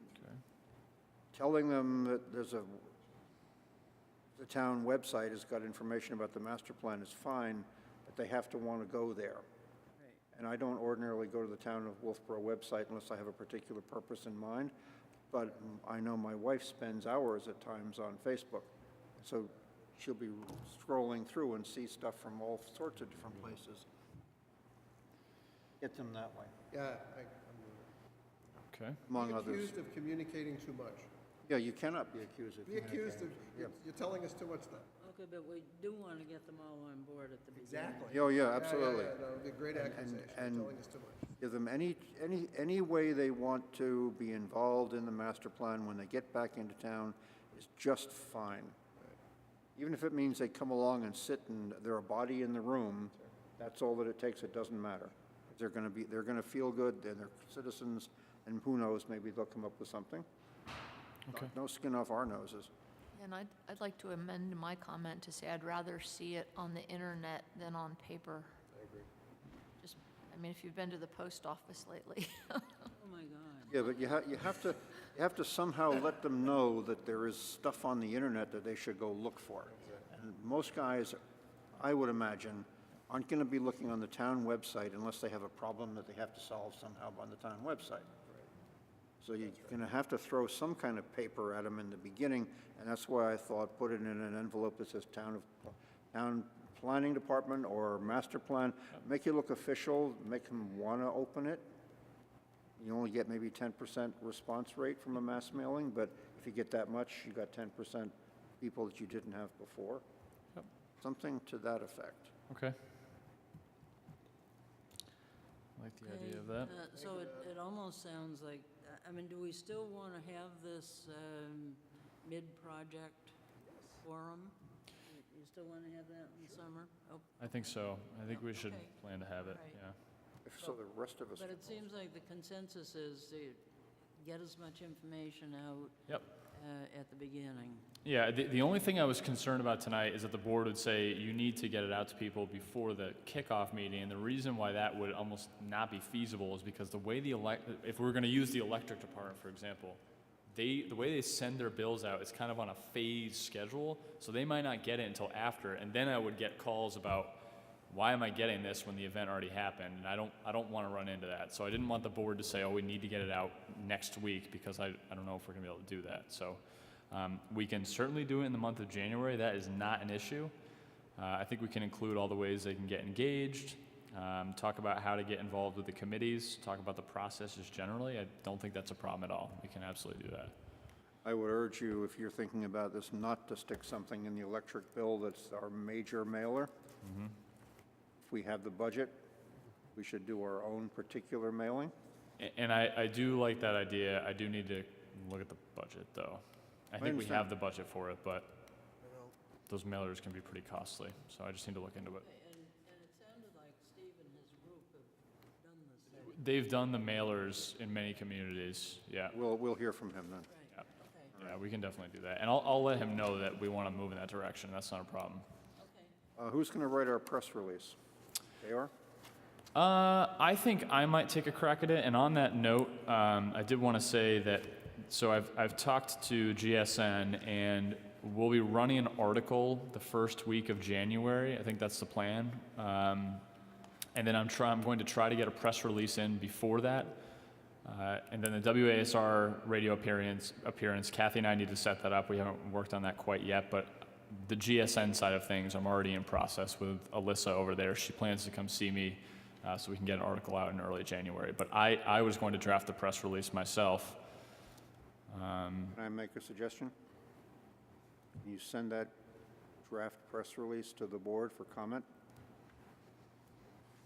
telling them that the town website has got information about the master plan is fine, but they have to want to go there. And I don't ordinarily go to the town of Wolfeboro website unless I have a particular purpose in mind, but I know my wife spends hours at times on Facebook. So she'll be scrolling through and see stuff from all sorts of different places. Get them that way, Yeah, Okay. among I'm others. accused of communicating too much. Yeah, you cannot be accused of Be accused of, communicating. you're telling us too much now. Okay, but we do want to get them all on board at the beginning. Exactly. Oh, yeah, absolutely. Yeah, no, it'd be a great accusation, and- you're telling us too much. Give them any way they want to be involved in the master plan when they get back into town is just fine. Even if it means they come along and sit and they're a body in the room, that's all that it takes, it doesn't matter. They're gonna feel good, and they're citizens, and who knows, maybe they'll come up with something. Okay. No skin off our noses. And I'd like to amend my comment to say I'd rather see it on the internet than on paper. I agree. Just, I mean, if you've been to the post office lately. Oh, my God. Yeah, but you have to somehow let them know that there is stuff on the internet that they should go look for. And most guys, I would imagine, aren't going to be looking on the town website unless they have a problem that they have to solve somehow on the town website. So you're going to have to throw some kind of paper at them in the beginning, and that's why I thought put it in an envelope that says town planning department or master plan. Make it look official, make them want to open it. You only get maybe 10% response rate from a mass mailing, but if you get that much, you got 10% people that you didn't have before. Yep. Something to that effect. Okay. I like the Okay, idea of that. So it almost sounds like, I mean, do we still want to have this mid-project forum? You still want to have that in the summer? Oh, I think so. I think we should Okay. plan to have it, Right. yeah. If so, the rest of us. But it seems like the consensus is to get as much information out Yep. at the beginning. Yeah, the only thing I was concerned about tonight is that the board would say you need to get it out to people before the kickoff meeting, and the reason why that would almost not be feasible is because the way if we're going to use the electric department, for example, the way they send their bills out is kind of on a phased schedule, so they might not get it until after, and then I would get calls about why am I getting this when the event already happened, and I don't want to run into that. So I didn't want the board to say, oh, we need to get it out next week, because I don't know if we're going to be able to do that. So we can certainly do it in the month of January. That is not an issue. I think we can include all the ways they can get engaged, talk about how to get involved with the committees, talk about the processes generally. I don't think that's a problem at all. We can absolutely do that. I would urge you, if you're thinking about this, not to stick something in the electric bill that's our major mailer. If we have the budget, we should do our own particular mailing. And I do like that idea. I do need to look at the budget, though. I think we understand. have the budget for it, but those mailers can be pretty costly, so I just need to look into it. And it sounded like Steve and his group have done this. They've done the mailers in many communities, yeah. We'll hear from him then. Right, okay, Yeah, we can definitely do that. And I'll let him know that we want to move in that direction. That's not a problem. okay. Who's going to write our press release? AR? I think I might take a crack at it. And on that note, I did want to say that, so I've talked to GSN, and we'll be running an article the first week of January. I think that's the plan. And then I'm going to try to get a press release in before that. And then the WASR radio appearance, Kathy and I need to set that up. We haven't worked on that quite yet, but the GSN side of things, I'm already in process with Alyssa over there. She plans to come see me so we can get an article out in early January. But I was going to draft the press release myself. Can I make a suggestion? You send that draft press release to the board for comment.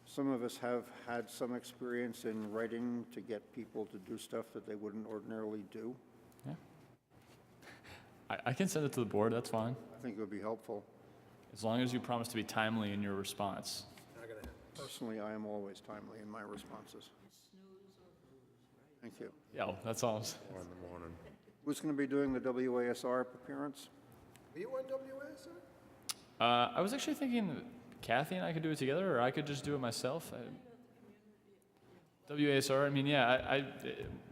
Some of us have had some experience in writing to get people to do stuff that they wouldn't ordinarily do. Yeah. I can send it to the board, that's fine. I think it would be helpful. As long as you promise to be timely in your response. Not gonna happen. Personally, I am always timely in my responses. Thank you. Yeah, that's all. Or in the morning. Who's going to be doing the WASR appearance? Are you on WASR? I was actually thinking that Kathy and I could do it together, or I could just do it myself. WASR, I mean, yeah,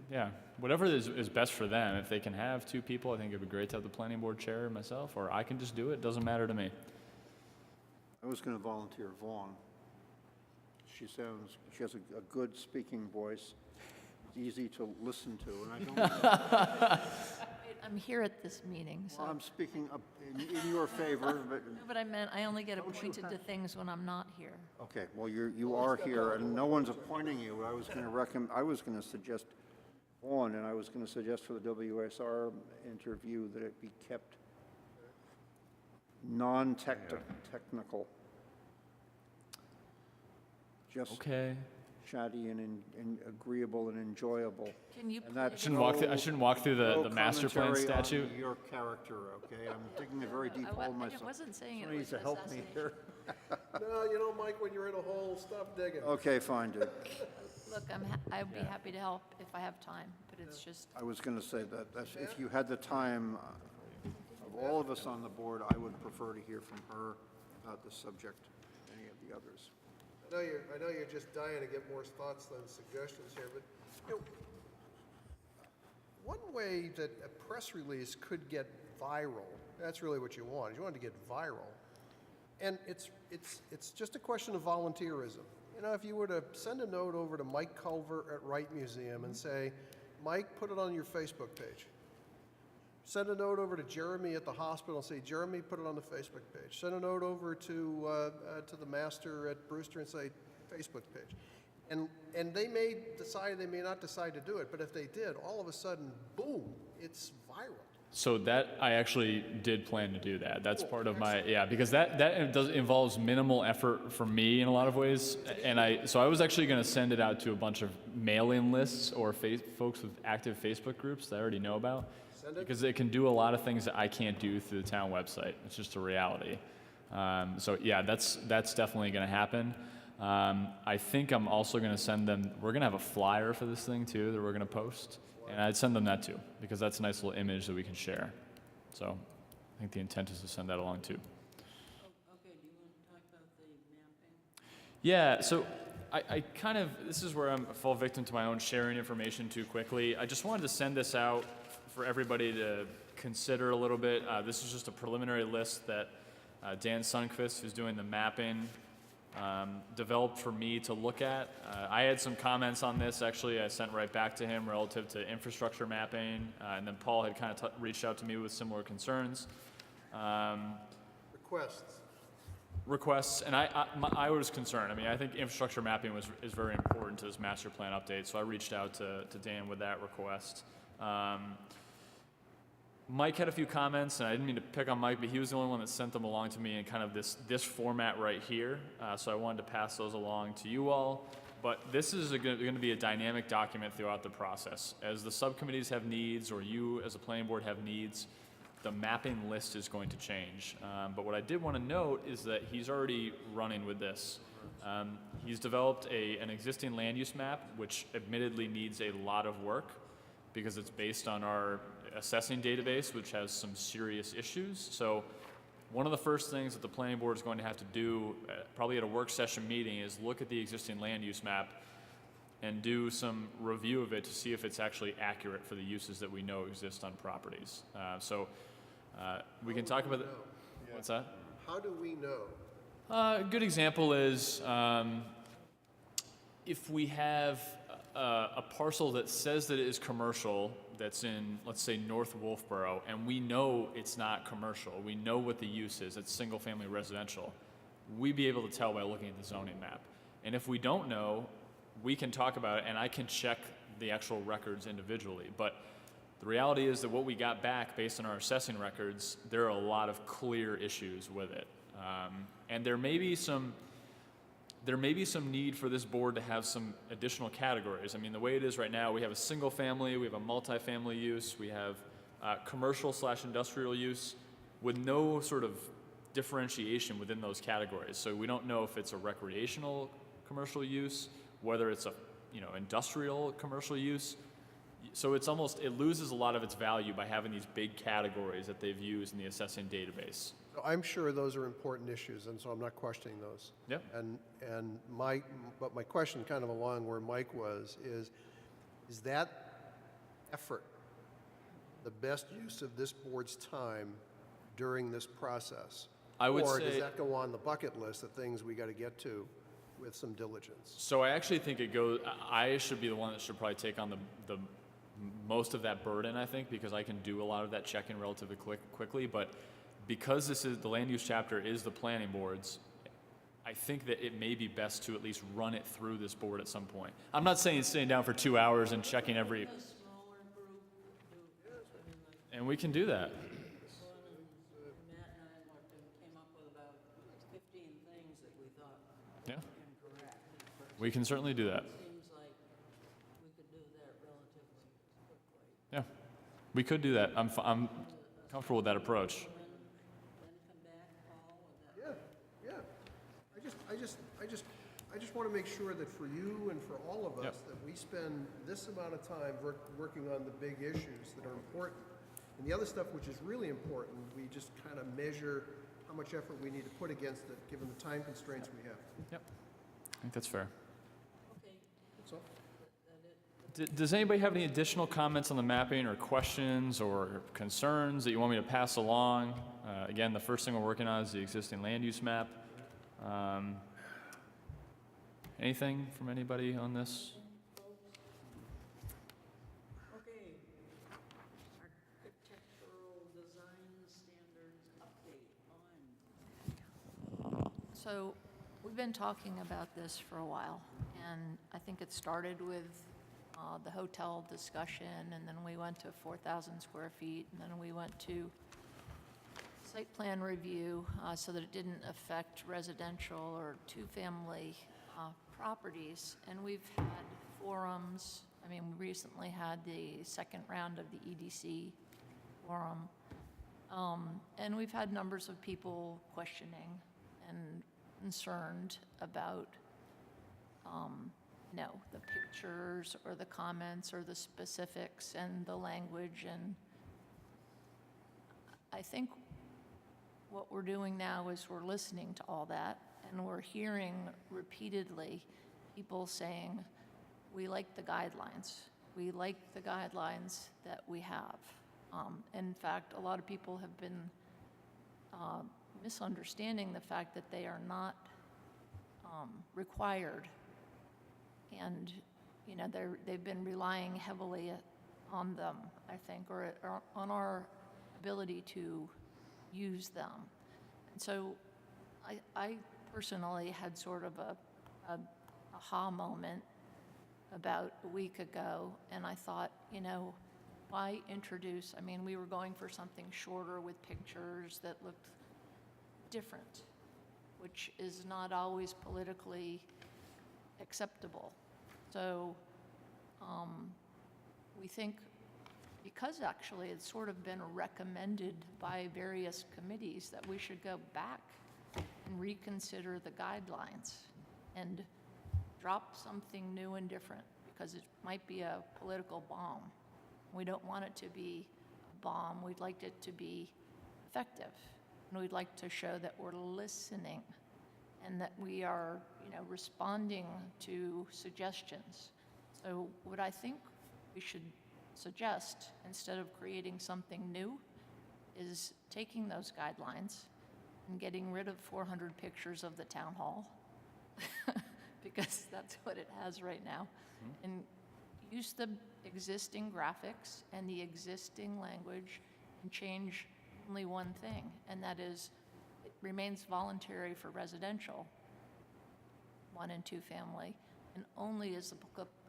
yeah, whatever is best for them. If they can have two people, I think it'd be great to have the planning board chair and myself, or I can just do it. Doesn't matter to me. I was going to volunteer Vaughn. She has a good speaking voice, easy to listen to, and I don't. I'm here at this meeting, so. Well, I'm speaking up in your favor, but, No, but I meant, I only get appointed to things when I'm not here. okay, well, you are here, and no one's appointing you. I was going to suggest Vaughn, and I was going to suggest for the WSR interview that it be kept non-technical. Just Okay. chatty and agreeable and enjoyable. Can you And that play- I shouldn't walk through the master plan commentary on statute. your character, okay? I'm digging a very deep hole myself. I wasn't saying it Somebody was needs to help me here. No, you know, Mike, when you're in a hole, stop digging. Okay, fine, dude. Look, I'd be happy to help if I have time, but it's just, I was going to say that's if you had the time, of all of us on the board, I would prefer to hear from her about the subject than any of the others. I know you're just dying to get more thoughts than suggestions here, but, you know, one way that a press release could get viral, that's really what you want, is you want it to get viral. And it's just a question of volunteerism. You know, if you were to send a note over to Mike Culver at Wright Museum and say, Mike, put it on your Facebook page. Send a note over to Jeremy at the hospital and say, Jeremy, put it on the Facebook page. Send a note over to the master at Brewster and say, Facebook page. And they may decide, they may not decide to do it, but if they did, all of a sudden, boom, it's viral. So that, I actually did plan to do that. That's part of my, because that involves minimal effort for me in a lot of ways. And so I was actually going to send it out to a bunch of mailing lists or folks with active Facebook groups that I already know about. Because it can do a lot of things that I can't do through the town website. It's just a reality. So yeah, that's definitely going to happen. I think I'm also going to send them, we're going to have a flyer for this thing too that we're going to post. And I'd send them that too, because that's a nice little image that we can share. So I think the intent is to send that along too. Okay, do you want to talk about the mapping? Yeah, so I kind of, this is where I'm a full victim to my own sharing information too quickly. I just wanted to send this out for everybody to consider a little bit. This is just a preliminary list that Dan Sundquist, who's doing the mapping, developed for me to look at. I had some comments on this, actually, I sent right back to him relative to infrastructure mapping, and then Paul had kind of reached out to me with similar concerns. Requests, and I was concerned. I mean, I think infrastructure mapping is very important to this master plan update, so I reached out to Dan with that request. Mike had a few comments, and I didn't mean to pick on Mike, but he was the only one that sent them along to me in kind of this format right here. So I wanted to pass those along to you all. But this is going to be a dynamic document throughout the process. As the subcommittees have needs, or you as a planning board have needs, the mapping list is going to change. But what I did want to note is that he's already running with this. He's developed an existing land use map, which admittedly needs a lot of work because it's based on our assessing database, which has some serious issues. So one of the first things that the planning board is going to have to do, probably at a work session meeting, is look at the existing land use map and do some review of it to see if it's actually accurate for the uses that we know exist on properties. We can talk about it. What's that? How do we know? A good example is if we have a parcel that says that it is commercial, that's in, let's say, North Wolfeboro, and we know it's not commercial, we know what the use is, it's single-family residential, we'd be able to tell by looking at the zoning map. And if we don't know, we can talk about it, and I can check the actual records individually. But the reality is that what we got back based on our assessing records, there are a lot of clear issues with it. And there may be some need for this board to have some additional categories. I mean, the way it is right now, we have a single family, we have a multifamily use, we have commercial/industrial use with no sort of differentiation within those categories. So we don't know if it's a recreational commercial use, whether it's a, industrial commercial use. So it's almost, it loses a lot of its value by having these big categories that they've used in the assessing database. So I'm sure those are important issues, and so I'm not questioning those. Yep. And my question, kind of along where Mike was, is that effort the best use of this board's time during this process? I would Or say, does that go on the bucket list of things we got to get to with some diligence? so I actually think I should be the one that should probably take on the most of that burden, I think, because I can do a lot of that checking relatively quickly, but because the land use chapter is the planning board's, I think that it may be best to at least run it through this board at some point. I'm not saying sitting down for 2 hours and checking every, A smaller group do, and we can do that. Matt and I looked and came up with about 15 things that we thought Yeah, were incorrect. we can certainly do that. Seems like we could do that relatively quickly. Yeah, we could do that. I'm comfortable with that approach. Then come back, Paul, with that. Yeah. I just want to make sure that for you and for all of us, Yep. that we spend this amount of time working on the big issues that are important. And the other stuff which is really important, we just kind of measure how much effort we need to put against it, given the time constraints we have. Yep, I think that's fair. Okay, That's all. Does anybody have any additional comments on the mapping or questions or concerns that you want me to pass along? Again, the first thing we're working on is the existing land use map. Anything from anybody on this? okay. Architectural design standards update on. So we've been talking about this for a while, and I think it started with the hotel discussion, and then we went to 4,000 square feet, and then we went to site plan review so that it didn't affect residential or two-family properties. And we've had forums. I mean, we recently had the second round of the EDC forum. And we've had numbers of people questioning and concerned about, the pictures or the comments or the specifics and the language. And I think what we're doing now is we're listening to all that, and we're hearing repeatedly people saying, we like the guidelines. We like the guidelines that we have. In fact, a lot of people have been misunderstanding the fact that they are not required. And, they've been relying heavily on them, I think, or on our ability to use them. And so I personally had sort of a aha moment about a week ago, and I thought, why introduce, we were going for something shorter with pictures that looked different, which is not always politically acceptable. So we think, because actually it's sort of been recommended by various committees, that we should go back and reconsider the guidelines and drop something new and different, because it might be a political bomb. We don't want it to be a bomb. We'd like it to be effective. And we'd like to show that we're listening and that we are, responding to suggestions. So what I think we should suggest, instead of creating something new, is taking those guidelines and getting rid of 400 pictures of the town hall, because that's what it has right now, and use the existing graphics and the existing language and change only one thing, and that is it remains voluntary for residential, 1 and 2 family, and only is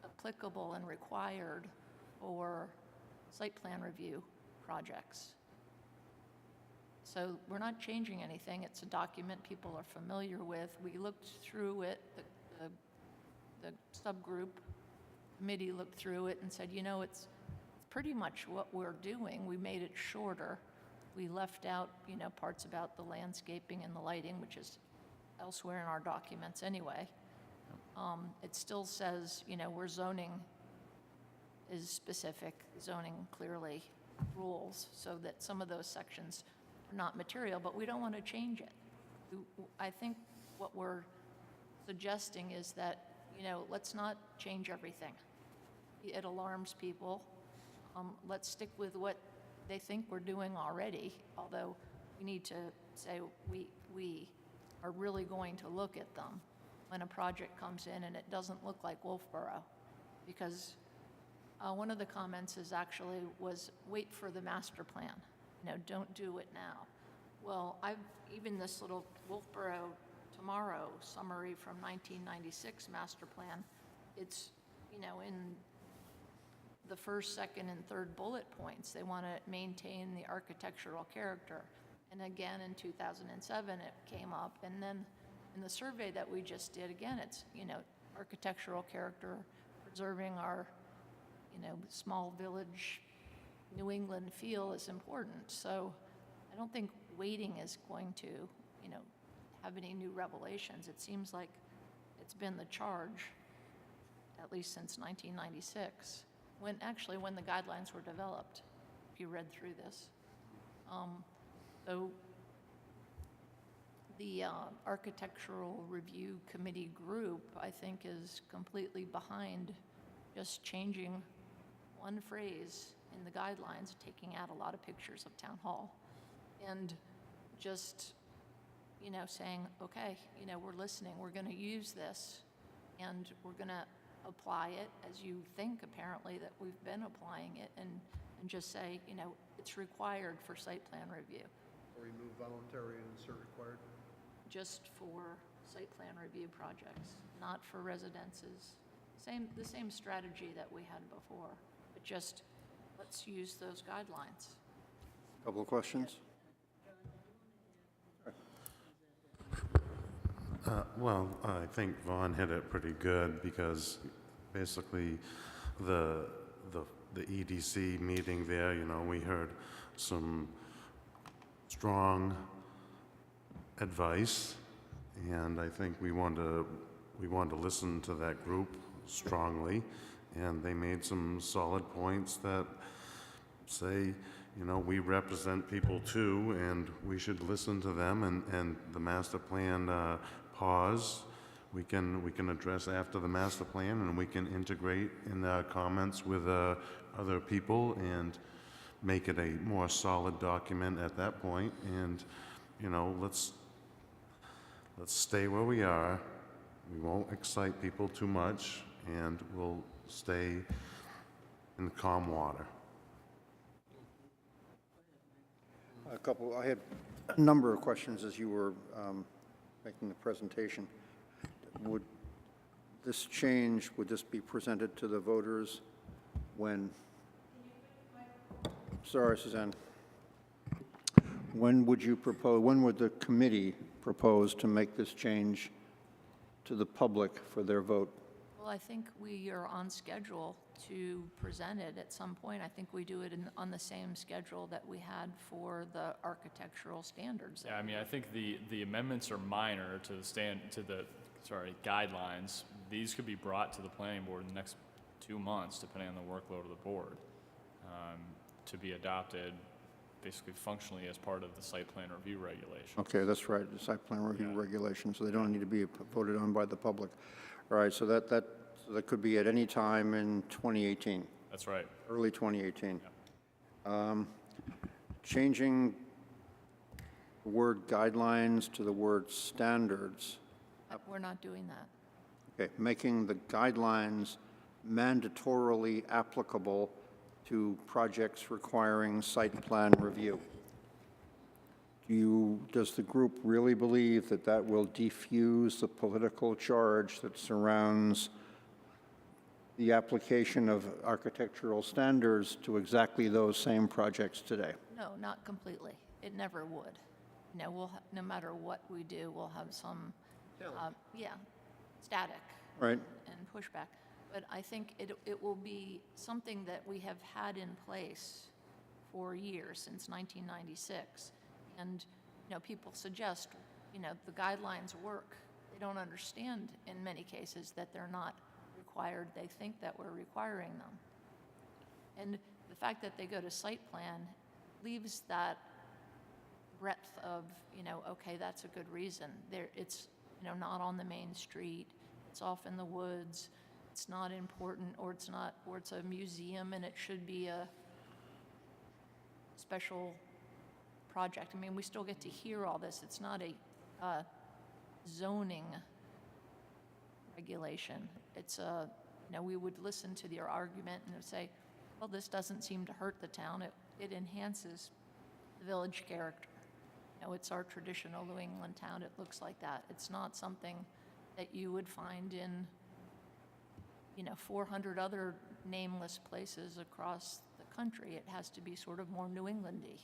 applicable and required for site plan review projects. So we're not changing anything. It's a document people are familiar with. We looked through it, the subgroup committee looked through it and said, it's pretty much what we're doing. We made it shorter. We left out, parts about the landscaping and the lighting, which is elsewhere in our documents anyway. it still says, where zoning is specific, zoning clearly rules, so that some of those sections are not material, but we don't want to change it. I think what we're suggesting is that, let's not change everything. It alarms people. Let's stick with what they think we're doing already, although we need to say we are really going to look at them when a project comes in and it doesn't look like Wolfeboro. Because one of the comments was wait for the master plan. Don't do it now. Well, even this little Wolfeboro Tomorrow summary from 1996 master plan, it's, in the first, second, and third bullet points, they want to maintain the architectural character. And again, in 2007, it came up. And then in the survey that we just did, again, it's, architectural character, preserving our, small village New England feel is important. So I don't think waiting is going to, have any new revelations. It seems like it's been the charge, at least since 1996, when the guidelines were developed, if you read through this. So the Architectural Review Committee group, I think, is completely behind just changing one phrase in the guidelines, taking out a lot of pictures of Town Hall, and just, saying, okay, we're listening, we're going to use this, and we're going to apply it as you think, apparently, that we've been applying it, and just say, it's required for site plan review. Or remove voluntary and insert required? Just for site plan review projects, not for residences. The same strategy that we had before, but just let's use those guidelines. Couple of questions? Well, I think Vaughn hit it pretty good because basically the EDC meeting there, we heard some strong advice, and I think we want to listen to that group strongly, and they made some solid points that say, we represent people too, and we should listen to them, and the master plan pause we can address after the master plan, and we can integrate in the comments with other people and make it a more solid document at that point. And let's stay where we are. We won't excite people too much, and we'll stay in calm water. I had a number of questions as you were making the presentation. Would this be presented to the voters when, sorry, Suzanne, when would the committee propose to make this change to the public for their vote? Well, I think we are on schedule to present it at some point. I think we do it on the same schedule that we had for the architectural standards. Yeah, I think the amendments are minor to the guidelines. These could be brought to the planning board in the next 2 months, depending on the workload of the board, to be adopted basically functionally as part of the site plan review regulation. Okay, that's right, the site plan review regulations, so they don't need to be voted on by the public. All right, so that could be at any time in 2018. That's right. Early 2018. Yeah. Changing the word guidelines to the word standards. We're not doing that. Okay, making the guidelines mandatorily applicable to projects requiring site plan review. Does the group really believe that that will defuse the political charge that surrounds the application of architectural standards to exactly those same projects today? No, not completely. It never would. No matter what we do, we'll have some, static. Right. And pushback. But I think it will be something that we have had in place for years, since 1996. And, people suggest, the guidelines work. they don't understand in many cases that they're not required. They think that we're requiring them. And the fact that they go to site plan leaves that breadth of, okay, that's a good reason. It's, not on the main street, it's off in the woods, it's not important, or it's a museum and it should be a special project. I mean, we still get to hear all this. It's not a zoning regulation. It's we would listen to your argument and say, well, this doesn't seem to hurt the town. It enhances the village character. It's our traditional New England town. It looks like that. It's not something that you would find in, 400 other nameless places across the country. It has to be sort of more New England-y.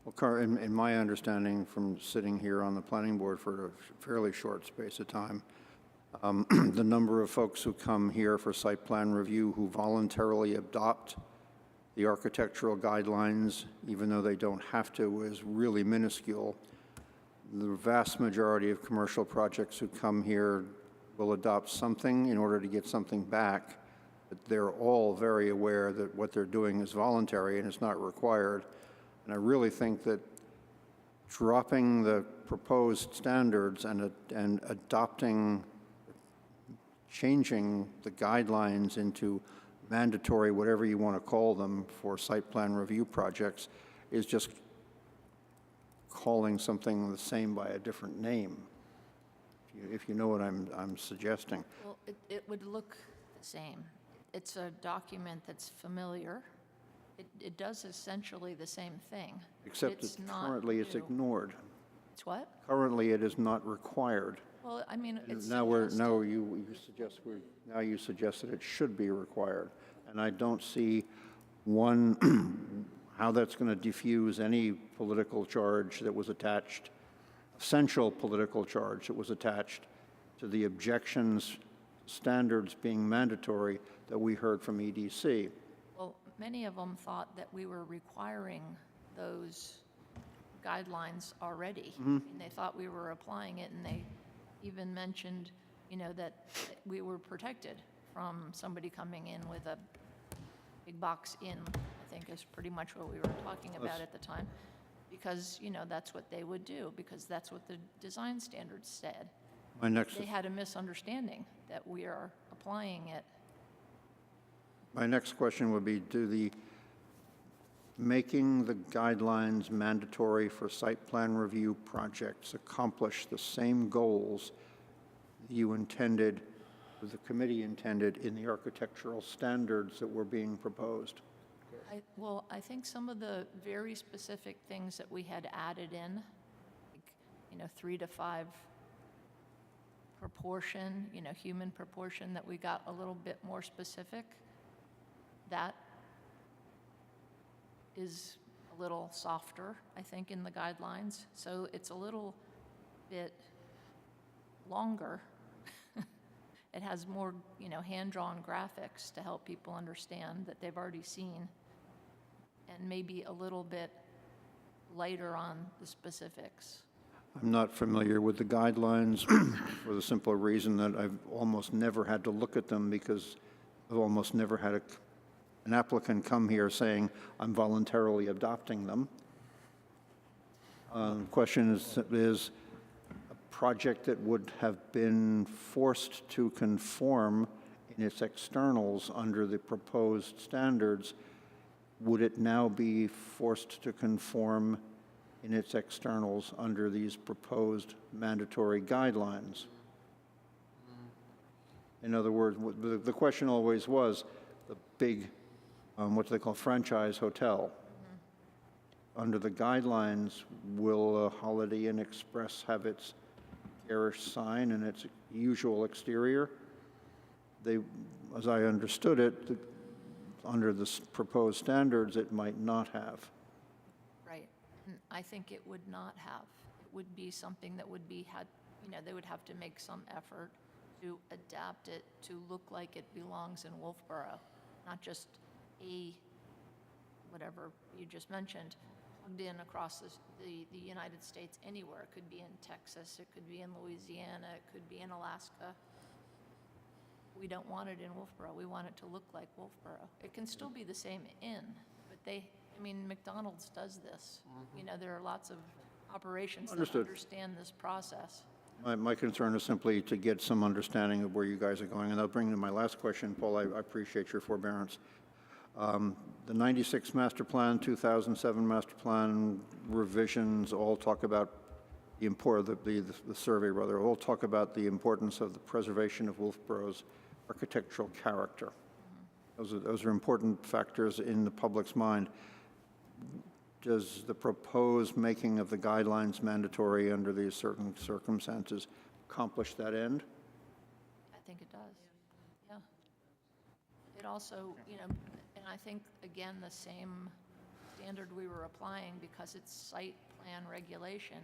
Well, in my understanding from sitting here on the planning board for a fairly short space of time, the number of folks who come here for site plan review who voluntarily adopt the architectural guidelines, even though they don't have to, is really minuscule. The vast majority of commercial projects who come here will adopt something in order to get something back, but they're all very aware that what they're doing is voluntary and it's not required. And I really think that dropping the proposed standards and changing the guidelines into mandatory, whatever you want to call them, for site plan review projects is just calling something the same by a different name, if you know what I'm suggesting. Well, it would look the same. It's a document that's familiar. It does essentially the same thing. Except that currently it's ignored. It's what? Currently it is not required. Well, I mean, it's you suggest that it should be required, and I don't see how that's going to diffuse any political charge that was attached, essential political charge that was attached to the objections, standards being mandatory that we heard from EDC. Well, many of them thought that we were requiring those guidelines already. I mean, they thought we were applying it, and they even mentioned, that we were protected from somebody coming in with a big box in, I think is pretty much what we were talking about at the time, because, that's what they would do, because that's what the design standards said. They had a misunderstanding that we are applying it. My next question would be, making the guidelines mandatory for site plan review projects accomplish the same goals you intended, the committee intended, in the architectural standards that were being proposed? I think some of the very specific things that we had added in, like, 3 to 5 proportion, human proportion, that we got a little bit more specific, that is a little softer, I think, in the guidelines. So it's a little bit longer. It has more, hand-drawn graphics to help people understand that they've already seen, and maybe a little bit lighter on the specifics. I'm not familiar with the guidelines for the simple reason that I've almost never had to look at them, because I've almost never had an applicant come here saying, I'm voluntarily adopting them. The question is a project that would have been forced to conform in its externals under the proposed standards, would it now be forced to conform in its externals under these proposed mandatory guidelines? In other words, the question always was, the big, what do they call, franchise hotel. Under the guidelines, will Holiday Inn Express have its garish sign and its usual exterior? As I understood it, under the proposed standards, it might not have. Right. And I think it would not have. It would be something that would be they would have to make some effort to adapt it to look like it belongs in Wolfeboro, not just whatever you just mentioned. plugged in across the United States anywhere. It could be in Texas, it could be in Louisiana, it could be in Alaska. We don't want it in Wolfeboro. We want it to look like Wolfeboro. It can still be the same inn, but McDonald's does this. You know, there are lots of operations that Understood. understand this process. My concern is simply to get some understanding of where you guys are going, and that'll bring me to my last question. Paul, I appreciate your forbearance. The 96 master plan, 2007 master plan revisions all talk about the survey rather, all talk about the importance of the preservation of Wolfeboro's architectural character. Those are important factors in the public's mind. Does the proposed making of the guidelines mandatory under these certain circumstances accomplish that end? I think it does. Yeah. It also, and I think, again, the same standard we were applying, because it's site plan regulation,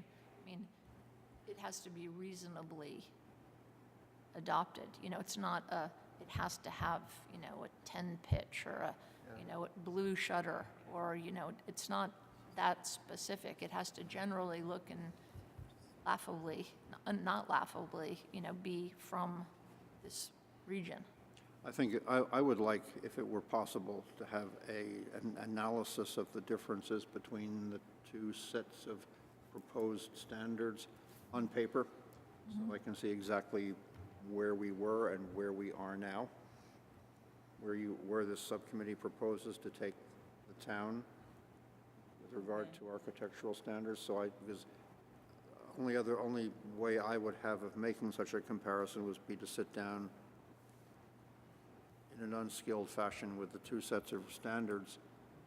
it has to be reasonably adopted. It's not it has to have, a 10 pitch or a blue shutter, or, it's not that specific. It has to generally look and not laughably, be from this region. I think I would like, if it were possible, to have an analysis of the differences between the two sets of proposed standards on paper, so I can see exactly where we were and where we are now, where this subcommittee proposes to take the town with regard to architectural standards. So because only way I would have of making such a comparison would be to sit down in an unskilled fashion with the two sets of standards,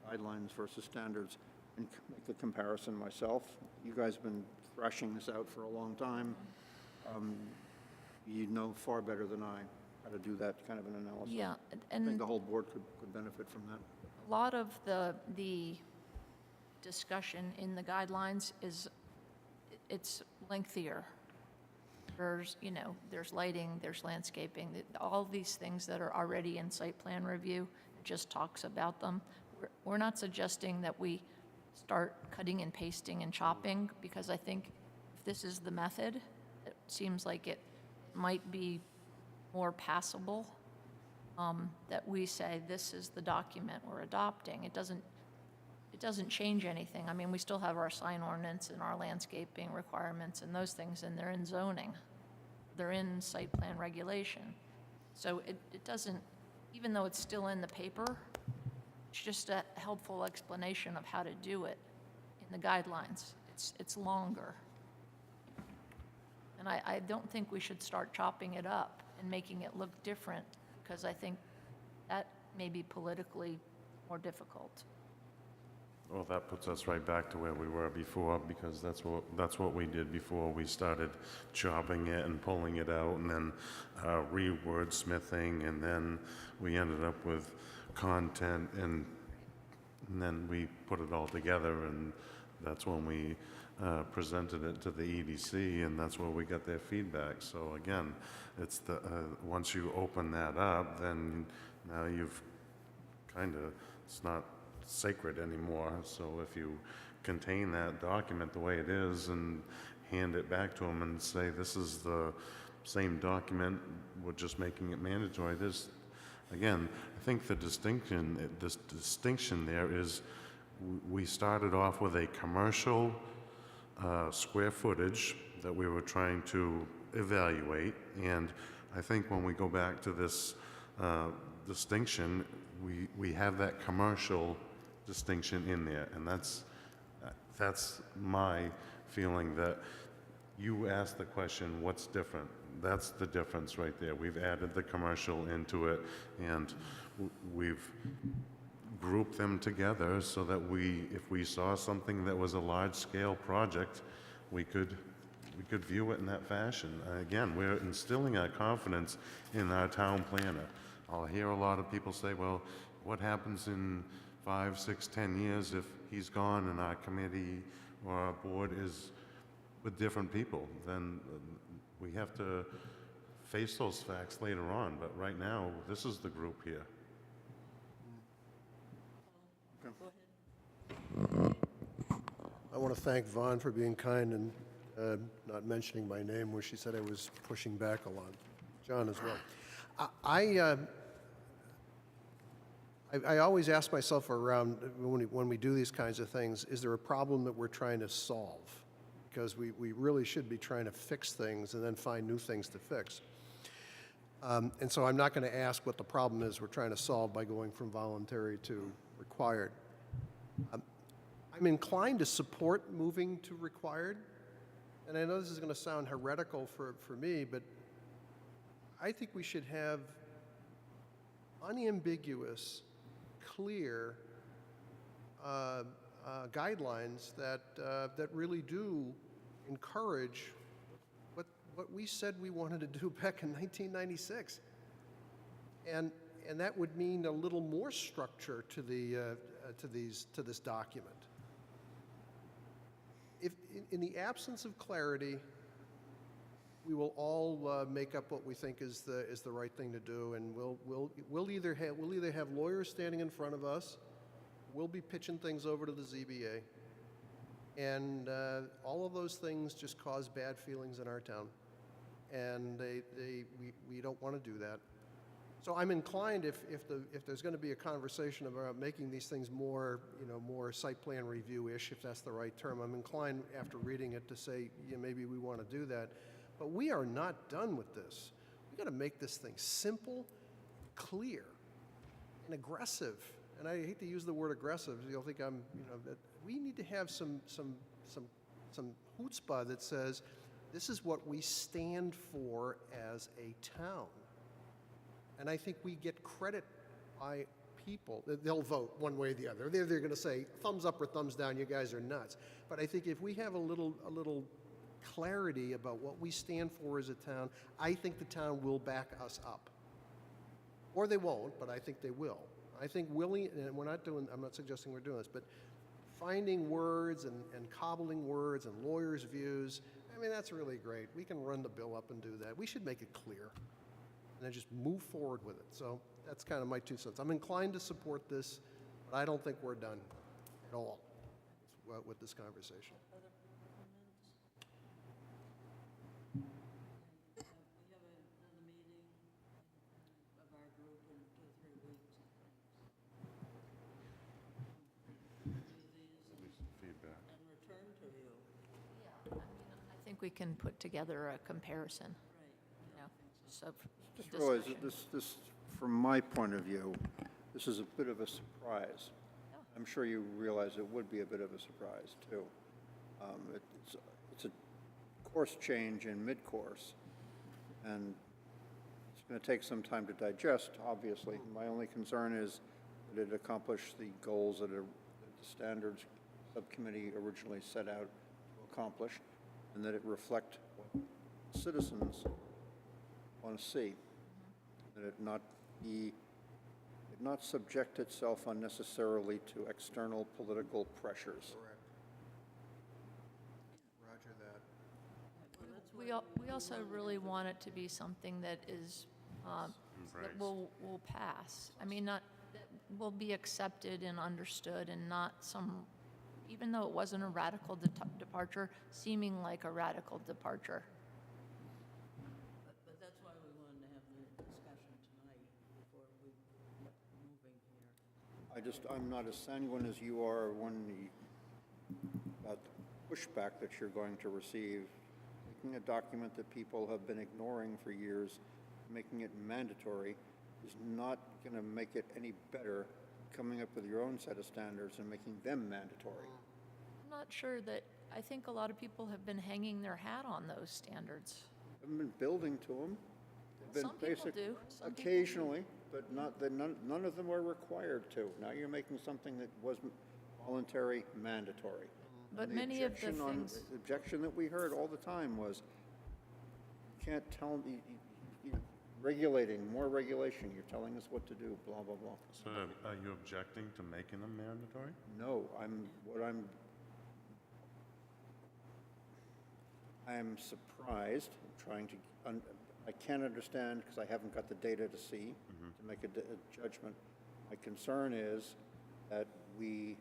guidelines versus standards, and make the comparison myself. You guys have been thrashing this out for a long time. You know far better than I how to do that kind of an analysis. Yeah, I think the whole board could benefit from that. a lot of the discussion in the guidelines it's lengthier. There's, there's lighting, there's landscaping, all these things that are already in site plan review. It just talks about them. We're not suggesting that we start cutting and pasting and chopping, because I think if this is the method, it seems like it might be more passable, that we say this is the document we're adopting. It doesn't change anything. We still have our sign ordinance and our landscaping requirements and those things, and they're in zoning. They're in site plan regulation. So it doesn't, even though it's still in the paper, it's just a helpful explanation of how to do it in the guidelines. It's longer. And I don't think we should start chopping it up and making it look different, because I think that may be politically more difficult. Well, that puts us right back to where we were before, because that's what we did before. We started chopping it and pulling it out, and then re-wordsmithing, and then we ended up with content, and then we put it all together, and that's when we presented it to the EDC, and that's where we got their feedback. So again, it's once you open that up, then now you've it's not sacred anymore. So if you contain that document the way it is and hand it back to them and say, this is the same document, we're just making it mandatory. Again, I think the distinction there is we started off with a commercial square footage that we were trying to evaluate, and I think when we go back to this distinction, we have that commercial distinction in there, and that's my feeling. That you asked the question, what's different? That's the difference right there. We've added the commercial into it, and we've grouped them together so that if we saw something that was a large-scale project, we could view it in that fashion. Again, we're instilling our confidence in our town planner. I'll hear a lot of people say, well, what happens in 5, 6, 10 years if he's gone and our committee or our board is with different people? Then we have to face those facts later on. But right now, this is the group here. want to thank Vaughn for being kind and not mentioning my name where she said I was pushing back a lot. John as well. I always ask myself around when we do these kinds of things, is there a problem that we're trying to solve? Because we really should be trying to fix things and then find new things to fix. And so I'm not going to ask what the problem is we're trying to solve by going from voluntary to required. I'm inclined to support moving to required. And I know this is going to sound heretical for me, but I think we should have unambiguous, clear guidelines that really do encourage what we said we wanted to do back in 1996. And that would mean a little more structure to this document. If in the absence of clarity, we will all make up what we think is the right thing to do, and we'll either have lawyers standing in front of us, we'll be pitching things over to the ZBA, and all of those things just cause bad feelings in our town, and we don't want to do that. So I'm inclined, if there's going to be a conversation about making these things more, more site plan review-ish, if that's the right term, I'm inclined after reading it to say, yeah, maybe we want to do that. But we are not done with this. We've got to make this thing simple, clear, and aggressive. And I hate to use the word aggressive. You'll think I'm, that we need to have some chutzpah that says, this is what we stand for as a town. And I think we get credit by people. They'll vote one way or the other. They're going to say, thumbs up or thumbs down, you guys are nuts. But I think if we have a little clarity about what we stand for as a town, I think the town will back us up. Or they won't, but I think they will. I think willing, and I'm not suggesting we're doing this, but finding words and cobbling words and lawyers' views, I mean, that's really great. We can run the bill up and do that. We should make it clear and then just move forward with it. So that's kind of my 2 cents. I'm inclined to support this, but I don't think we're done at all with this conversation. We have another meeting of our group in 2 or 3 weeks. Do these Feedback. and return to you. Yeah, I think we can put together a comparison. Right. So Just realize that this, from my point of view, this is a bit of a surprise. I'm sure you realize it would be a bit of a surprise, too. It's a course change in mid-course, and it's going to take some time to digest, obviously. My only concern is that it accomplish the goals that the standards subcommittee originally set out to accomplish, and that it reflect what citizens want to see, that it not subject itself unnecessarily to external political pressures. Correct. Roger that. We also really want it to be something that is, that will pass. I mean, not, that will be accepted and understood and not some, even though it wasn't a radical departure, seeming like a radical departure. But that's why we wanted to have the discussion tonight before we get moving here. I'm not as sanguine as you are about the pushback that you're going to receive. Making a document that people have been ignoring for years, making it mandatory, is not going to make it any better. Coming up with your own set of standards and making them mandatory. I'm not sure that, I think a lot of people have been hanging their hat on those standards. Haven't been building to them. They've been Some people do. Some people occasionally, but none of them were required to. Now you're making something that wasn't voluntary, mandatory. But And many of the things, the objection that we heard all the time was, you can't tell me, regulating, more regulation, you're telling us what to do, blah, blah, blah. So are you objecting to making them mandatory? No, I'm surprised, I can't understand, because I haven't got the data to see, to make a judgment. My concern is that we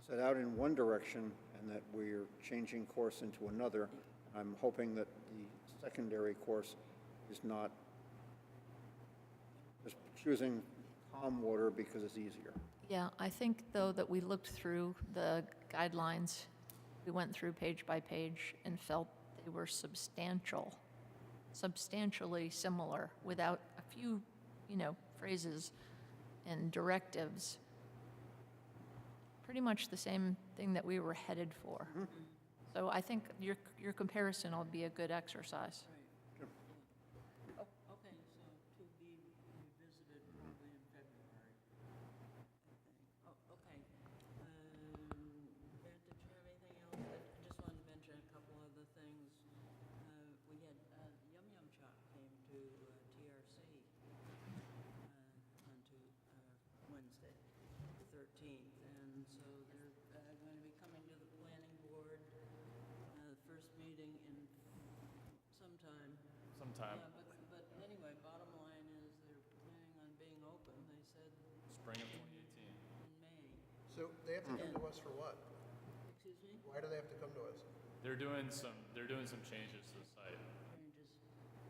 set out in one direction and that we're changing course into another. I'm hoping that the secondary course is not just choosing calm water because it's easier. Yeah, I think, though, that we looked through the guidelines, we went through page by page and felt they were substantially similar, without a few, phrases and directives. Pretty much the same thing that we were headed for. So I think your comparison will be a good exercise. Oh, okay, so to be revisited probably in February, I think. Oh, okay. Matt, did you have anything else? I just wanted to mention a couple other things. We had Yum Yum Chop came to TRC onto Wednesday, the 13th, and so they're going to be coming to the planning board, first meeting in sometime. Sometime, But anyway, bottom line is they're planning on being open, they said, spring of 2018. in May. So they have to come to us for what? Excuse me? Why do they have to come to us? They're doing some changes to the site. Changes,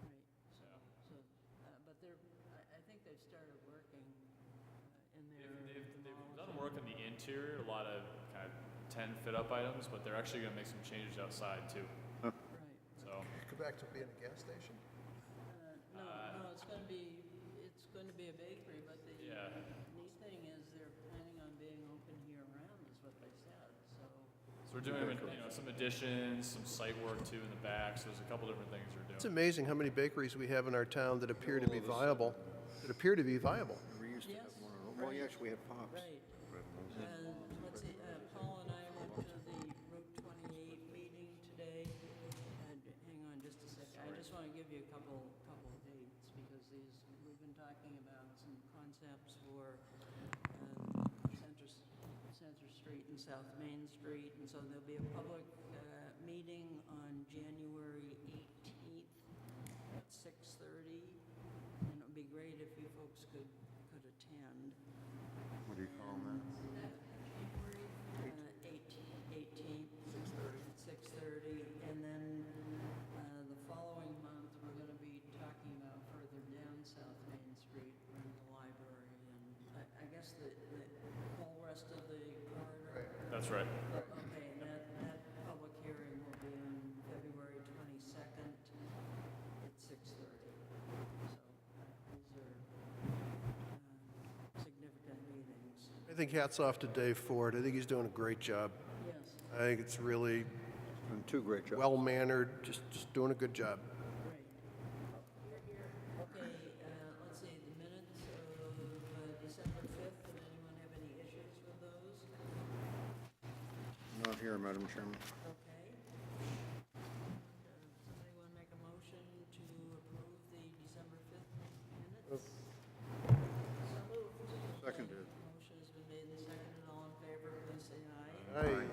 right. So, but I think they've started working in their. They've done work in the interior, a lot of kind of 10 fit-up items, but they're actually going to make some changes outside too. Right. So Go back to being a gas station? No, it's going to be a bakery, but the Yeah. neat thing is they're planning on being open year-round, is what they said, so. we're doing some additions, some site work too in the back. So there's a couple different things we're It's doing. amazing how many bakeries we have in our town that appear to be viable. We used to Yes, have one. Well, right. actually, we had Pops. Right. Let's see, Paul and I went to the Route 28 meeting today. Hang on just a second. I just want to give you a couple dates because we've been talking about some concepts for Center Street and South Main Street. And so there'll be a public meeting on January 18th at 6:30. And it would be great if you folks could attend. What do you call that? January 18th at 6:30, and then the following month, we're going to be talking about further down South Main Street around the library, and I guess the whole rest of the corridor. That's right. Okay, and that public hearing will be on February 22nd at 6:30. So these are significant meetings. I think hats off to Dave Ford. I think he's doing a great job. Yes. I think it's really And two great jobs. well-mannered, just doing a good job. Great. Okay, let's see, the minutes of December 5th, did anyone have any issues with those? Not here, Madam Chairman. Okay. Somebody want to make a motion to approve the December 5th minutes? So moved. Seconded. Motion has been made and seconded, all in favor, please say aye. Aye.